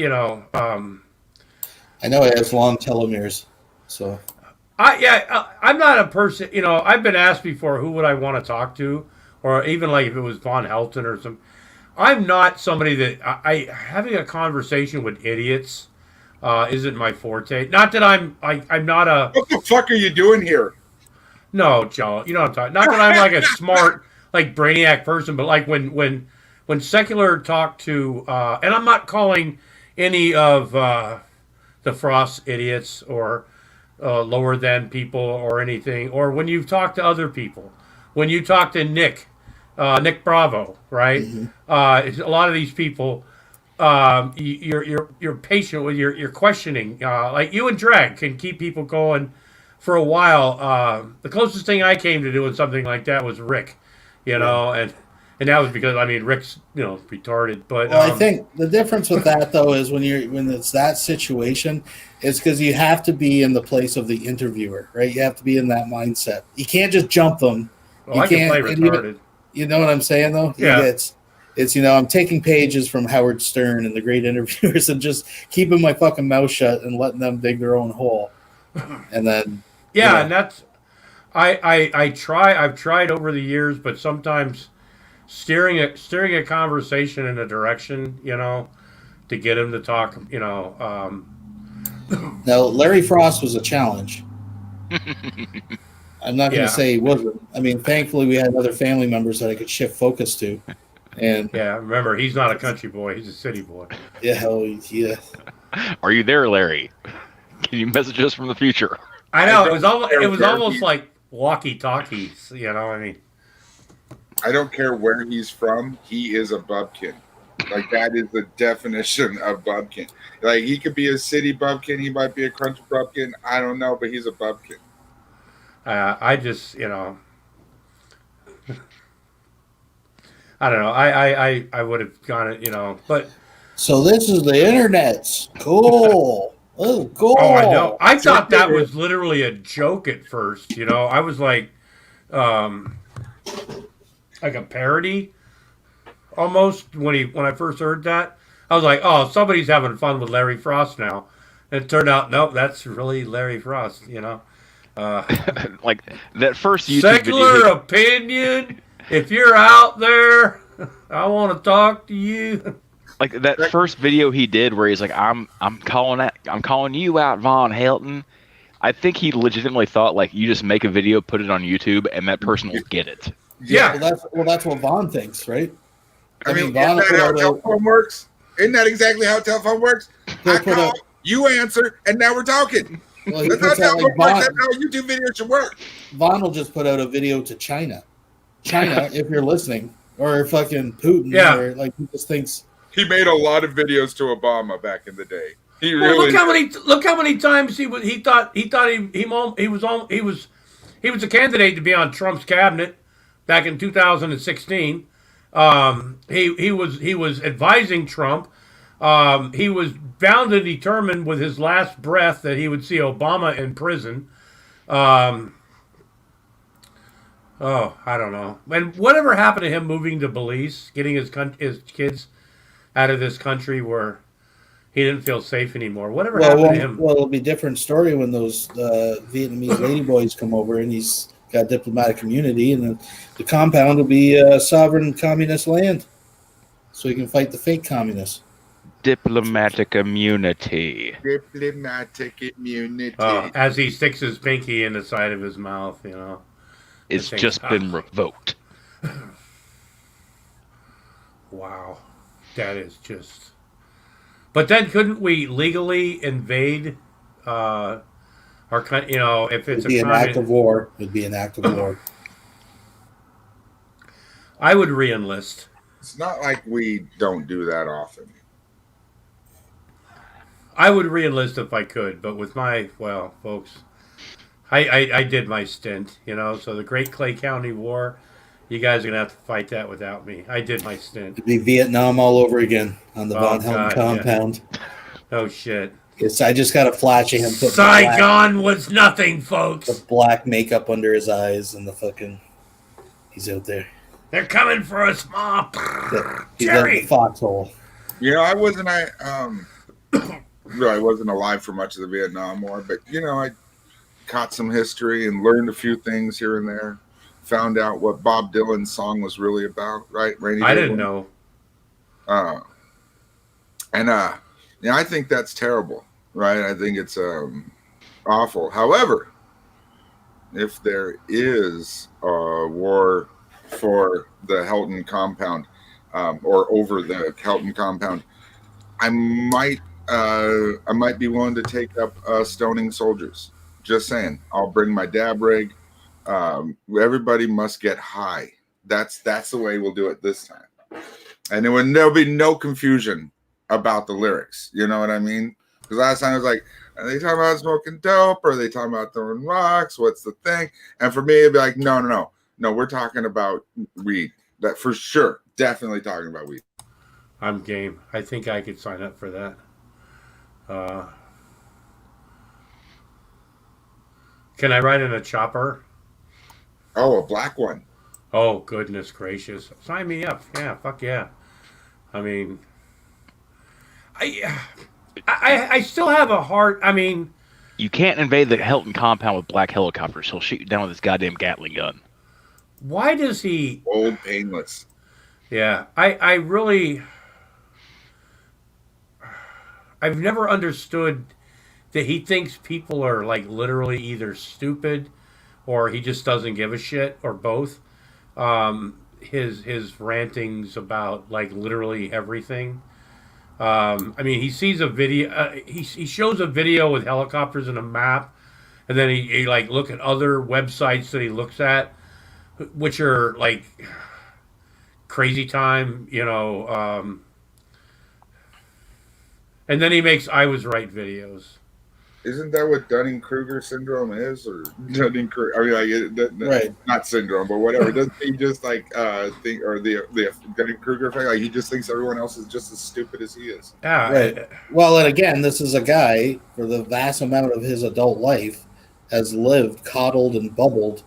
know he has long telomeres, so. I'm not a person. I've been asked before who would I want to talk to, or even like if it was Von Helton or some. I'm not somebody that having a conversation with idiots isn't my forte. Not that I'm not a. What the fuck are you doing here? No, Joe. You know what I'm talking. Not that I'm like a smart, like brainiac person, but like when Secular talked to, and I'm not calling any of the Frost idiots or lower than people or anything. Or when you talk to other people, when you talk to Nick Bravo, right? Mm-hmm. A lot of these people, you're patient with your questioning. Like you and Drag can keep people going for a while. The closest thing I came to doing something like that was Rick, and that was because Rick's retarded. But well, I think the difference with that though is when it's that situation, it's because you have to be in the place of the interviewer, right? You have to be in that mindset. You can't just jump them. Well, I can play retarded. You know what I'm saying, though? Yeah. It's I'm taking pages from Howard Stern and the great interviewers and just keeping my fucking mouth shut and letting them dig their own hole. And then and that's I've tried over the years, but sometimes steering a conversation in a direction, to get him to talk, Now, Larry Frost was a challenge. I'm not going to say he wasn't. Thankfully, we had other family members that I could shift focus to. And remember, he's not a country boy; he's a city boy. Yeah. Are you there, Larry? Can you message us from the future? I know it was almost like walkie-talkies. I don't care where he's from. He is a bubkin. Like, that is the definition of bubkin. Like, he could be a city bubkin. He might be a country bubkin. I don't know, but he's a bubkin. I just, I don't know. I would have gone it, but. So this is the internet. Cool. Oh, cool. Oh, I know. I thought that was literally a joke at first. I was like a parody almost when I first heard that. I was like, oh, somebody's having fun with Larry Frost now. And it turned out, nope, that's really Larry Frost. Like that first YouTube secular video. Opinion. If you're out there, I want to talk to you. Like that first video he did where he's like, I'm calling you out, Von Helton. I think he legitimately thought like you just make a video, put it on YouTube, and that person will get it. Yeah. Well, that's what Von thinks, right? Isn't that how telephone works? Isn't that exactly how telephone works? I call, you answer, and now we're talking. Well, that's how telephone works. That's how YouTube videos should work. Von will just put out a video to China, if you're listening, or fucking Putin. Yeah. Or like he just thinks. He made a lot of videos to Obama back in the day. Look how many times he was a candidate to be on Trump's cabinet back in 2016. He was advising Trump. He was bound and determined with his last breath that he would see Obama in prison. I don't know. And whatever happened to him moving to Belize, getting his kids out of this country where he didn't feel safe anymore. Whatever happened to him? Well, it'll be a different story when those Vietnamese ladyboys come over and he's got diplomatic immunity, and the compound will be sovereign communist land, so he can fight the fake communists. Diplomatic immunity. As he sticks his pinky in the side of his mouth, It's just been revoked. Wow. That is just... But then couldn't we legally invade our country, if it's It'd be an act of war. It'd be an act of war. I would re-enlist. It's not like we don't do that often. I would re-enlist if I could, but with folks, I did my stint, so the Great Clay County War, you guys are going to have to fight that without me. I did my stint. It'd be Vietnam all over again on the Von Helton compound. Yeah. Oh, shit. I just got a flash of him. Saigon was nothing, folks. The black makeup under his eyes and the fucking... He's out there. They're coming for us, Mom. He's in the foxhole. I wasn't alive for much of the Vietnam War, but, I caught some history and learned a few things here and there. Found out what Bob Dylan's song was really about, right? I didn't know. I think that's terrible, right? I think it's awful. However, if there is a war for the Helton compound or over the Helton compound, I might be willing to take up stoning soldiers. Just saying. I'll bring my dab rig. Everybody must get high. That's the way we'll do it this time. And there'll be no confusion about the lyrics. You know what I mean? Because last time I was like, are they talking about smoking dope? Or are they talking about throwing rocks? What's the thing? And for me, it'd be like, no. We're talking about weed. That for sure. Definitely talking about weed. I'm game. I think I could sign up for that. Can I ride in a chopper? Oh, a black one. Oh, goodness gracious. Sign me up. Yeah, fuck yeah. I mean, I still have a heart. I mean, you can't invade the Hilton compound with black helicopters. He'll shoot you down with his goddamn Gatling gun. Why does he... Old painless. Yeah, I really... I've never understood that he thinks people are like literally either stupid or he just doesn't give a shit or both. His rantings about like literally everything. I mean, he sees a video. He shows a video with helicopters and a map, and then he like look at other websites that he looks at, which are like Crazy Time, and then he makes I Was Right videos. Isn't that what Dunning-Kruger syndrome is, or Dunning-Kruger? I mean, right? Not syndrome, but whatever. Doesn't he just like think, or the Dunning-Kruger effect? Like he just thinks everyone else is just as stupid as he is. Yeah. Right. Well, and again, this is a guy for the vast amount of his adult life has lived, coddled, and bubbled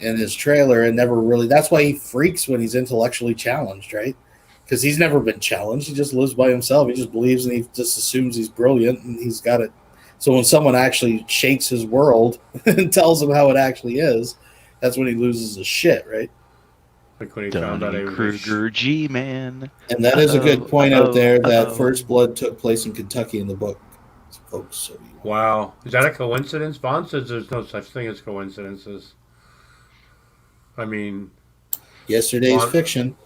in his trailer, and never really. That's why he freaks when he's intellectually challenged, right? Because he's never been challenged. He just lives by himself. He just believes, and he just assumes he's brilliant, and he's got it. So when someone actually shakes his world and tells him how it actually is, that's when he loses his shit, right? Like when he found out Kruger G-Man. And that is a good point out there that First Blood took place in Kentucky in the book, folks. So wow. Is that a coincidence? Vaughn says there's no such thing as coincidences. I mean... Yesterday's fiction.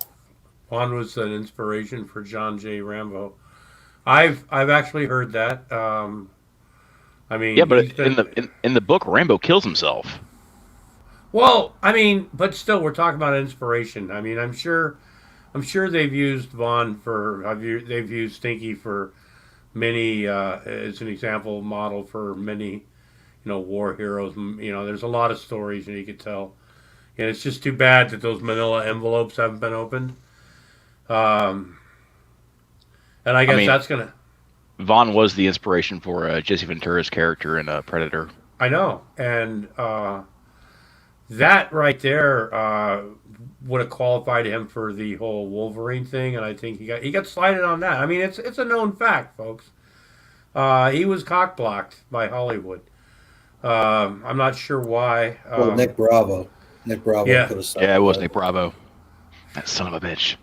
Vaughn was an inspiration for John J. Rambo. I've actually heard that. I mean, yeah, but in the book, Rambo kills himself. Well, I mean, but still, we're talking about inspiration. I mean, I'm sure they've used Vaughn they've used Stinky for many as an example model for many, war heroes. There's a lot of stories that you could tell, and it's just too bad that those Manila envelopes haven't been opened. And I guess that's gonna. Vaughn was the inspiration for Jesse Ventura's character in Predator. I know, and that right there would have qualified him for the whole Wolverine thing, and I think he got slighted on that. I mean, it's a known fact, folks. He was cock-blocked by Hollywood. I'm not sure why. Nick Bravo. Yeah. Put a it was Nick Bravo. That son of a bitch.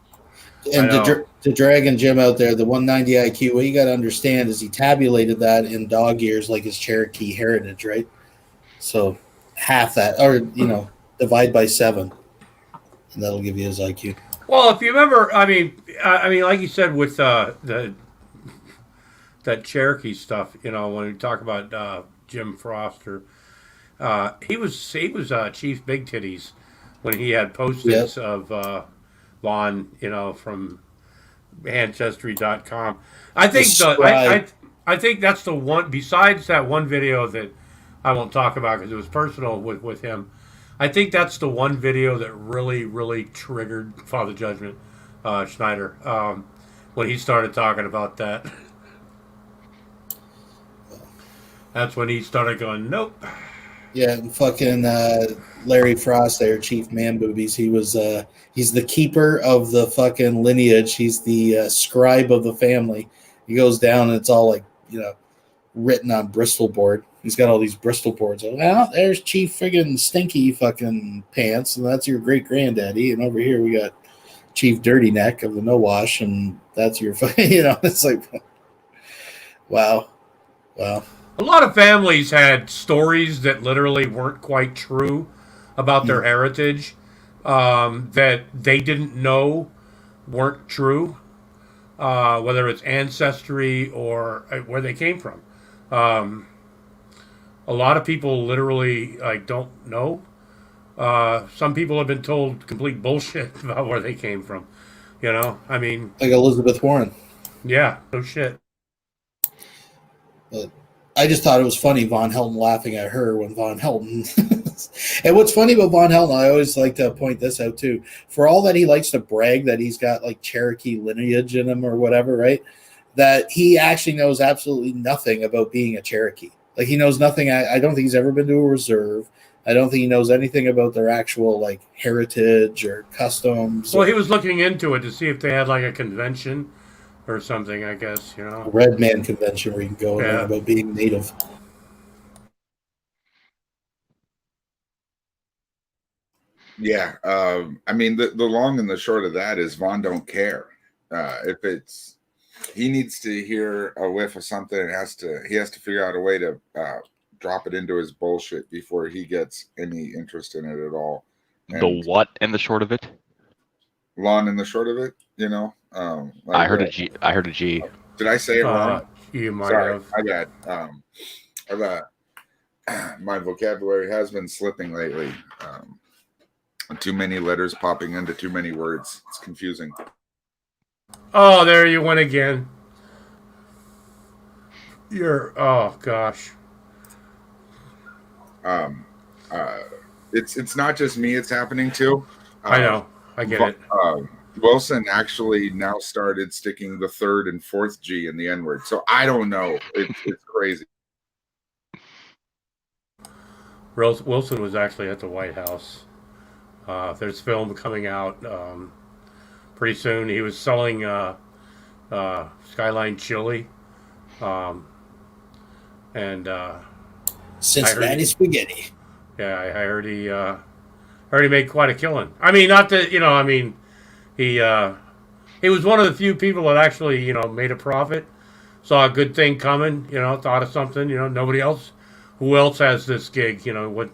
And to Dragon Jim out there, the 190 IQ, what you got to understand is he tabulated that in dog years like his Cherokee heritage, right? So half that, or, divide by 7, and that'll give you his IQ. Well, if you remember, I mean, like you said with that Cherokee stuff, when we talk about Jim Foster, he was Chief Big Titties when he had post-its of Vaughn, from Ancestry.com. I think I think that's the one. Besides that one video that I won't talk about because it was personal with him, I think that's the one video that really, really triggered Father Judgment Schneider when he started talking about that. That's when he started going, nope. Yeah, fucking Larry Frost there, Chief Man Boobies. He was he's the keeper of the fucking lineage. He's the scribe of the family. He goes down and it's all like, written on Bristol board. He's got all these Bristol boards. Well, there's Chief friggin' Stinky fucking Pants, and that's your great granddaddy. And over here we got Chief Dirty Neck of the No Wash, and that's your it's like, wow. A lot of families had stories that literally weren't quite true about their heritage, that they didn't know weren't true, whether it's ancestry or where they came from. A lot of people literally like don't know. Some people have been told complete bullshit about where they came from. I mean, like Elizabeth Warren. yeah, no shit. But I just thought it was funny, Von Helton laughing at her when Von Helton. And what's funny about Von Helton, I always like to point this out too. For all that he likes to brag that he's got like Cherokee lineage in him or whatever, right? That he actually knows absolutely nothing about being a Cherokee. Like he knows nothing. I don't think he's ever been to a reserve. I don't think he knows anything about their actual like heritage or customs. Well, he was looking into it to see if they had like a convention or something. I guess a Red Man convention where you can go and learn about being native. Yeah, I mean the long and the short of that is Vaughn don't care. If it's he needs to hear a whiff of something, he has to figure out a way to drop it into his bullshit before he gets any interest in it at all. And the what and the short of it? Long and the short of it, like I heard a G. I heard a G. Did I say it wrong? You might Sorry, have. I got. My vocabulary has been slipping lately. Too many letters popping into too many words. It's confusing. Oh, there you went again. Oh gosh. It's not just me. It's happening too. I know. I get it. Wilson actually now started sticking the third and fourth G in the N word. So I don't know. It's crazy. Wilson was actually at the White House. There's film coming out pretty soon. He was selling Skyline chili, and Cincinnati spaghetti. Yeah, I heard he made quite a killing. I mean, not that he was one of the few people that actually made a profit, saw a good thing coming, thought of something, nobody else. Who else has this gig? When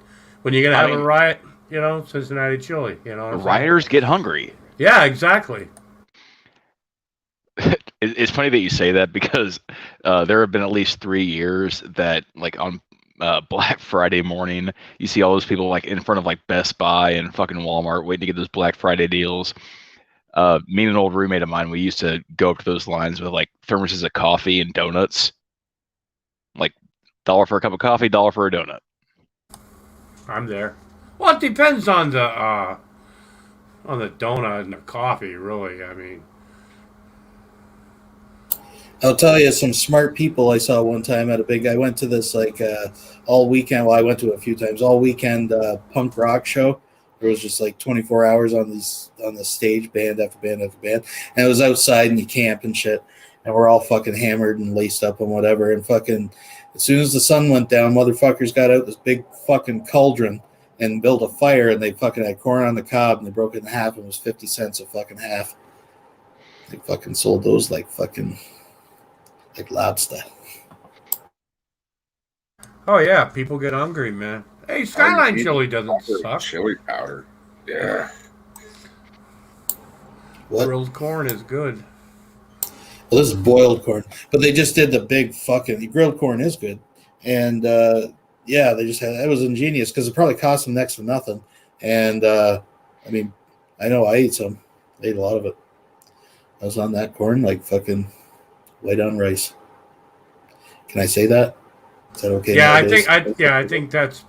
you're gonna have a riot, Cincinnati chili. Rioters get hungry. Yeah, exactly. It's funny that you say that because there have been at least 3 years that, like, on Black Friday morning, you see all those people like in front of like Best Buy and fucking Walmart waiting to get those Black Friday deals. Me and an old roommate of mine, we used to go up to those lines with like thermoses of coffee and donuts. Like $1 for a cup of coffee, $1 for a donut. I'm there. Well, it depends on the donut and the coffee, really. I mean, I'll tell you, some smart people I saw one time at I went to this like all weekend. Well, I went to it a few times. All weekend punk rock show. It was just like 24 hours on the stage, band after band after band, and it was outside and you camp and shit. And we're all fucking hammered and laced up and whatever. And fucking as soon as the sun went down, motherfuckers got out this big fucking cauldron and built a fire, and they fucking had corn on the cob, and they broke it in half, and it was 50 cents a fucking half. They fucking sold those like lobster. Oh yeah, people get hungry, man. Hey, Skyline chili doesn't suck. Chili powder, yeah. What? Grilled corn is good. Well, this is boiled corn, but they just did the big fucking grilled corn is good, and yeah, they just had it was ingenious because it probably cost them next to nothing, and I mean, I know I ate some, I ate a lot of it. I was on that corn like fucking white on rice. Can I say that? Is that okay? Yeah, I think that's.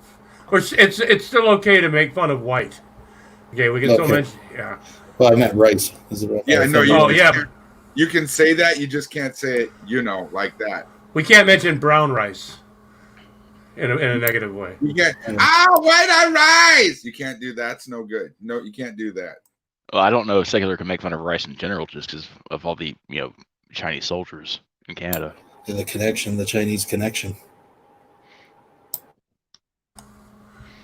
It's still okay to make fun of white. Okay, we can still mention. Yeah. Well, I meant rice. Yeah, no. Yeah. You can say that. You just can't say it. Like that. We can't mention brown rice in a negative way. You can't. White on rice. You can't do that. It's no good. No, you can't do that. Well, I don't know if secular can make fun of rice in general just because of all the Chinese soldiers in Canada. And the Chinese connection.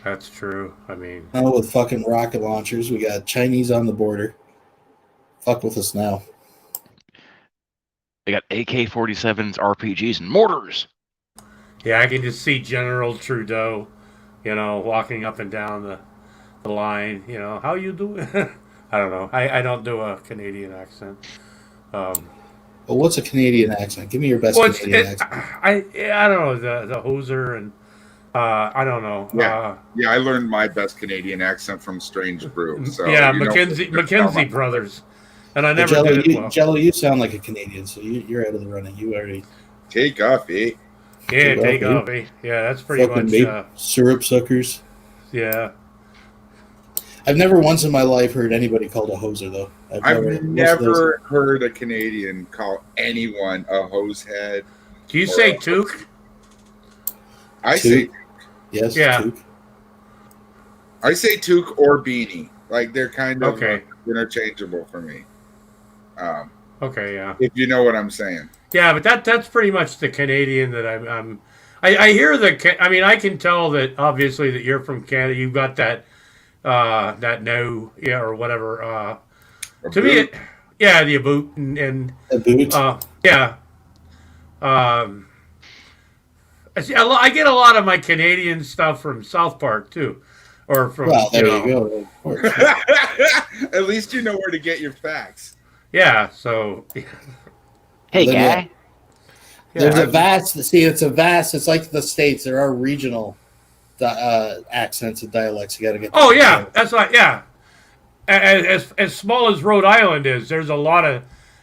That's true. I mean, with fucking rocket launchers, we got Chinese on the border. Fuck with us now. They got AK-47s, RPGs, and mortars. Yeah, I can just see General Trudeau, walking up and down the line. How you doing? I don't know. I don't do a Canadian accent. Well, what's a Canadian accent? Give me your best Canadian accent. I don't know, the hoser and I don't know. Yeah, I learned my best Canadian accent from Strange Brew. So yeah, Mackenzie Brothers, and I But never did it well. Jello, you sound like a Canadian, so you're out of the running. You already take off, eh? Yeah, take off, eh? Yeah, that's pretty fucking much syrup suckers. Yeah. I've never once in my life heard anybody called a hoser, though. I've never heard a Canadian call anyone a hosehead. Do you say toque? I say yes. Yeah. Toque. I say toque or beanie. Like they're kind of okay. Interchangeable for me. Okay, yeah. If you know what I'm saying. Yeah, but that's pretty much the Canadian that I hear the. I mean, I can tell that obviously that you're from Canada. You've got that no, yeah, or whatever. To me, the boot and a boot. Yeah. I get a lot of my Canadian stuff from South Park too, or from. Well, there you go. At least you know where to get your facts. Yeah. So. Hey, guy. There's a vast. See, it's like the States. There are regional accents and dialects. You got to get. Oh yeah, together. That's like as small as Rhode Island is. There's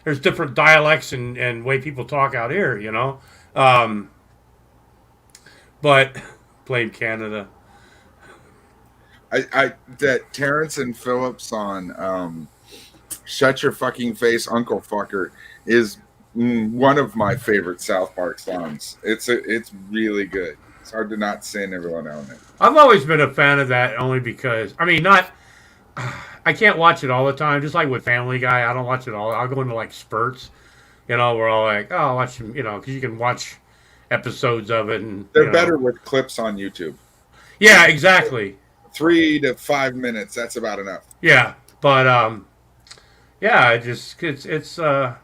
there's different dialects and way people talk out here. You know. But blame Canada. That Terrence and Philip song, "Shut Your Fucking Face, Uncle Fucker," is one of my favorite South Park songs. It's really good. It's hard to not sin every now and then. I've always been a fan of that only because I can't watch it all the time. Just like with Family Guy, I don't watch it all. I'll go into like spurts, where I'll like, oh, I'll watch them, because you can watch episodes of it, and they're better with clips on YouTube. Yeah, exactly. 3 to 5 minutes. That's about enough. Yeah, but it's a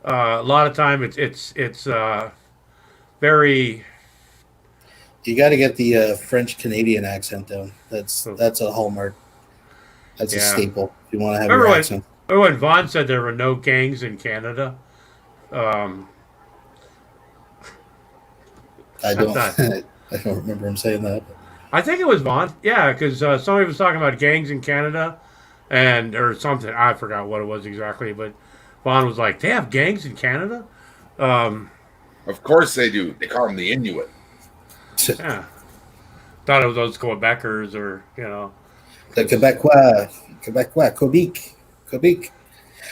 lot of time it's very. You got to get the French Canadian accent down. That's a hallmark. That's a staple. If you want to have your accent. Remember when Vaughn said there were no gangs in Canada? I don't. I don't remember him saying that. I think it was Vaughn. Yeah, because somebody was talking about gangs in Canada, or something. I forgot what it was exactly, but Vaughn was like, "They have gangs in Canada." Of course they do. They call them the Inuit. Yeah, thought it was those Quebecers or the Quebecois, Quebec.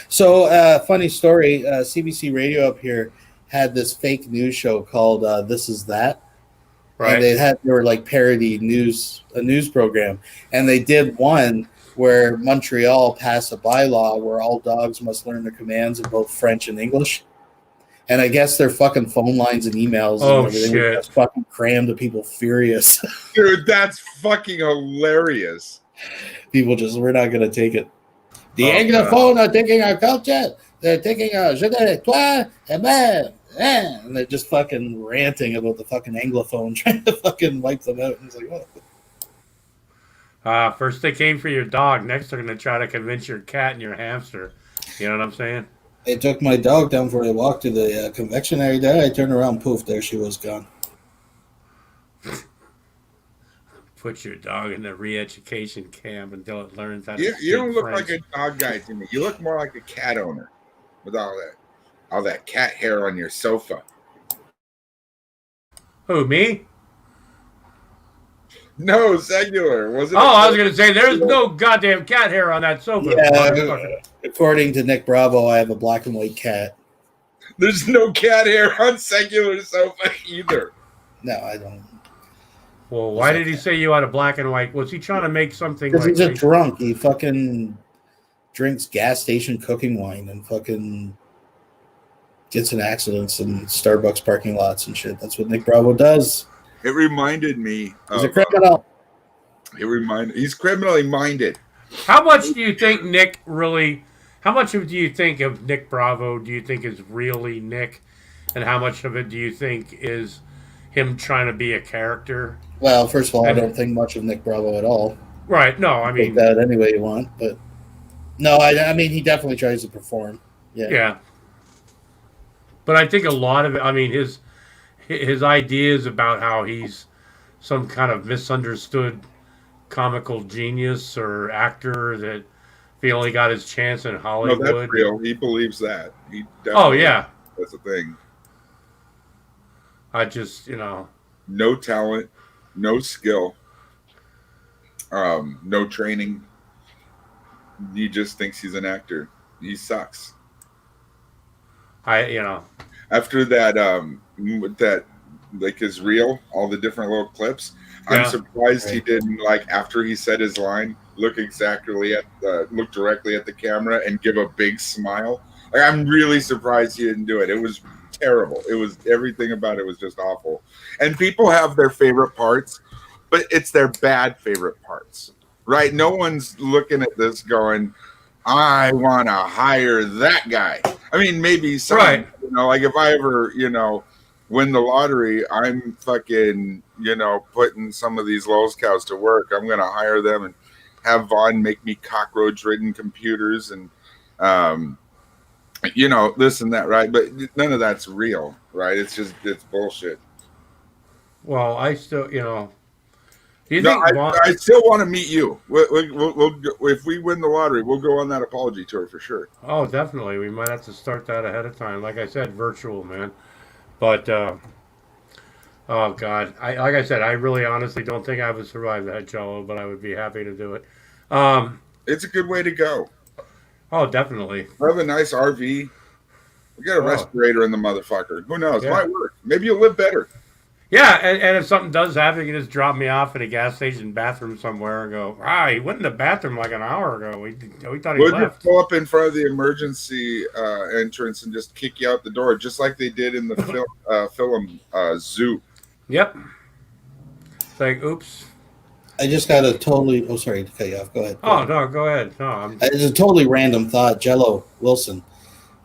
So, funny story. CBC Radio up here had this fake news show called "This Is That." Right. And they were like parody a news program, and they did one where Montreal passed a bylaw where all dogs must learn the commands in both French and English. And I guess their fucking phone lines and emails and everything were just fucking crammed to people furious. Dude, that's fucking hilarious. People we're not going to take it. The Anglophone are taking our culture. They're taking our je ne toi, and they're just fucking ranting about the fucking Anglophone, trying to fucking wipe them out. And it's like, what? First they came for your dog. Next they're going to try to convince your cat and your hamster. You know what I'm saying? They took my dog down for a walk to the convection area there. I turned around, poof, there she was gone. Put your dog in the re-education camp until it learns how to You don't look French. like a dog guy to me. You look more like a cat owner with all that cat hair on your sofa. Who, me? No, Singular. Was it? I was going to say, there's no goddamn cat hair on that sofa. Yeah, according to Nick Bravo, I have a black and white cat. There's no cat hair on Singular's sofa either. No, I don't. Well, why did he say you had a black and white? Was he trying to make something Because like... he's a drunk. He fucking drinks gas station cooking wine and fucking gets in accidents in Starbucks parking lots and shit. That's what Nick Bravo does. It reminded me of... He's a criminal. He's criminally minded. How much do you think Nick really... How much do you think of Nick Bravo do you think is really Nick? And how much of it do you think is him trying to be a character? Well, first of all, I don't think much of Nick Bravo at all. Right, no, I mean... Take that any way you want, but... No, I mean, he definitely tries to perform. Yeah. But I think a lot of it... I mean, his ideas about how he's some kind of misunderstood comical genius or actor that if he only got his chance in Hollywood. No, that's real. He believes that. He definitely, oh yeah, that's a thing. I just no talent, no skill, no training. He just thinks he's an actor. He sucks. After that that like his reel, all the different little clips. Yeah. I'm surprised he didn't, like, after he said his line, look directly at the camera and give a big smile. Like, I'm really surprised he didn't do it. It was terrible. It was, everything about it was just awful. And people have their favorite parts, but it's their bad favorite parts, right? No one's looking at this going, I want to hire that guy. I mean, maybe some, right. Like if I ever, win the lottery, I'm fucking, putting some of these Lowe's cows to work. I'm going to hire them and have Vaughn make me cockroach-ridden computers and, this and that, right? But none of that's real, right? It's bullshit. Well, I still, Do you no, think I still want to meet you. We'll if we win the lottery, we'll go on that apology tour for sure. Oh, definitely. We might have to start that ahead of time. Like I said, virtual, man. But, oh, God. Like I said, I really honestly don't think I would survive that, Jello, but I would be happy to do it. It's a good way to go. Oh, definitely. I have a nice RV. We got a respirator in the motherfucker. Who knows? Might work. Maybe you'll live better. Yeah, and if something does happen, you can just drop me off at a gas station bathroom somewhere and go, he went in the bathroom like an hour ago. We thought he left. We'll just pull up in front of the emergency entrance and just kick you out the door, just like they did in the film Zoo. Yep. It's like, oops. I just got a totally... Oh, sorry to cut you off. Go ahead. No, go ahead. No, it's a totally random thought. Jello, Wilson,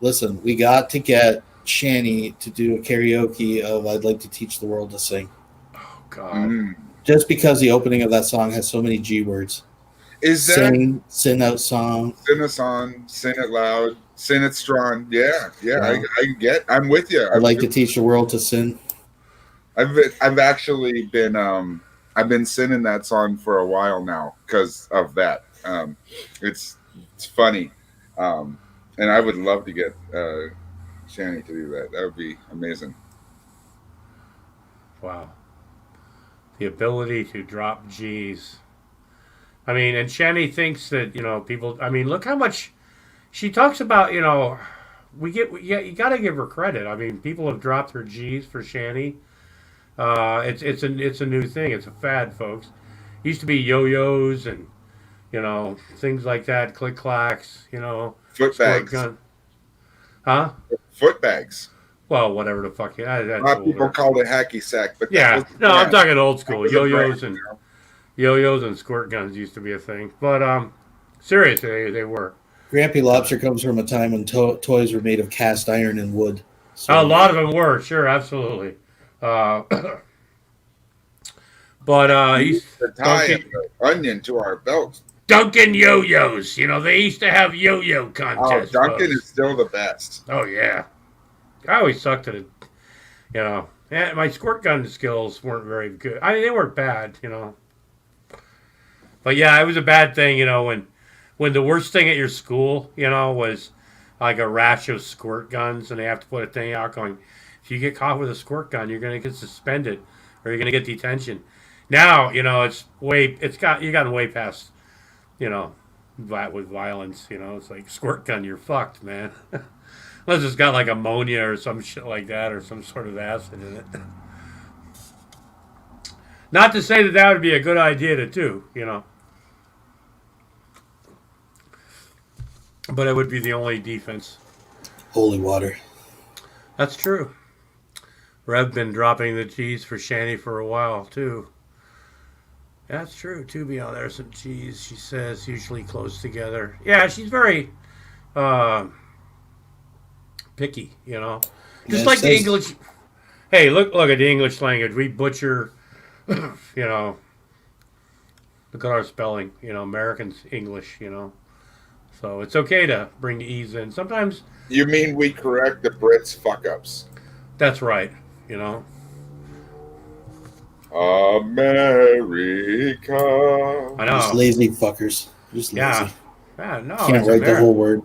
listen, we got to get Shani to do a karaoke of I'd Like to Teach the World to Sing. Oh, God. Just because the opening of that song has so many G words. Is that... Sing out song. Sing a song, sing it loud, sing it strong. Yeah. I'm with you. I'd like to teach the world to sin. I've actually been... I've been singing that song for a while now because of that. It's funny. And I would love to get Shani to do that. That would be amazing. Wow. The ability to drop G's. I mean, and Shani thinks that, people, I mean, look how much she talks about, you got to give her credit. I mean, people have dropped her G's for Shani. It's a new thing. It's a fad, folks. It used to be yo-yos and, things like that, click-clacks, Foot bags. Huh? Foot bags. Well, whatever the fuck. A lot of people call it hacky sack, but I'm talking old school. Yo-yos and squirt guns used to be a thing, but seriously, they were. Grampy Lobster comes from a time when toys were made of cast iron and wood. So, a lot of them were, sure, absolutely. But he's the tie and the onion to our belts. Duncan yo-yos. They used to have yo-yo contests. Oh, Duncan is still the best. Oh yeah, I always sucked at it. My squirt gun skills weren't very good. I mean, they weren't bad. But yeah, it was a bad thing. When the worst thing at your school, was like a rash of squirt guns, and they have to put a thing out going, if you get caught with a squirt gun, you're going to get suspended or you're going to get detention. Now, it's you gotten way past, with violence, it's like squirt gun, you're fucked, man. Unless it's got like ammonia or some shit like that or some sort of acid in it. Not to say that would be a good idea to do, But it would be the only defense. Holy water. That's true. Rev been dropping the G's for Shani for a while, too. That's true, too. There's some G's, she says, usually close together. Yeah, she's very picky, Just like the English. Hey, look at the English language. We butcher, look at our spelling, Americans English, So it's okay to bring the E's in. Sometimes. You mean we correct the Brits' fuck-ups? That's right. America. I know. Just lazy fuckers. Just lazy. Yeah, no. Can't write the whole word.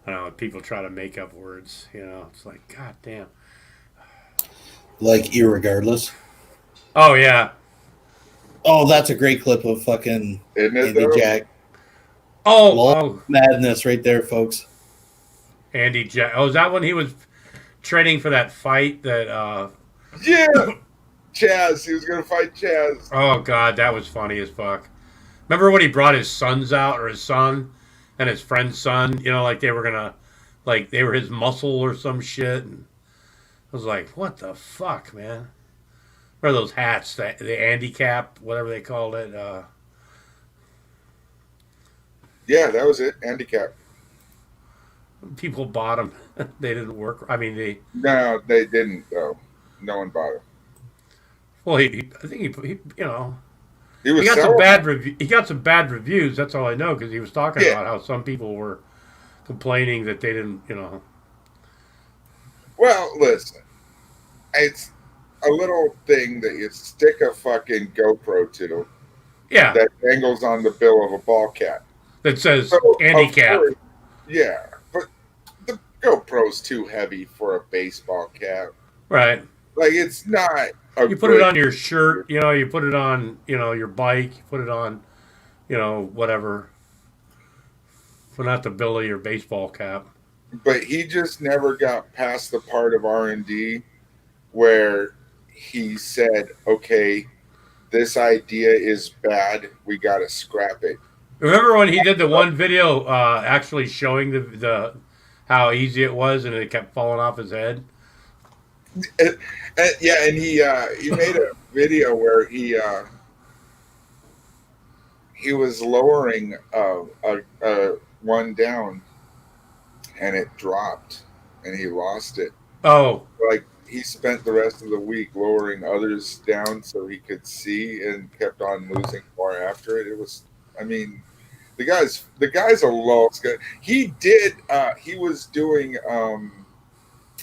I know, people try to make up words, it's like, God damn. Like, irregardless. Oh, yeah. Oh, that's a great clip of fucking Isn't it, Andy though? Jack. Oh. Madness right there, folks. Andy Jack. Oh, is that when he was training for that fight that, Yeah! Chaz. He was going to fight Chaz. Oh, God, that was funny as fuck. Remember when he brought his sons out, or his son and his friend's son, like they were gonna, like they were his muscle or some shit, and I was like, what the fuck, man? What are those hats, the Andy cap, whatever they called it? Yeah, that was it. Handicap. People bought them. They didn't work. I mean, No, they didn't, though. No one bought them. Well, I think he He was he got selling he got some bad reviews. That's all I know, because he was talking Yeah. about how some people were complaining that they didn't, Well, listen. It's a little thing that you stick a fucking GoPro to Yeah, that dangles on the bill of a ball cap. that says So, Andy of cap. course, yeah, but the GoPro's too heavy for a baseball cap. Right. Like, it's not. You put it on your shirt, you put it on, your bike, you put it on, whatever. But not the bill of your baseball cap. But he just never got past the part of R&D where he said, okay, this idea is bad. We got to scrap it. Remember when he did the one video actually showing the how easy it was, and it kept falling off his head? Yeah, and he made a video where he was lowering one down, and it dropped, and he lost it. Oh, Like, he spent the rest of the week lowering others down so he could see, and kept on losing more after it. It was, I mean, the guy's a lost guy. He was doing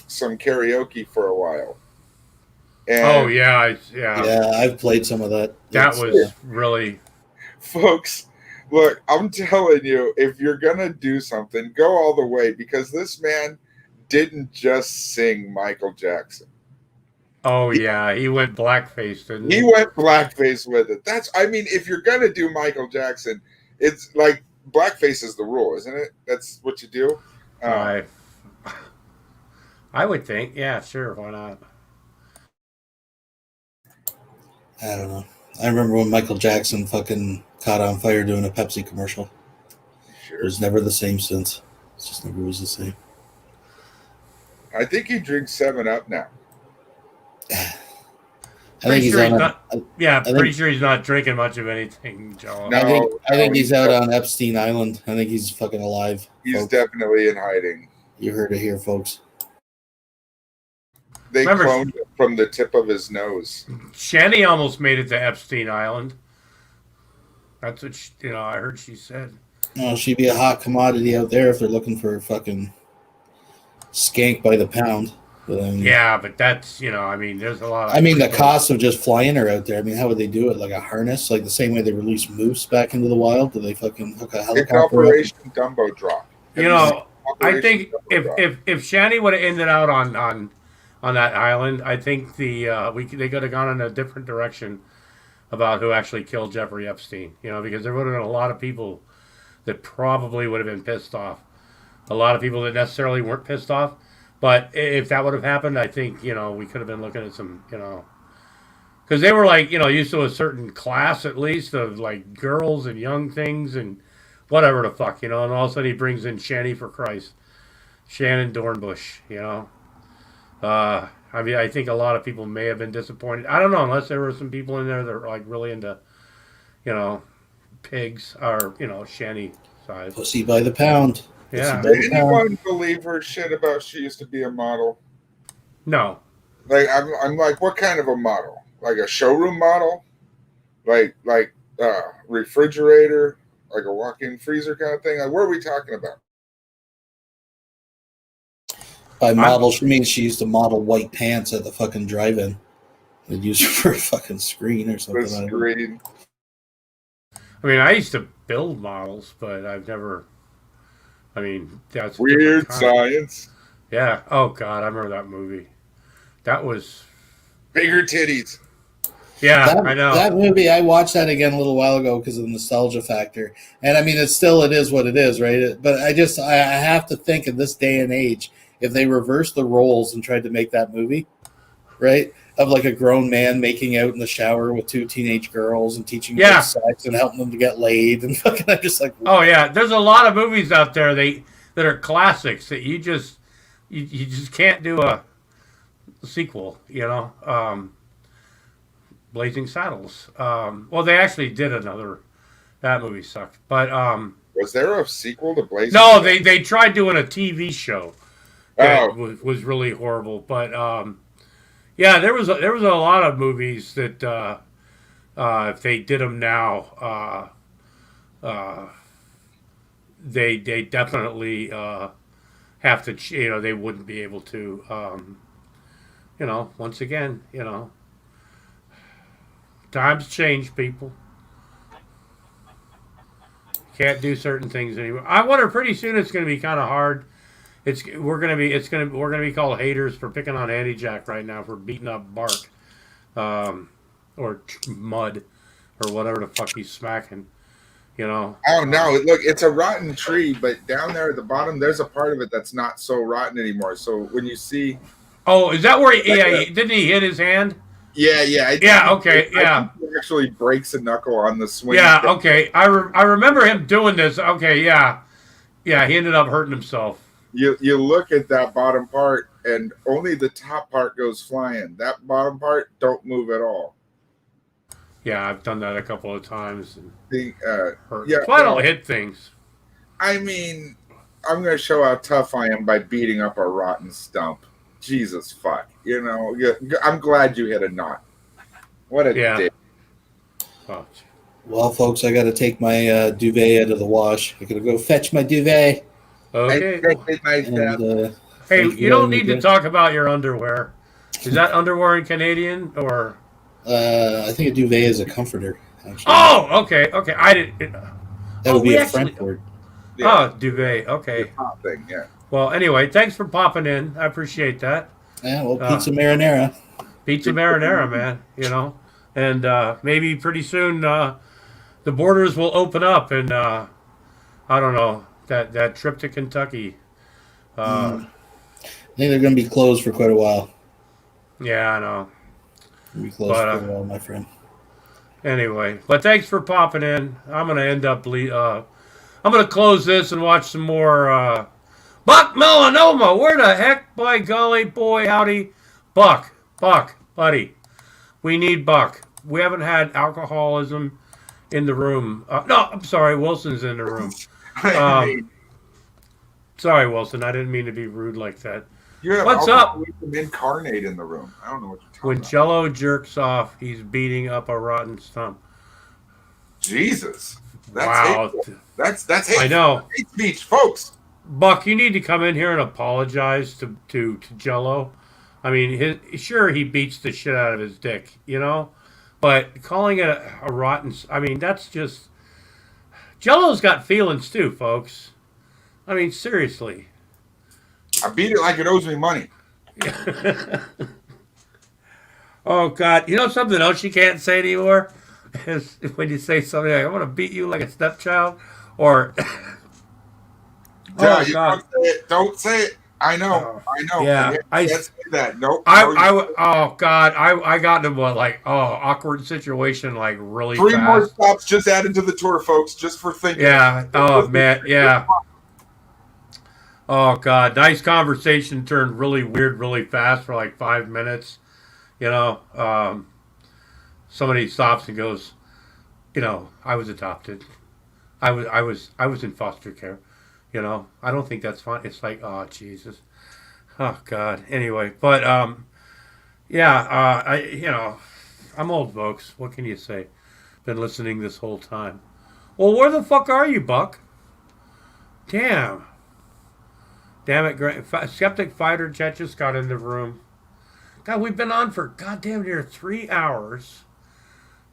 some karaoke for a while. And yeah. Yeah, I've played some of that. That was really. Folks, look, I'm telling you, if you're gonna do something, go all the way, because this man didn't just sing Michael Jackson. Oh, yeah, he went blackface, didn't he? He went blackface with it. If you're gonna do Michael Jackson, it's like blackface is the rule, isn't it? That's what you do. I would think, yeah, sure, why not? I don't know. I remember when Michael Jackson fucking caught on fire doing a Pepsi commercial. Sure. It was never the same since. It just never was the same. I think he drinks 7-Up now. I think he's on. Pretty sure he's not drinking much of anything, Joe. No, I think he's out on Epstein Island. I think he's fucking alive. He's folks. definitely in hiding. You heard it here, folks. They cloned it from the tip of his nose. Shani almost made it to Epstein Island. That's what I heard she said. No, she'd be a hot commodity out there if they're looking for fucking skank by the pound. But, but that's there's a lot of. The cost of just flying her out there. How would they do it? Like a harness, like the same way they release moose back into the wild. Do they fucking hook a helicopter? Operation Dumbo Drop. I think if Shani would have ended out on that island, I think they could have gone in a different direction about who actually killed Jeffrey Epstein. Because there would have been a lot of people that probably would have been pissed off. A lot of people that necessarily weren't pissed off. But if that would have happened, I think, we could have been looking at some, because they were used to a certain class at least of girls and young things and whatever the fuck, and all of a sudden he brings in Shannon Dornbush, I think a lot of people may have been disappointed. I don't know, unless there were some people in there that are really into, pigs or, Shanny side. Pussy by the pound. Yeah. Did anyone believe her shit about she used to be a model? No. I'm like, what kind of a model? Like a showroom model? Like refrigerator? Like a walk-in freezer kind of thing? Like, what are we talking about? By model, she means she used to model white pants at the fucking drive-in. They'd use it for a fucking screen or something. Screen. I mean, I used to build models, but I've never. I mean, that's Weird Science. Yeah. Oh God, I remember that movie. That was bigger titties. Yeah, I know that movie. I watched that again a little while ago because of the nostalgia factor, and I mean, it is what it is, right? But I have to think in this day and age, if they reversed the roles and tried to make that movie, right, of like a grown man making out in the shower with two teenage girls and teaching them sex and helping them to get laid and fucking, I'm just like, oh yeah, there's a lot of movies out there that are classics that you just can't do a sequel, you know. Blazing Saddles. Well, they actually did another. That movie sucked, but was there a sequel to Blazing? No, they tried doing a TV show. That was really horrible, but yeah, there was a lot of movies that if they did them now, they definitely have to. You know, they wouldn't be able to. You know, once again, you know. Times change, people. Can't do certain things anymore. I wonder. Pretty soon, it's going to be kind of hard. We're going to be called haters for picking on Andy Jack right now for beating up bark, or mud, or whatever the fuck he's smacking. You know. Oh no! Look, it's a rotten tree, but down there at the bottom, there's a part of it that's not so rotten anymore. So when you see, oh, is that where? Didn't he hit his hand? Yeah. Okay. I think he actually breaks a knuckle on the swing. Yeah. Okay. I remember him doing this. Okay. Yeah. Yeah. He ended up hurting himself. You look at that bottom part, and only the top part goes flying. That bottom part don't move at all. Yeah, I've done that a couple of times. And yeah. So I don't hit things. I mean, I'm going to show how tough I am by beating up a rotten stump. Jesus fuck. You know, I'm glad you hit a knot. What a dick. Oh. Well, folks, I got to take my duvet out of the wash. I got to go fetch my duvet. Okay. And, hey, you don't need to talk about your underwear. Is that underwear in Canadian or? I think a duvet is a comforter. Actually. Oh, okay. I didn't. That would be a French word. Yeah. Oh, duvet. Okay. Thing, yeah. Well, anyway, thanks for popping in. I appreciate that. Yeah, well, pizza marinara. Pizza marinara, man. You know, and maybe pretty soon the borders will open up, and I don't know that trip to Kentucky. I think they're going to be closed for quite a while. Yeah, I know. Be closed for a while, my friend. Anyway, but thanks for popping in. I'm going to end up. I'm going to close this and watch some more. Buck Melanoma, where the heck, by golly, boy, howdy, Buck, buddy, we need Buck. We haven't had alcoholism in the room. No, I'm sorry, Wilson's in the room. Sorry, Wilson, I didn't mean to be rude like that. What's up? Incarnate in the room. I don't know what you're talking about. When Jello jerks off, he's beating up a rotten stump. Jesus, that's wow, hateful. That's hateful. I know. Hate speech, folks. Buck, you need to come in here and apologize to Jello. I mean, sure, he beats the shit out of his dick, you know? But calling it a rotten... I mean, that's just... Jello's got feelings too, folks. I mean, seriously. I beat it like it owes me money. Oh, God. You know something else you can't say anymore? Is when you say something like, I want to beat you like a stepchild. Or... Yeah, don't say it. I know. Yeah, I can't say that. Nope. Oh God, I got into a awkward situation really Three fast. more stops just added to the tour, folks, just for thinking. Yeah. Oh man. Yeah. Oh God, nice conversation turned really weird really fast for 5 minutes. You know, somebody stops and goes, you know, I was adopted. I was in foster care. You know, I don't think that's fun. It's like, oh, Jesus. Oh, God. Anyway, but, yeah, I'm old, folks. What can you say? Been listening this whole time. Well, where the fuck are you, Buck? Damn. Damn it, Skeptic Fighter Jet just got in the room. God, we've been on for goddamn near 3 hours.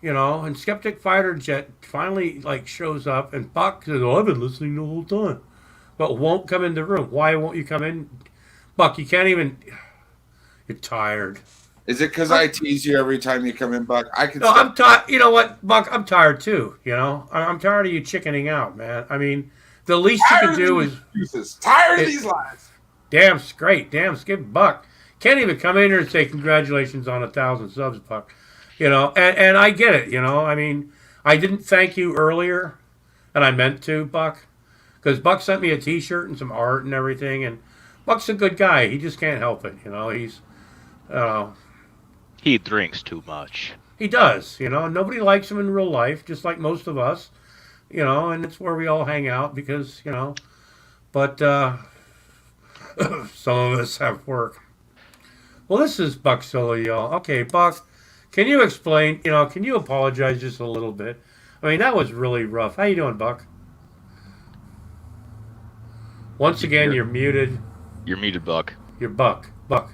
You know, and Skeptic Fighter Jet finally shows up, and Buck says, "Oh, I've been listening the whole time," but won't come in the room. Why won't you come in, Buck? You can't even. You're tired. Is it because I tease you every time you come in, Buck? No, I'm tired. You know what, Buck? I'm tired too. You know, I'm tired of you chickening out, man. I mean, the least you can do is tired of these lies. Damn, great, damn, skip Buck. Can't even come in here and say congratulations on 1,000 subs, Buck. You know, and I get it. You know, I mean, I didn't thank you earlier, and I meant to, Buck, because Buck sent me a T-shirt and some art and everything, and Buck's a good guy. He just can't help it. You know, he's, he drinks too much. He does. You know, nobody likes him in real life, just like most of us. You know, and it's where we all hang out because but some of us have work. Well, this is Buck Silly, y'all. Okay, Buck, can you explain, can you apologize just a little bit? I mean, that was really rough. How you doing, Buck? Once again, you're muted. You're muted, Buck. You're Buck. Buck.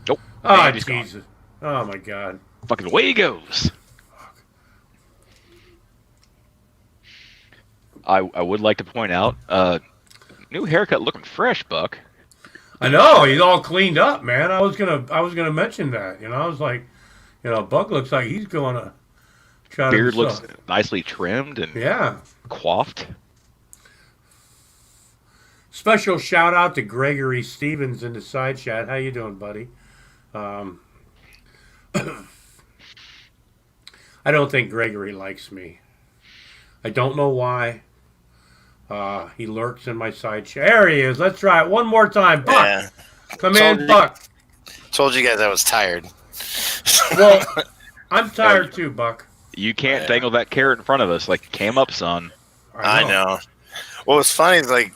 Nope. Oh, Jesus. Oh, my God. Fucking away he goes. I would like to point out, new haircut looking fresh, Buck. I know, he's all cleaned up, man. I was gonna mention that. I was like, Buck looks like he's going to try Beard to looks nicely trimmed and coiffed. Special shout out to Gregory Stevens in the side chat. How you doing, buddy? I don't think Gregory likes me. I don't know why. He lurks in my side chat. There he is. Let's try it one more time. Buck, yeah. Come in, Buck. Told you guys I was tired. Well, I'm tired too, Buck. You can't dangle that carrot in front of us like it came up, son. I know. Well, what's funny is I'm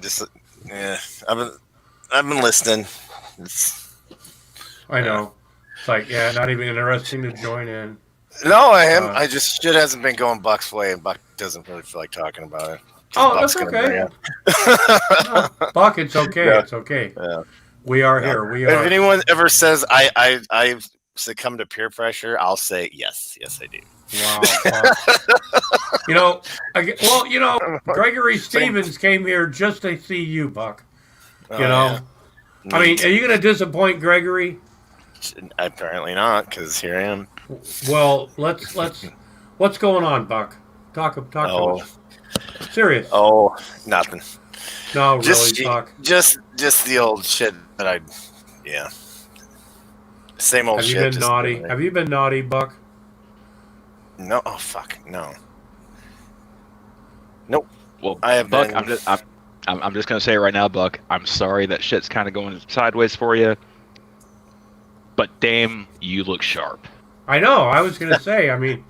just, I've been listening. I know. It's like, not even interesting to join in. No, I am. I just shit hasn't been going Buck's way, and Buck doesn't really feel like talking about it. Oh, that's okay. No, Buck, it's okay. Yeah. It's okay. Yeah. We are here. We are. If anyone ever says I succumb to peer pressure, I'll say yes. Yes, I do. Wow. Gregory Stevens came here just to see you, Buck. Yeah. I mean, are you going to disappoint Gregory? Apparently not, because here I am. Well, let's. What's going on, Buck? Talk to us. Serious. Oh, nothing. No, really, Buck. Just the old shit that same old shit. Have you been naughty? Have you been naughty, Buck? No. Oh, fuck, no. Nope. Well, I have Buck. I'm just gonna say it right now, Buck. I'm sorry that shit's kind of going sideways for you, but damn, you look sharp. I know. I was gonna say. I mean,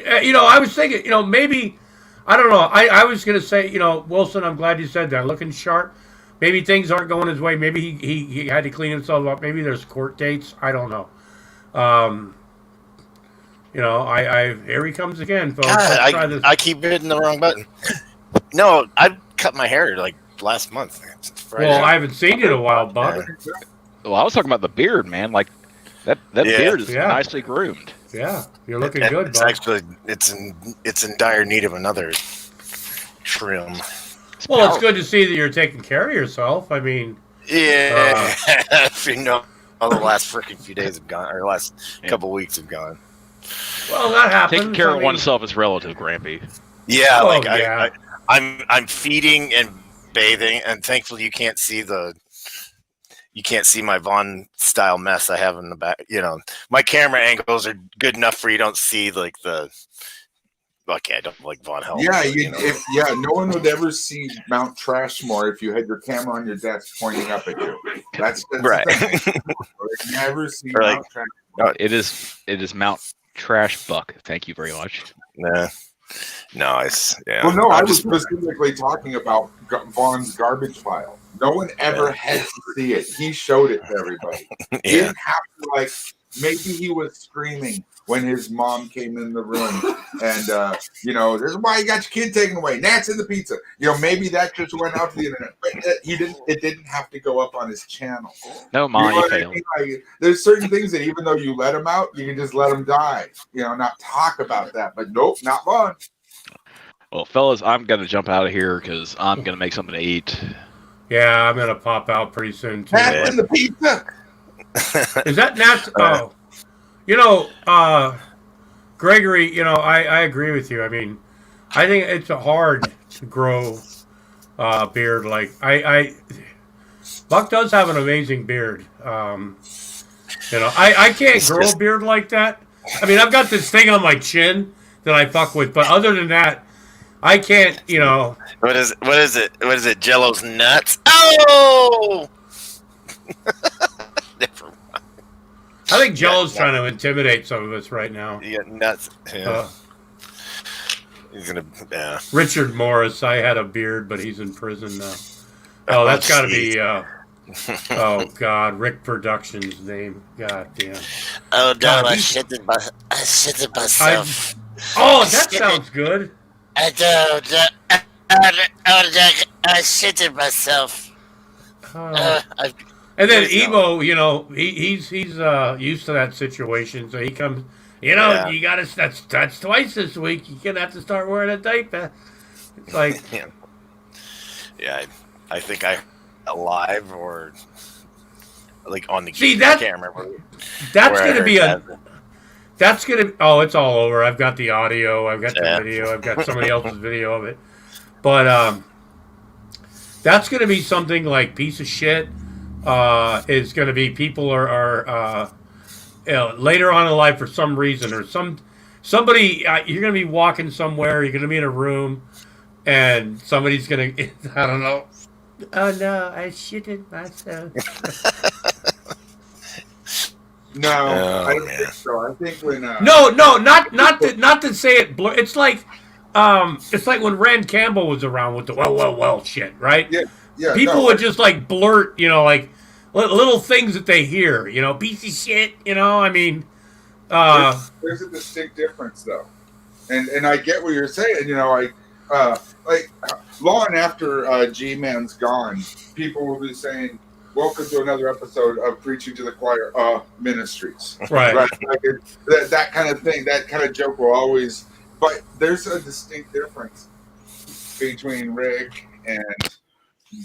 I was thinking. Maybe. I don't know. I was gonna say. Wilson. I'm glad you said that. Looking sharp. Maybe things aren't going his way. Maybe he had to clean himself up. Maybe there's court dates. I don't know. Here he comes again, folks. God, I keep hitting the wrong button. No, I cut my hair last month. Well, I haven't seen you in a while, Buck. Well, I was talking about the beard, man. Like that beard is nicely groomed. Yeah, you're looking good, Buck. Actually, it's in dire need of another trim. Well, it's good to see that you're taking care of yourself. I mean, the last freaking few days have gone, or last couple weeks have gone. Well, that happens. Taking care of oneself is relative, Grampy. Yeah, I'm feeding and bathing, and thankfully you can't see my Vaughn style mess I have in the back. My camera angles are good enough for you don't see the. Okay, I don't like Vaughn Helm. Yeah, no one would ever see Mount Trashmore if you had your camera on your desk pointing up at you. That's right. Never see Mount Trashmore. It is Mount Trash Buck. Thank you very much. Nah. No, it's Well, no, I was specifically talking about Vaughn's garbage file. No one ever had to see it. He showed it to everybody. He didn't have to maybe he was screaming when his mom came in the room, and this is why you got your kid taken away. Gnats in the pizza. Maybe that just went out to the internet, but he didn't. It didn't have to go up on his channel. No, Ma, you failed. Like, there's certain things that even though you let them out, you can just let them die. Not talk about that. But nope, not fun. Well, fellas, I'm gonna jump out of here because I'm gonna make something to eat. Yeah, I'm gonna pop out pretty soon too. Gnats in the pizza. Is that Gnats? Gregory, I agree with you. I mean, I think it's hard to grow a beard. Like Buck does have an amazing beard. I can't grow a beard like that. I mean, I've got this thing on my chin that I fuck with, but other than that, I can't. What is it? Jello's nuts. Oh. Never mind. I think Jello's trying to intimidate some of us right now. You got nuts. Yeah. He's gonna. Yeah. Richard Morris. I had a beard, but he's in prison now. Oh, that's got to be. Oh God, Rick Productions' name. God damn. Oh no, I shitted myself. That sounds good. I shitted myself. And then Evo, he's used to that situation, so he comes. You got to. That's twice this week. You're gonna have to start wearing a diaper. It's like. Yeah, I think I live or like on the I can't remember. That's gonna be That's gonna. Oh, it's all over. I've got the audio. I've got the video. I've got somebody else's video of it. But that's gonna be something like piece of shit. Is gonna be people are later on in life for some reason or somebody. You're gonna be walking somewhere. You're gonna be in a room, and somebody's gonna. I don't know. Oh no! I shitted myself. No, I don't think so. I think when no, not to say it. It's like when Rand Campbell was around with the well shit, right? Yeah. People would just like blurt, like little things that they hear, piece of shit, I mean, there's a distinct difference though, and I get what you're saying, like long after G-Man's gone, people will be saying, welcome to another episode of Preaching to the Choir Ministries. Right. Like that kind of thing, that kind of joke will always, but there's a distinct difference between Rick and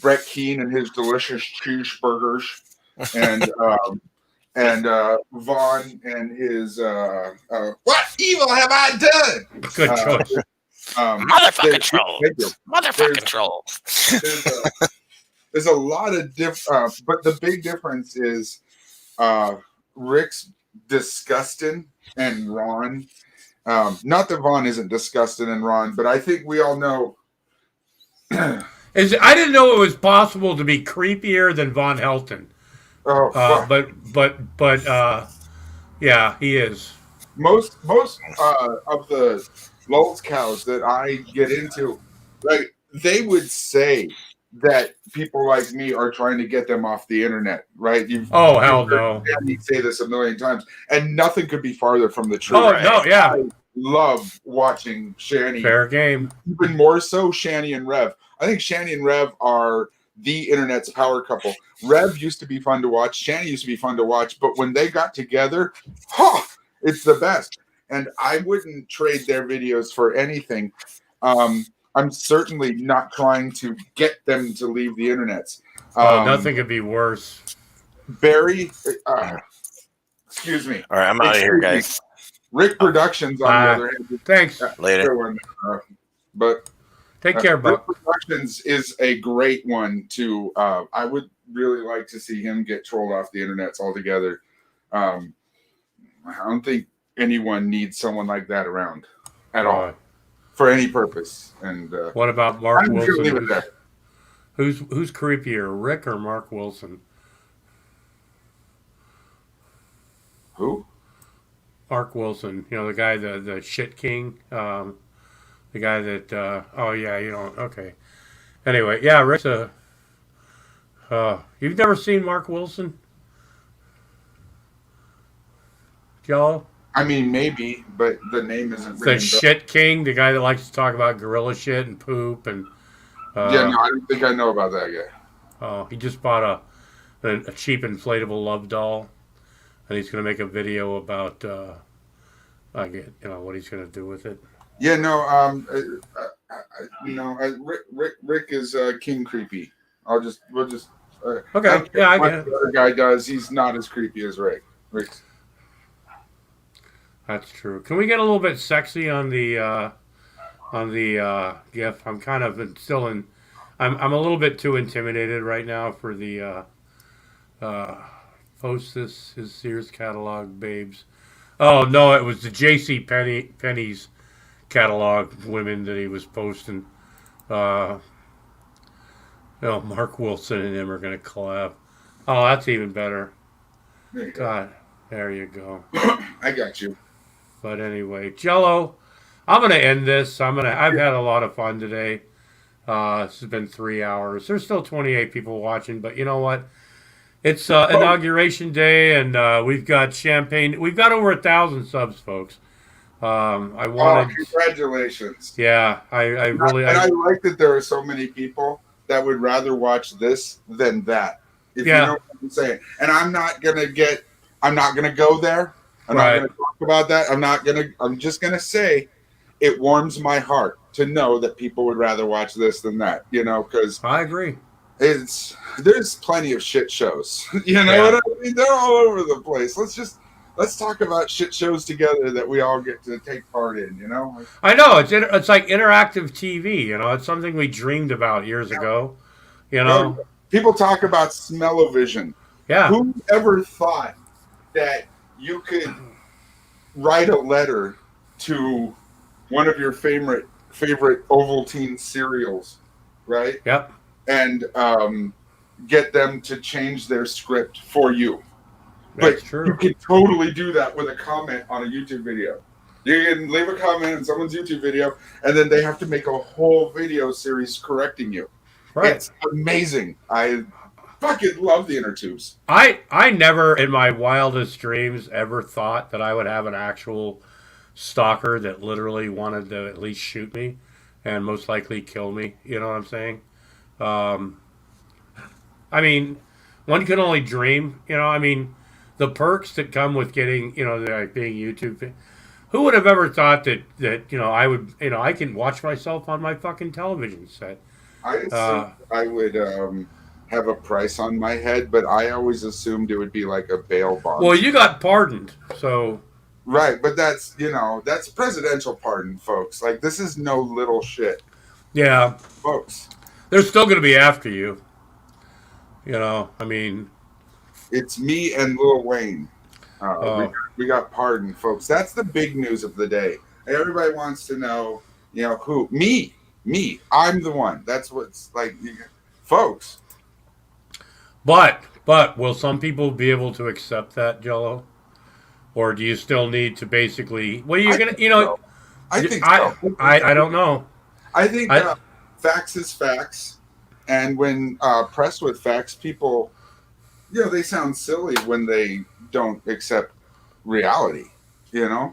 Brett Keane and his delicious cheeseburgers and Vaughn and his what evil have I done? Good choice. Motherfucking trolls. Motherfucking trolls. There's a lot of but the big difference is Rick's disgusting and Ron. Not that Vaughn isn't disgusting and Ron, but I think we all know. I didn't know it was possible to be creepier than Von Helton. Oh, but yeah, he is. Most of the Lulz cows that I get into, like they would say that people like me are trying to get them off the internet, right? Hell no. You say this a million times, and nothing could be farther from the truth. Oh no, yeah. I love watching Shanny. Fair game. Even more so, Shanny and Rev. I think Shanny and Rev are the internet's power couple. Rev used to be fun to watch. Shanny used to be fun to watch, but when they got together, it's the best. And I wouldn't trade their videos for anything. I'm certainly not trying to get them to leave the internet. Nothing could be worse. Barry, excuse me. All right, I'm out of here, guys. Rick Productions, on the other hand. Thanks. Later. But take care, Buck. Rick Productions is a great one to. I would really like to see him get trolled off the internet altogether. I don't think anyone needs someone like that around at all for any purpose. And what about Mark Wilson? Who's creepier, Rick or Mark Wilson? Who? Mark Wilson. The guy, the shit king. The guy that. You don't. Okay. Anyway, yeah, Rick's a. You've never seen Mark Wilson? Jello? I mean, maybe, but the name isn't The ringing Shit King, the guy that likes to talk about gorilla shit and poop and. yeah, no, I don't think I know about that guy. Oh, he just bought a cheap inflatable love doll, and he's gonna make a video about what he's gonna do with it. Yeah, no, Rick is King Creepy. We'll just. Okay, yeah, I get it. The other guy does. He's not as creepy as Rick. Rick's. That's true. Can we get a little bit sexy on the GIF? I'm kind of still in. I'm a little bit too intimidated right now for the post his Sears catalog, babes. Oh no, it was the J.C. Penney's catalog women that he was posting. Mark Wilson and him are gonna collab. Oh, that's even better. There God, there you go. I got you. But anyway, Jello, I'm gonna end this. I've had a lot of fun today. This has been 3 hours. There's still 28 people watching, but you know what? It's Inauguration Day, and we've got champagne. We've got over 1,000 subs, folks. Congratulations! Yeah, I really. I like that there are so many people that would rather watch this than that. If you know what I'm saying. And I'm not gonna go there. I'm not gonna talk about that. I'm just gonna say it warms my heart to know that people would rather watch this than that, because I agree. There's plenty of shit shows. You know what I mean? They're all over the place. Let's talk about shit shows together that we all get to take part in, I know, it's like interactive TV, it's something we dreamed about years ago, People talk about smell-o-vision. Yeah. Who ever thought that you could write a letter to one of your favorite Ovaltine cereals, right? Yep. And get them to change their script for you. That's but true. You can totally do that with a comment on a YouTube video. You can leave a comment on someone's YouTube video, and then they have to make a whole video series correcting you. Right. It's amazing. I fucking love the inner tubes. I never in my wildest dreams ever thought that I would have an actual stalker that literally wanted to at least shoot me and most likely kill me. You know what I'm saying? I mean, one can only dream. The perks that come with getting, being YouTube. Who would have ever thought that I would, I can watch myself on my fucking television set. I assumed I would have a price on my head, but I always assumed it would be like a bail bond. Well, you got pardoned, so. Right, but that's presidential pardon, folks. Like, this is no little shit. Yeah. Folks. They're still going to be after you. It's me and Lil Wayne. We got pardoned, folks. That's the big news of the day. Everybody wants to know, who? Me. I'm the one. That's what's like, folks. But will some people be able to accept that, Jello? Or do you still need to basically? Well, you're gonna, so. I think so. I don't know. I think facts is facts, and when pressed with facts, people, they sound silly when they don't accept reality. Yeah,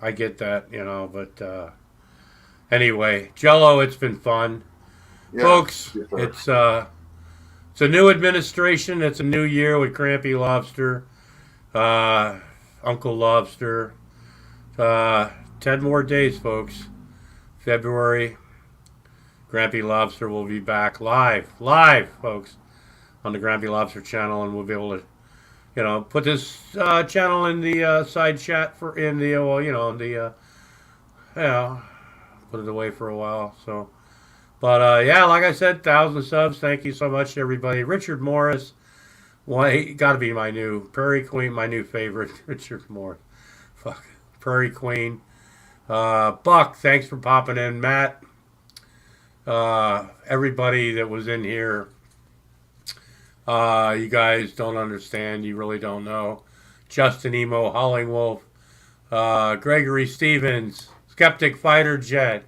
I get that. But anyway, Jello, it's been fun, folks. It's a new administration. It's a new year with Crampy Lobster, Uncle Lobster. 10 more days, folks. February. Grampy Lobster will be back live, folks, on the Grampy Lobster channel, and we'll be able to, put this channel in the side chat put it away for a while. So, but like I said, 1,000 subs. Thank you so much to everybody. Richard Morris, got to be my new Prairie Queen, my new favorite. Richard Morris, fuck Prairie Queen. Buck, thanks for popping in. Matt, everybody that was in here, you guys don't understand. You really don't know. Justin Emo, Hollingwolf, Gregory Stevens, Skeptic Fighter Jet.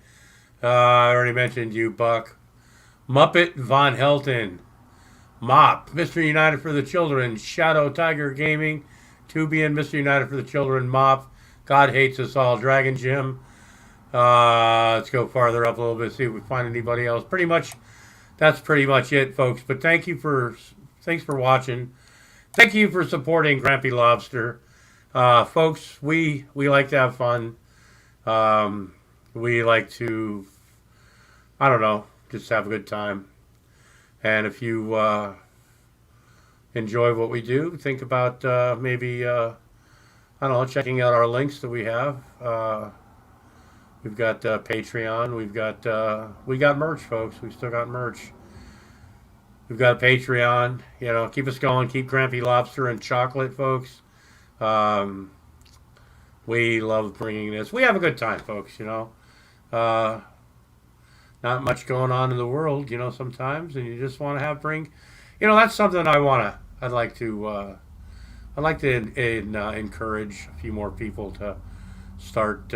I already mentioned you, Buck. Muppet Von Helton, Mop, Mr. United for the Children, Shadow Tiger Gaming, Tubian, Mr. United for the Children, Mop, God Hates Us All, Dragon Jim. Let's go farther up a little bit, see if we find anybody else. That's pretty much it, folks. But thanks for watching. Thank you for supporting Grampy Lobster. Folks, we like to have fun. We like to, I don't know, just have a good time. And if you enjoy what we do, think about maybe, I don't know, checking out our links that we have. We've got Patreon. We got merch, folks. We still got merch. We've got Patreon. You know, keep us going. Keep Grampy Lobster and chocolate, folks. We love bringing this. We have a good time, folks. You know, not much going on in the world. You know, sometimes, and you just want to bring. You know, that's something I'd like to encourage a few more people to start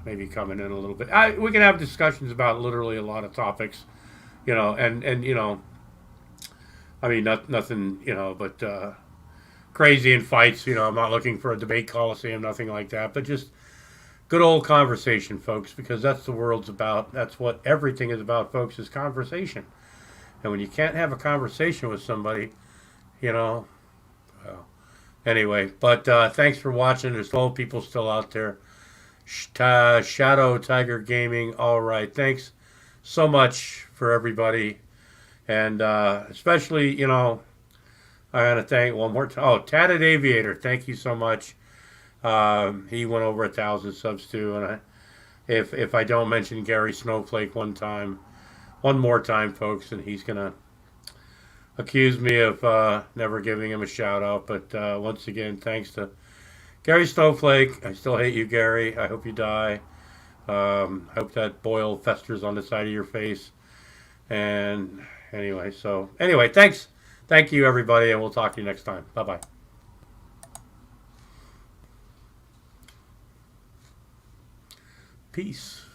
maybe coming in a little bit. We can have discussions about literally a lot of topics, you know, and you know, I mean, nothing, you know, but crazy in fights, you know. I'm not looking for a debate coliseum, nothing like that, but just good old conversation, folks, because that's the world's about. That's what everything is about, folks, is conversation. And when you can't have a conversation with somebody, you know, well, anyway, but thanks for watching. There's low people still out there. Shadow Tiger Gaming. All right. Thanks so much for everybody. And especially, you know, I got to thank one more time. Oh, Tatted Aviator. Thank you so much. He went over 1,000 subs too. And if I don't mention Gary Snowflake one more time, folks, and he's going to accuse me of never giving him a shout out. But once again, thanks to Gary Snowflake. I still hate you, Gary. I hope you die. I hope that boil festers on the side of your face. And anyway, thanks. Thank you, everybody, and we'll talk to you next time. Bye-bye. Peace.